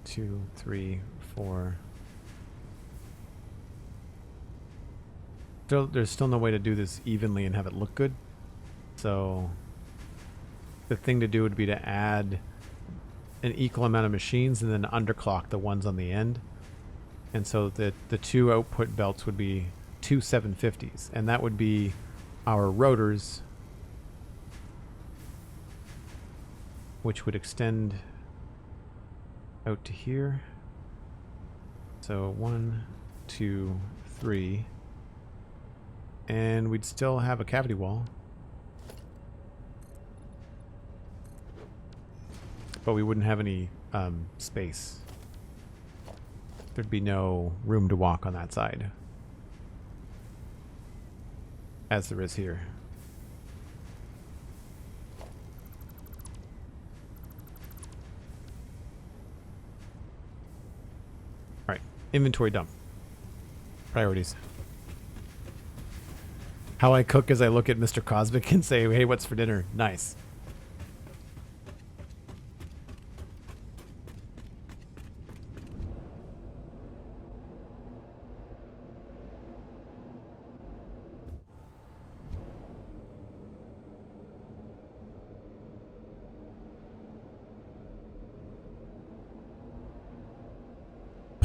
2, 3, 4. There's still no way to do this evenly and have it look good. So the thing to do would be to add an equal amount of machines and then underclock the ones on the end. And so the two output belts would be two 750s, and that would be our rotors, which would extend out to here. So 1, 2, 3. And we'd still have a cavity wall. But we wouldn't have any space. There'd be no room to walk on that side, as there is here. Alright, inventory dump. Priorities. How I cook is I look at Mr. Cosmic and say, hey, what's for dinner? Nice.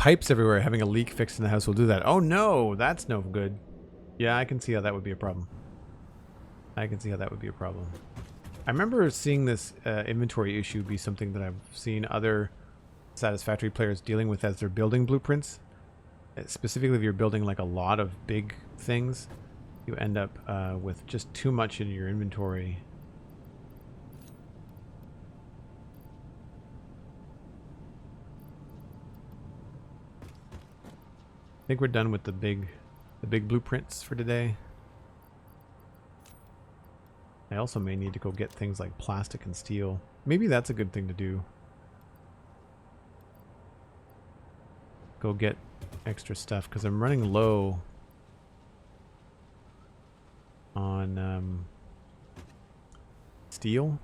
pipes everywhere. Having a leak fixed in the house will do that. Oh no, that's no good. Yeah, I can see how that would be a problem. I can see how that would be a problem. I remember seeing this inventory issue be something that I've seen other Satisfactory players dealing with as they're building blueprints. Specifically, if you're building like a lot of big things, you end up with just too much in your inventory. I think we're done with the big blueprints for today. I also may need to go get things like plastic and steel. Maybe that's a good thing to do. Go get extra stuff because I'm running low on steel.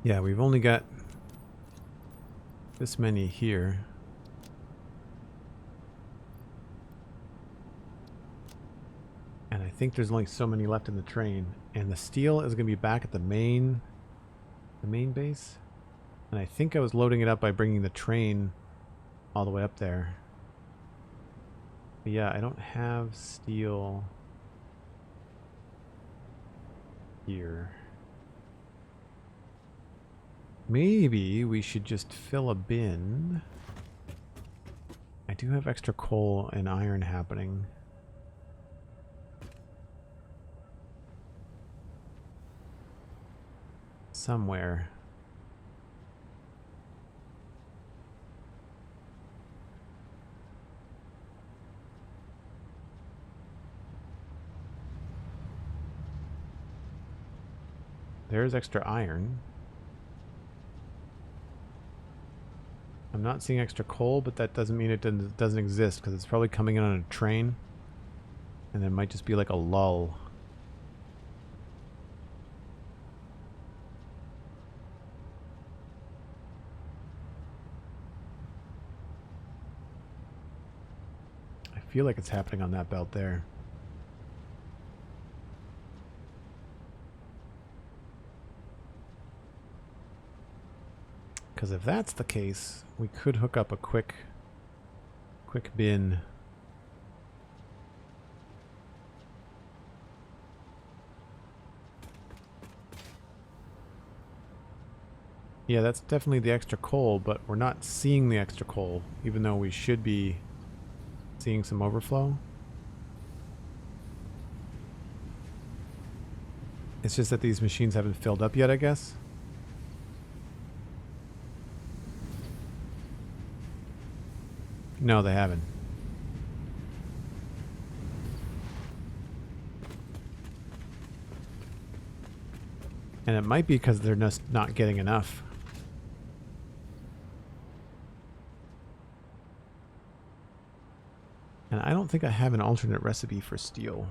Yeah, we've only got this many here. And I think there's only so many left in the train. And the steel is going to be back at the main base. And I think I was loading it up by bringing the train all the way up there. But yeah, I don't have steel here. Maybe we should just fill a bin. I do have extra coal and iron happening. Somewhere. There's extra iron. I'm not seeing extra coal, but that doesn't mean it doesn't exist, because it's probably coming in on a train. And it might just be like a lull. I feel like it's happening on that belt there. Because if that's the case, we could hook up a quick bin. Yeah, that's definitely the extra coal, but we're not seeing the extra coal, even though we should be seeing some overflow. It's just that these machines haven't filled up yet, I guess. No, they haven't. And it might be because they're just not getting enough. And I don't think I have an alternate recipe for steel.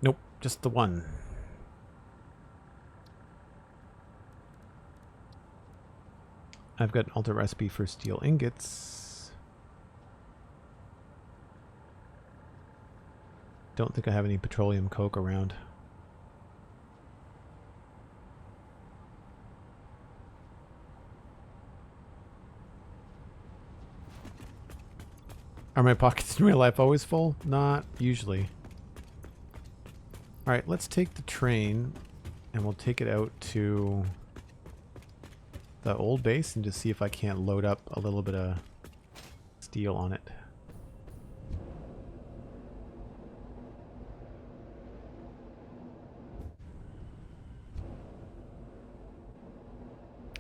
Nope, just the one. I've got an alternate recipe for steel ingots. Don't think I have any petroleum coke around. Are my pockets in real life always full? Not usually. Alright, let's take the train and we'll take it out to the old base and just see if I can't load up a little bit of steel on it.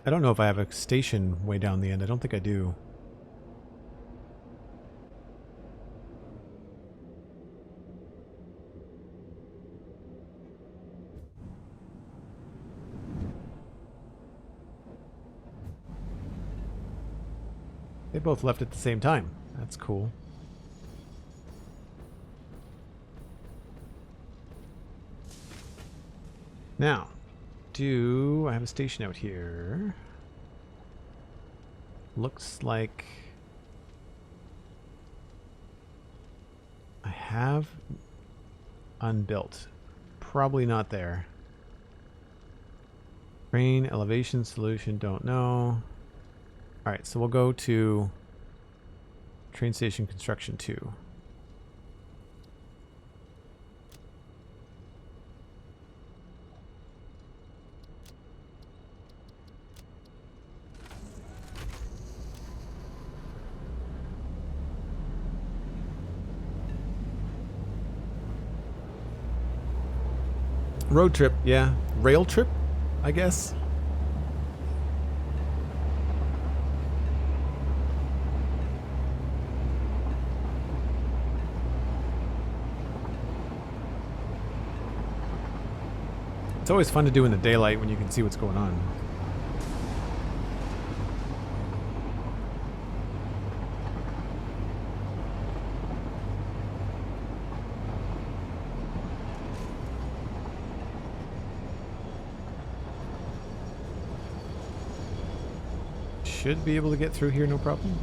I don't know if I have a station way down the end. I don't think I do. They both left at the same time. That's cool. Now, do I have a station out here? Looks like I have unbuilt. Probably not there. Train elevation solution, don't know. Alright, so we'll go to train station construction 2. Road trip, yeah. Rail trip, I guess. It's always fun to do in the daylight when you can see what's going on. Should be able to get through here, no problem.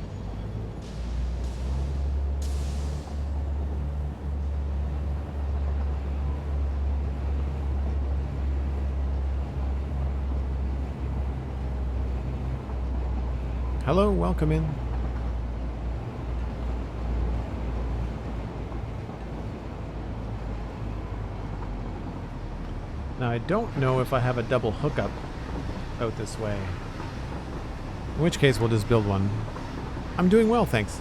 Hello, welcome in. Now I don't know if I have a double hookup out this way. In which case we'll just build one. I'm doing well, thanks.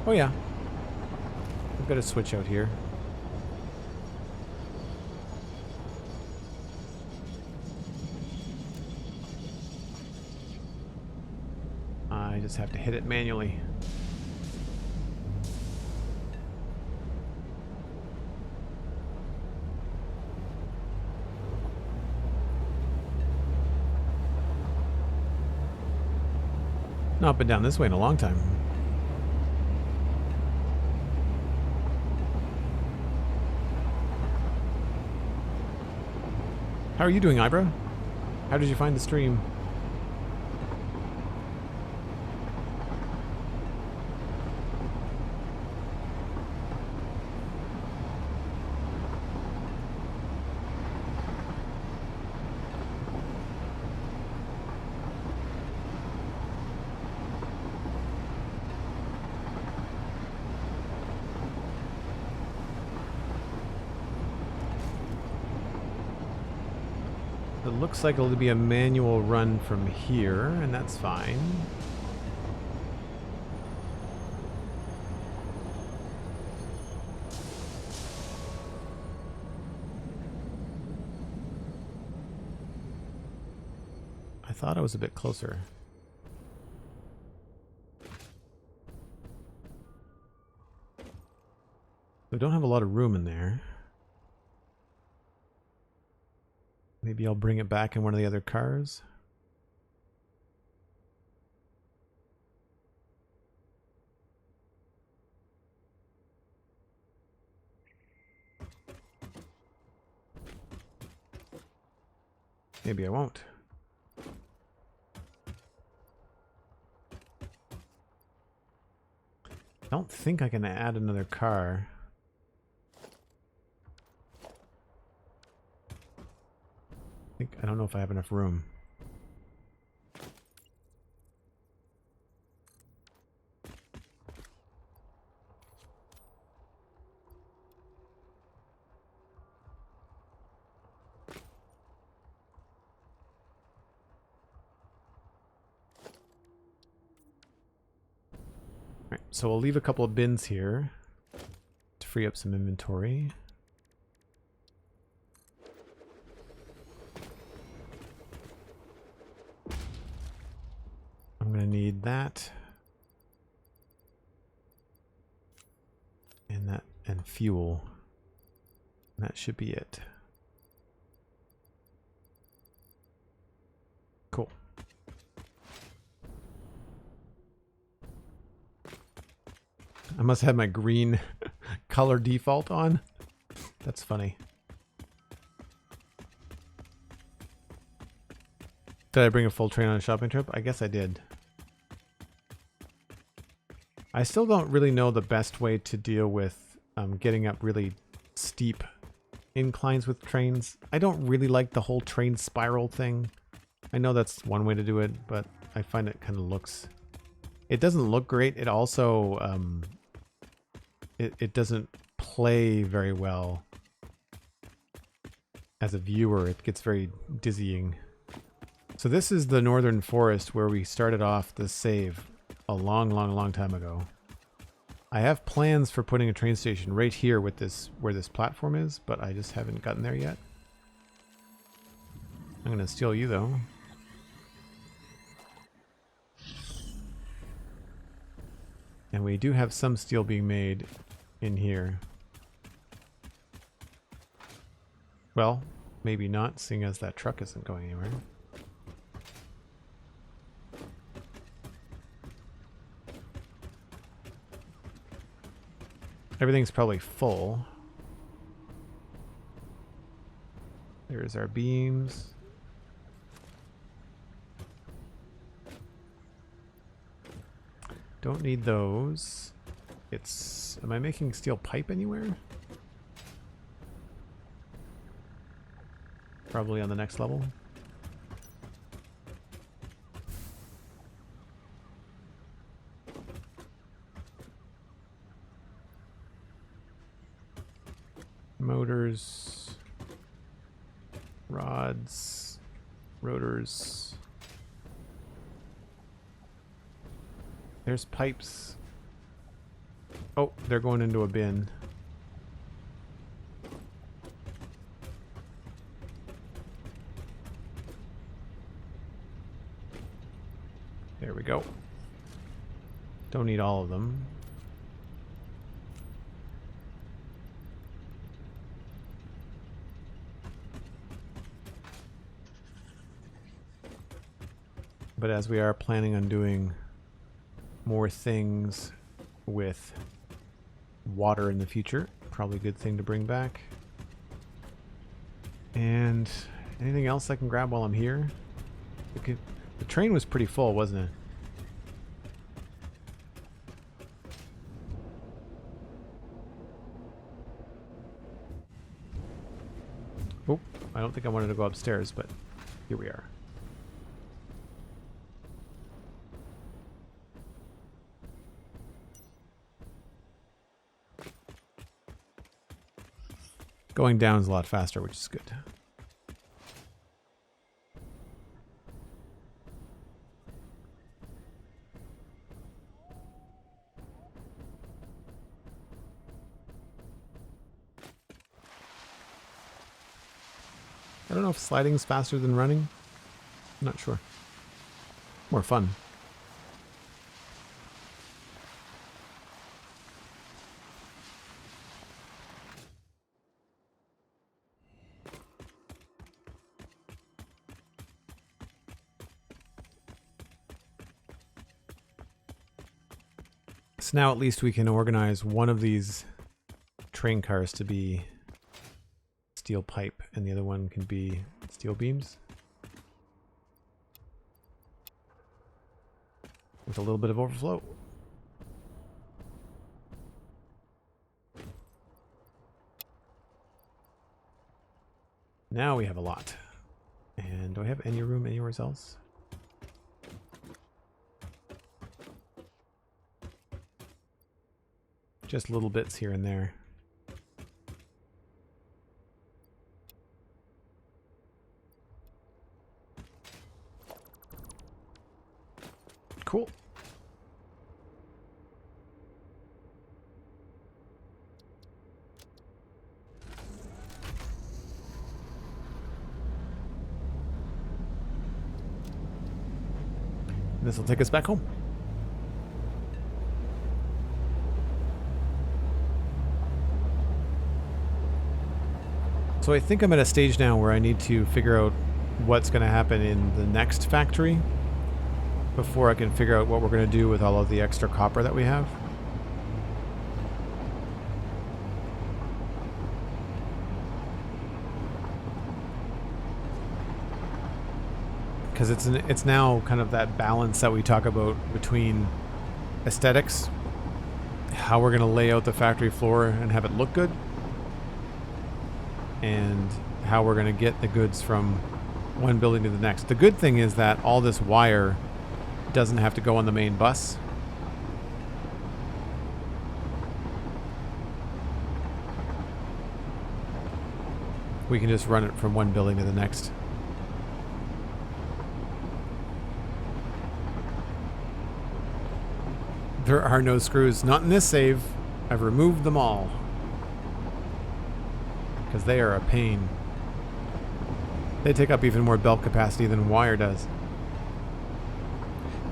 Oh yeah. I've got a switch out here. I just have to hit it manually. Not been down this way in a long time. How are you doing, Ibra? How did you find the stream? It looks like it'll be a manual run from here, and that's fine. I thought I was a bit closer. We don't have a lot of room in there. Maybe I'll bring it back in one of the other cars. Maybe I won't. I don't think I can add another car. I don't know if I have enough room. Alright, so we'll leave a couple of bins here to free up some inventory. I'm going to need that and that and fuel. And that should be it. I must have my green color default on. That's funny. Did I bring a full train on a shopping trip? I guess I did. I still don't really know the best way to deal with getting up really steep inclines with trains. I don't really like the whole train spiral thing. I know that's one way to do it, but I find it kind of looks... It doesn't look great. It also... it doesn't play very well as a viewer. It gets very dizzying. So this is the northern forest where we started off the save a long time ago. I have plans for putting a train station right here with this, where this platform is, but I just haven't gotten there yet. I'm going to steal you though. And we do have some steel being made in here. Well, maybe not, seeing as that truck isn't going anywhere. Everything's probably full. There's our beams. Don't need those. It's... Am I making steel pipe anywhere? Probably on the next level. Motors, rods, rotors. There's pipes. Oh, they're going into a bin. There we go. Don't need all of them. But as we are planning on doing more things with water in the future, probably a good thing to bring back. And anything else I can grab while I'm here? The train was pretty full, wasn't it? Oh, I don't think I wanted to go upstairs, but here we are. Going down is a lot faster, which is good. I don't know if sliding's faster than running. I'm not sure. More fun. So now at least we can organize one of these train cars to be steel pipe and the other one can be steel beams. With a little bit of overflow. Now we have a lot. And do I have any room anywhere else? Just little bits here and there. Cool. This will take us back home. So I think I'm at a stage now where I need to figure out what's going to happen in the next factory before I can figure out what we're going to do with all of the extra copper that we have. because it's now kind of that balance that we talk about between aesthetics, how we're going to lay out the factory floor and have it look good, and how we're going to get the goods from one building to the next. The good thing is that all this wire doesn't have to go on the main bus. We can just run it from one building to the next. There are no screws. Not in this save. I've removed them all. Because they are a pain. They take up even more belt capacity than wire does.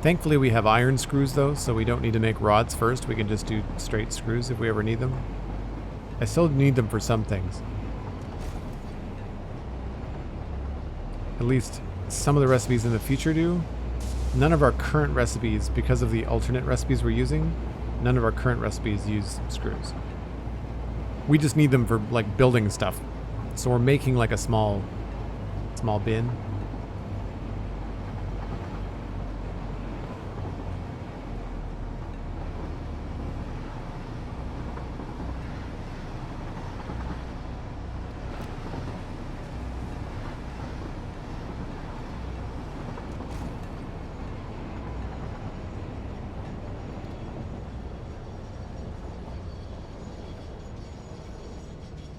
Thankfully we have iron screws though, so we don't need to make rods first. We can just do straight screws if we ever need them. I still need them for some things. At least some of the recipes in the future do. None of our current recipes, because of the alternate recipes we're using, none of our current recipes use screws. We just need them for like building stuff. So we're making like a small bin.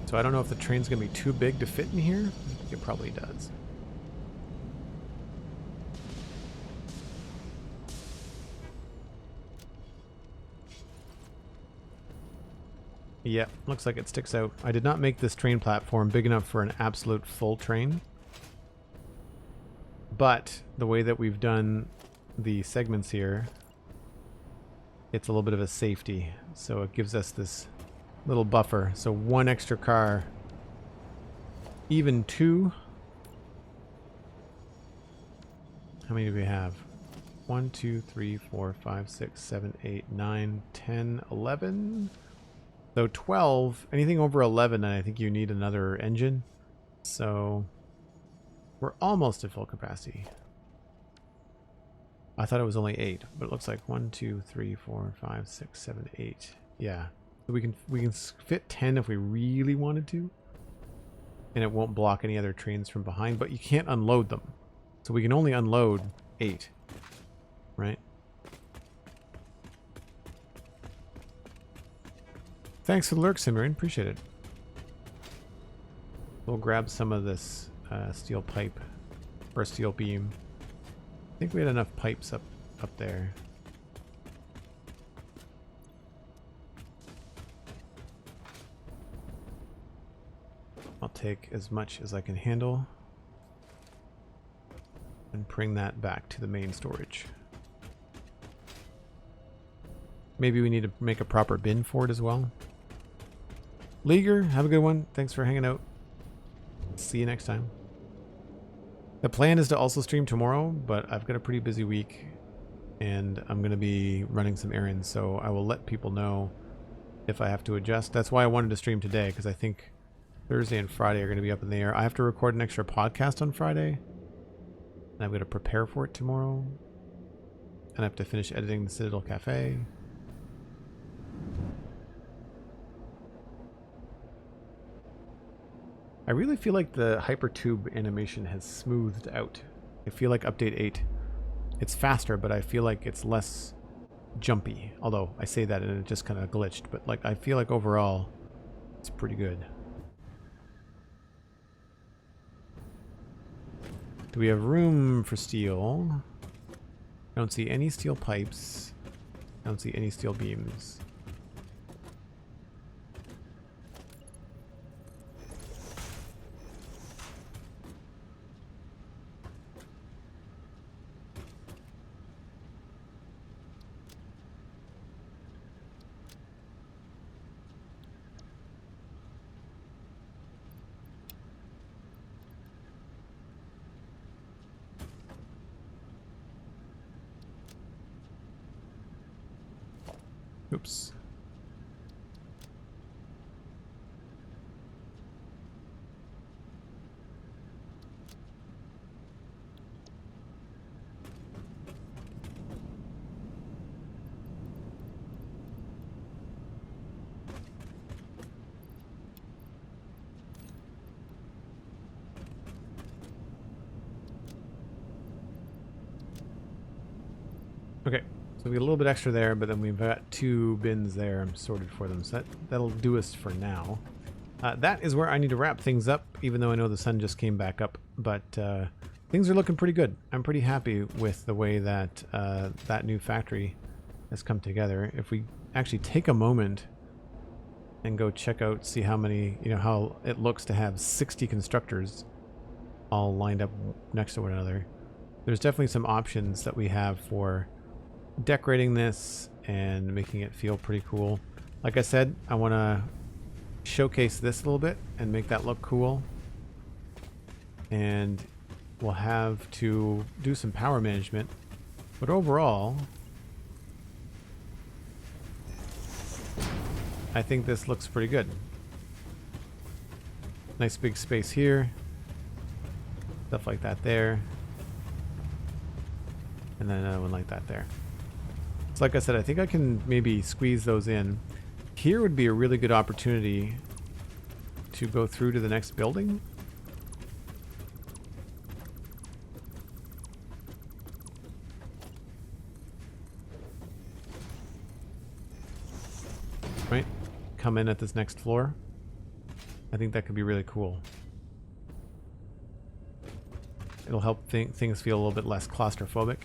So I don't know if the train's going to be too big to fit in here. I think it probably does. Yeah, looks like it sticks out. I did not make this train platform big enough for an absolute full train. But the way that we've done the segments here, it's a little bit of a safety. So it gives us this little buffer. So one extra car, even two. How many do we have? 1, 2, 3, 4, 5, 6, 7, 8, 9, 10, 11. So 12. Anything over 11, and I think you need another engine. So we're almost at full capacity. I thought it was only 8, but it looks like 1, 2, 3, 4, 5, 6, 7, 8. Yeah. We can fit 10 if we really wanted to, and it won't block any other trains from behind, but you can't unload them. So we can only unload 8, right? Thanks for the lurk, TinMyren. Appreciate it. We'll grab some of this steel pipe, or steel beam. I think we had enough pipes up there. I'll take as much as I can handle and bring that back to the main storage. Maybe we need to make a proper bin for it as well. Leaguer, have a good one. Thanks for hanging out. See you next time. The plan is to also stream tomorrow, but I've got a pretty busy week and I'm going to be running some errands, so I will let people know if I have to adjust. That's why I wanted to stream today, because I think Thursday and Friday are going to be up in the air. I have to record an extra podcast on Friday, and I'm going to prepare for it tomorrow, and I have to finish editing the Citadel Cafe. I really feel like the hypertube animation has smoothed out. I feel like update 8. It's faster, but I feel like it's less jumpy. Although I say that and it just kind of glitched, but like I feel like overall it's pretty good. Do we have room for steel? I don't see any steel pipes. I don't see any steel beams. Oops. Okay, so we get a little bit extra there, but then we've got 2 bins there sorted for them. So that'll do us for now. That is where I need to wrap things up, even though I know the sun just came back up. But things are looking pretty good. I'm pretty happy with the way that that new factory has come together. If we actually take a moment and go check out, see how many, how it looks to have 60 constructors all lined up next to one another. There's definitely some options that we have for decorating this and making it feel pretty cool. Like I said, I want to showcase this a little bit and make that look cool. And we'll have to do some power management. But overall, I think this looks pretty good. Nice big space here. Stuff like that there. And then another one like that there. So like I said, I think I can maybe squeeze those in. Here would be a really good opportunity to go through to the next building. Right? Come in at this next floor. I think that could be really cool. It'll help things feel a little bit less claustrophobic.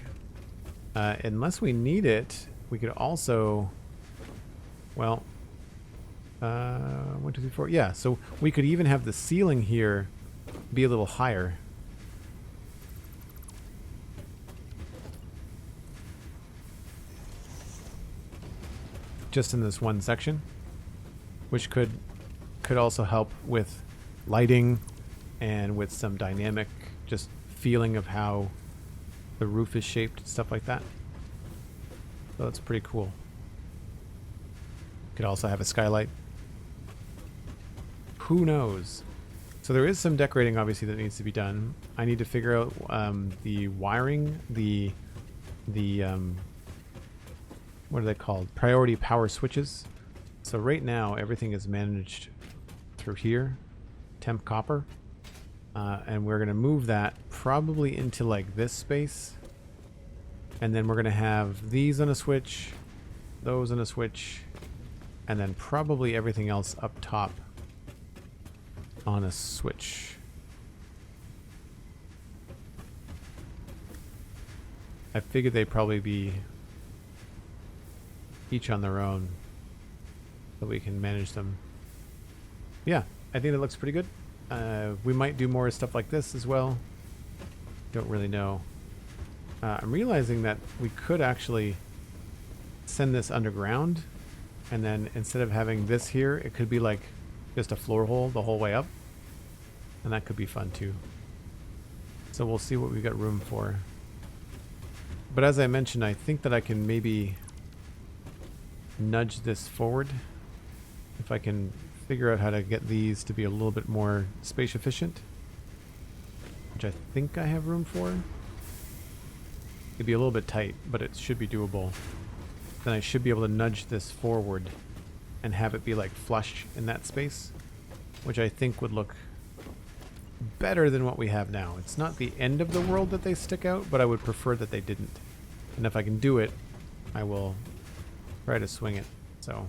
Unless we need it, we could also, well, 1, 2, 3, 4. Yeah, so we could even have the ceiling here be a little higher. Just in this one section, which could also help with lighting and with some dynamic just feeling of how the roof is shaped, stuff like that. So that's pretty cool. Could also have a skylight. Who knows? So there is some decorating obviously that needs to be done. I need to figure out the wiring, the what are they called? Priority power switches. So right now everything is managed through here, temp copper. And we're going to move that probably into like this space. And then we're going to have these on a switch, those on a switch, and then probably everything else up top on a switch. I figured they'd probably be each on their own so we can manage them. Yeah, I think it looks pretty good. We might do more stuff like this as well. Don't really know. I'm realizing that we could actually send this underground, and then instead of having this here, it could be like just a floor hole the whole way up, and that could be fun too. So we'll see what we've got room for. But as I mentioned, I think that I can maybe nudge this forward if I can figure out how to get these to be a little bit more space efficient, which I think I have room for. It'd be a little bit tight, but it should be doable. Then I should be able to nudge this forward and have it be like flush in that space, which I think would look better than what we have now. It's not the end of the world that they stick out, but I would prefer that they didn't. And if I can do it, I will try to swing it. So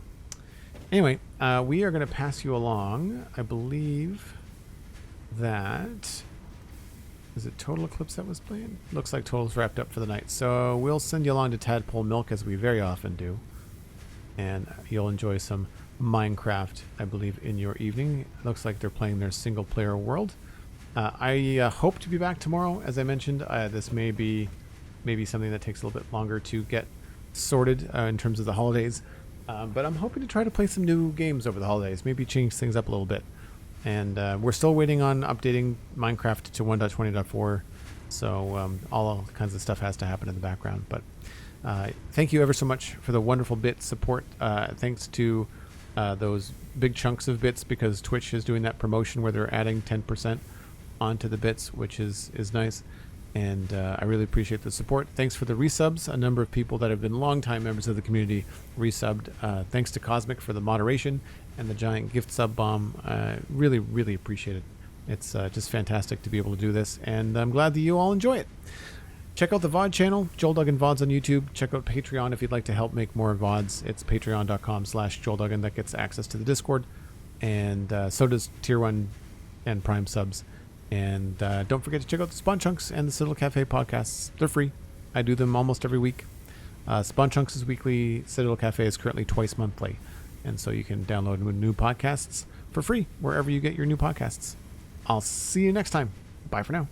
anyway, we are going to pass you along. I believe that... Is it Total Eclipse that was playing? Looks like Total's wrapped up for the night. So we'll send you along to Tadpole Milk, as we very often do. And you'll enjoy some Minecraft, I believe, in your evening. Looks like they're playing their single-player world. I hope to be back tomorrow, as I mentioned. This may be maybe something that takes a little bit longer to get sorted in terms of the holidays. But I'm hoping to try to play some new games over the holidays. Maybe change things up a little bit. And we're still waiting on updating Minecraft to 1.20.4, so all kinds of stuff has to happen in the background. But thank you ever so much for the wonderful bit support. Thanks to those big chunks of bits, because Twitch is doing that promotion where they're adding 10% onto the bits, which is nice. And I really appreciate the support. Thanks for the resubs. A number of people that have been longtime members of the community resubbed. Thanks to Cosmic for the moderation and the giant gift sub bomb. Really, really appreciate it. It's just fantastic to be able to do this, and I'm glad that you all enjoy it. Check out the VOD channel, Joel Duggan VODs on YouTube. Check out Patreon if you'd like to help make more VODs. It's patreon.com/JoelDuggan. That gets access to the Discord. And so does Tier 1 and Prime subs. And don't forget to check out the Spawn Chunks and the Citadel Cafe podcasts. They're free. I do them almost every week. Spawn Chunks is weekly. Citadel Cafe is currently twice monthly. And so you can download new podcasts for free wherever you get your new podcasts. I'll see you next time. Bye for now.